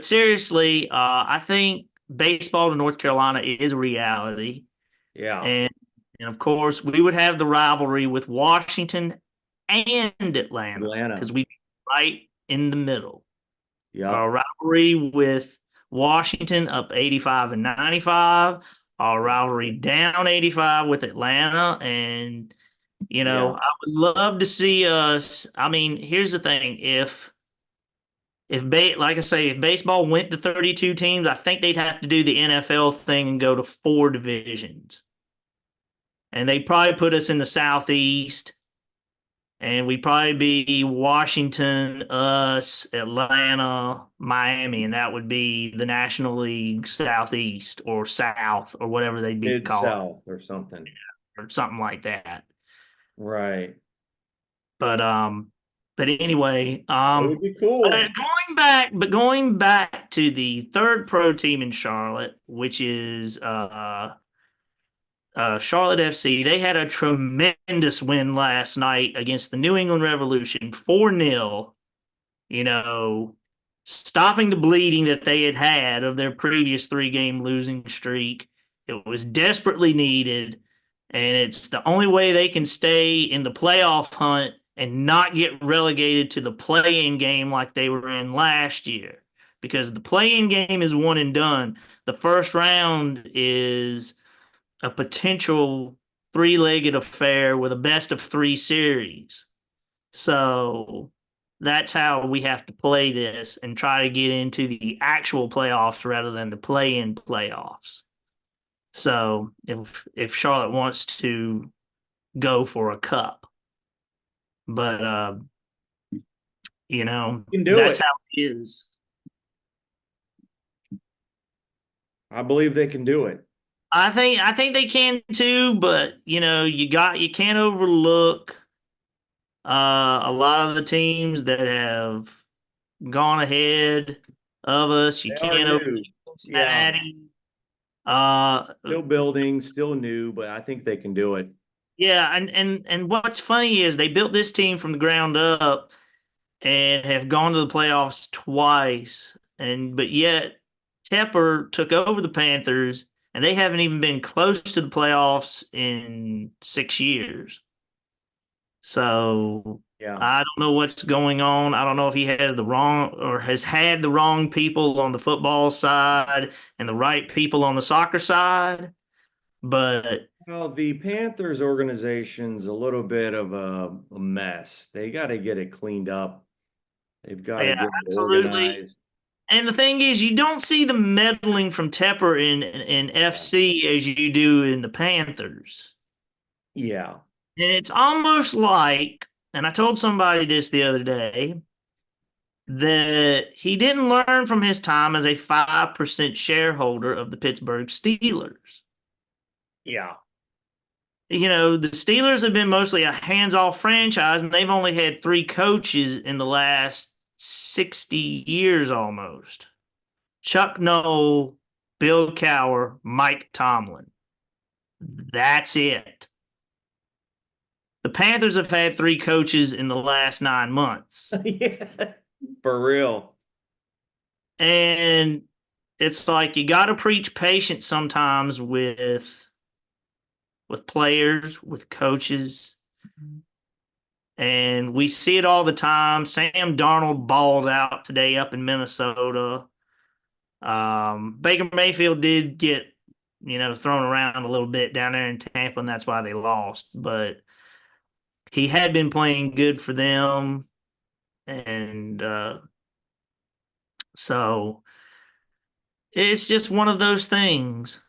seriously, I think baseball to North Carolina is a reality. Yeah. And of course, we would have the rivalry with Washington and Atlanta because we'd be right in the middle. Yeah. Our rivalry with Washington up 85-95. Our rivalry down 85 with Atlanta. And, I would love to see us. I mean, here's the thing. If baseball went to 32 teams, I think they'd have to do the NFL thing and go to 4 divisions. And they'd probably put us in the Southeast. And we'd probably be Washington, us, Atlanta, Miami, and that would be the National League Southeast or South or whatever they'd be called. Mid-South or something. Or something like that. Right. But anyway, it would be cool. Going back to the third pro team in Charlotte, which is Charlotte FC, they had a tremendous win last night against the New England Revolution, 4-0, stopping the bleeding that they had of their previous 3-game losing streak. It was desperately needed, and it's the only way they can stay in the playoff hunt and not get relegated to the play-in game like they were in last year. Because the play-in game is one and done. The first round is a potential 3-legged affair with a best-of-3 series. So that's how we have to play this and try to get into the actual playoffs rather than the play-in playoffs. So if Charlotte wants to go for a cup, but You can do that's it. how it is. I believe they can do it. I think they can too, but you can't overlook a lot of the teams that have gone ahead of us. You They can't are overlook new. Cincinnati. Still building, still new, but I think they can do it. Yeah, and what's funny is they built this team from the ground up and have gone to the playoffs twice, but yet Tepper took over the Panthers and they haven't even been close to the playoffs in 6 years. So Yeah. I don't know what's going on. I don't know if he has had the wrong people on the football side and the right people on the soccer side, but Well, the Panthers organization's a little bit of a mess. They got to get it cleaned up. They've got to yeah, get it absolutely. organized. And the thing is, you don't see the meddling from Tepper in FC as you do in the Panthers. Yeah. And it's almost like, and I told somebody this the other day, that he didn't learn from his time as a 5% shareholder of the Pittsburgh Steelers. Yeah. The Steelers have been mostly a hands-off franchise, and they've only had 3 coaches in the last 60 years almost. Chuck Noll, Bill Cowher, Mike Tomlin. That's it. The Panthers have had 3 coaches in the last 9 months. Yeah. For real. And it's like you got to preach patience sometimes with players, with coaches. And we see it all the time. Sam Darnold balled out today up in Minnesota. Baker Mayfield did get, thrown around a little bit down there in Tampa, and that's why they lost. But he had been playing good for them. And so it's just one of those things.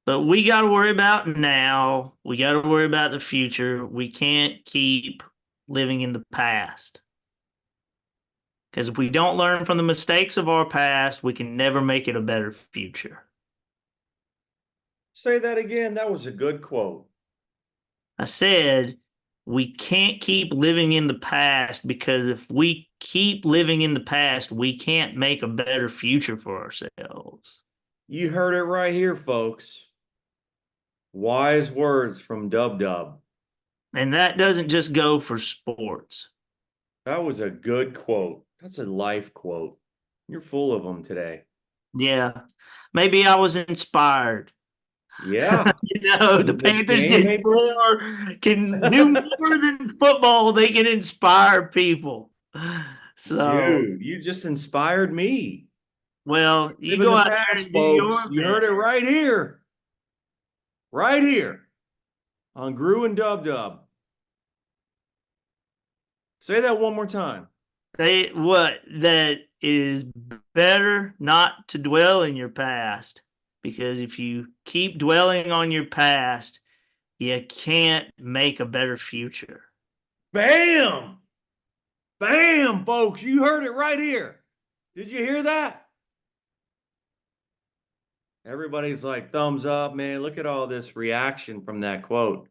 But we got to worry about now. We got to worry about the future. We can't keep living in the past. Because if we don't learn from the mistakes of our past, we can never make it a better future. Say that again. That was a good quote. I said, we can't keep living in the past, because if we keep living in the past, we can't make a better future for ourselves. You heard it right here, folks. Wise words from Dub. And that doesn't just go for sports. That was a good quote. That's a life quote. You're full of them today. Yeah. Maybe I was inspired. Yeah. The Panthers can do more than football. They can inspire people. So, dude, you just inspired me. Well, you Live go in out the there past, and do your folks. You heard it right here. Right here on Groo and Dub. Say that one more time. Say what? That is better not to dwell in your past, because if you keep dwelling on your past, you can't make a better future. Bam! Bam, folks. You heard it right here. Did you hear that? Everybody's like, thumbs up, man. Look at all this reaction from that quote.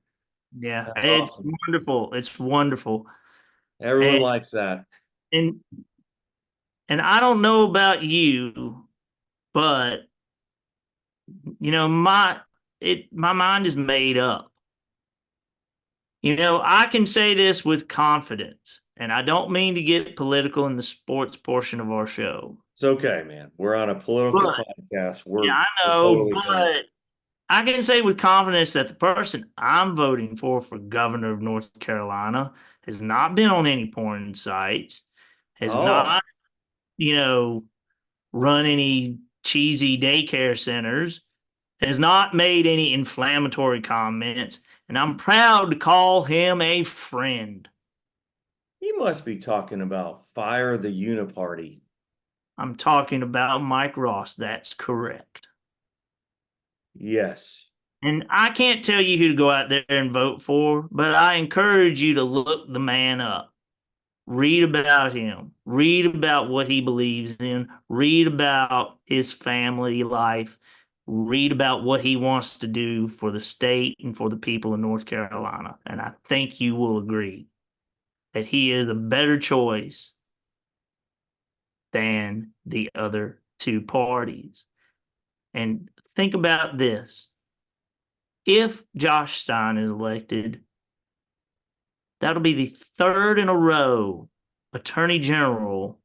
Yeah, That's it's awesome. wonderful. It's wonderful. Everyone likes that. And I don't know about you, but my mind is made up. I can say this with confidence, and I don't mean to get political in the sports portion of our show. It's okay, man. We're on a political podcast. I know, but I can say with confidence that the person I'm voting for governor of North Carolina has not been on any porn sites, has not, run any cheesy daycare centers, has not made any inflammatory comments, and I'm proud to call him a friend. You must be talking about Fire the Uniparty. I'm talking about Mike Ross. That's correct. Yes. And I can't tell you who to go out there and vote for, but I encourage you to look the man up. Read about him. Read about what he believes in. Read about his family life. Read about what he wants to do for the state and for the people of North Carolina. And I think you will agree that he is a better choice than the other two parties. And think about this. If Josh Stein is elected, that'll be the third in a row Attorney General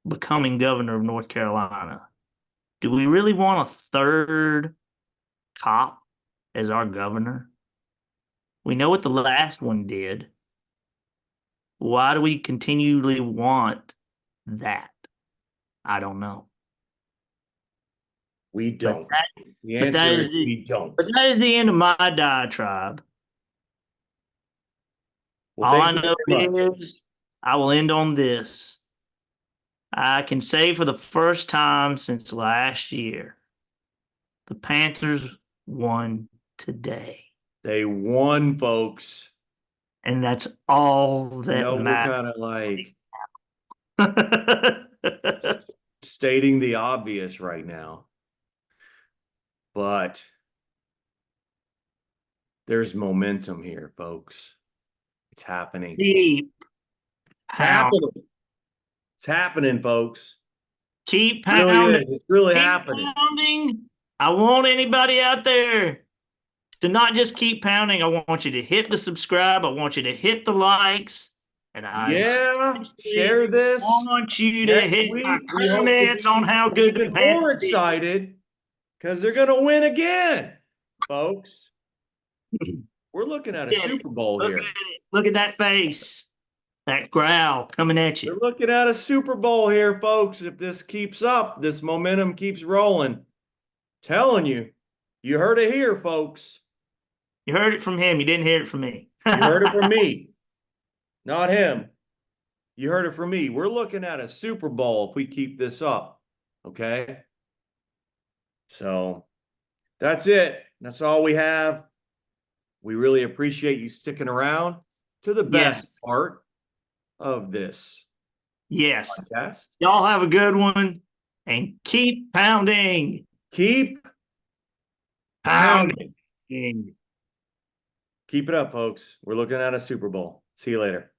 becoming governor of North Carolina. Do we really want a third cop as our governor? We know what the last one did. Why do we continually want that? I don't know. We don't. The But that answer is is we don't. But that is the end of my diatribe. Well, All I thank you know very much. is I will end on this. I can say for the first time since last year, the Panthers won today. They won, folks. And that's all You that know, we're matters. kind of like stating the obvious right now. But there's momentum here, folks. It's happening. Keep It's happening. It's happening, folks. Keep It pounding. really is. It's really Keep happening. pounding. I want anybody out there to not just keep pounding. I want you to hit the subscribe. I want you to hit the likes. And Yeah, share this. want you to Next hit week, my we hope to comments be on how good the even more Panthers did. excited because they're going to win again, folks. We're looking at a Yeah, Super Bowl Look here. at it. Look at that face. That growl coming at We're you. looking at a Super Bowl here, folks. If this keeps up, this momentum keeps rolling. Telling you, you heard it here, folks. You heard it from him. You didn't hear it from me. You heard it from me, not him. You heard it from me. We're looking at a Super Bowl if we keep this up. Okay. So that's it. That's all we have. We really appreciate you sticking around to the best part of this Yes. podcast. Y'all have a good one and keep pounding. Keep Pounding. Keep it up, folks. We're looking at a Super Bowl. See you later.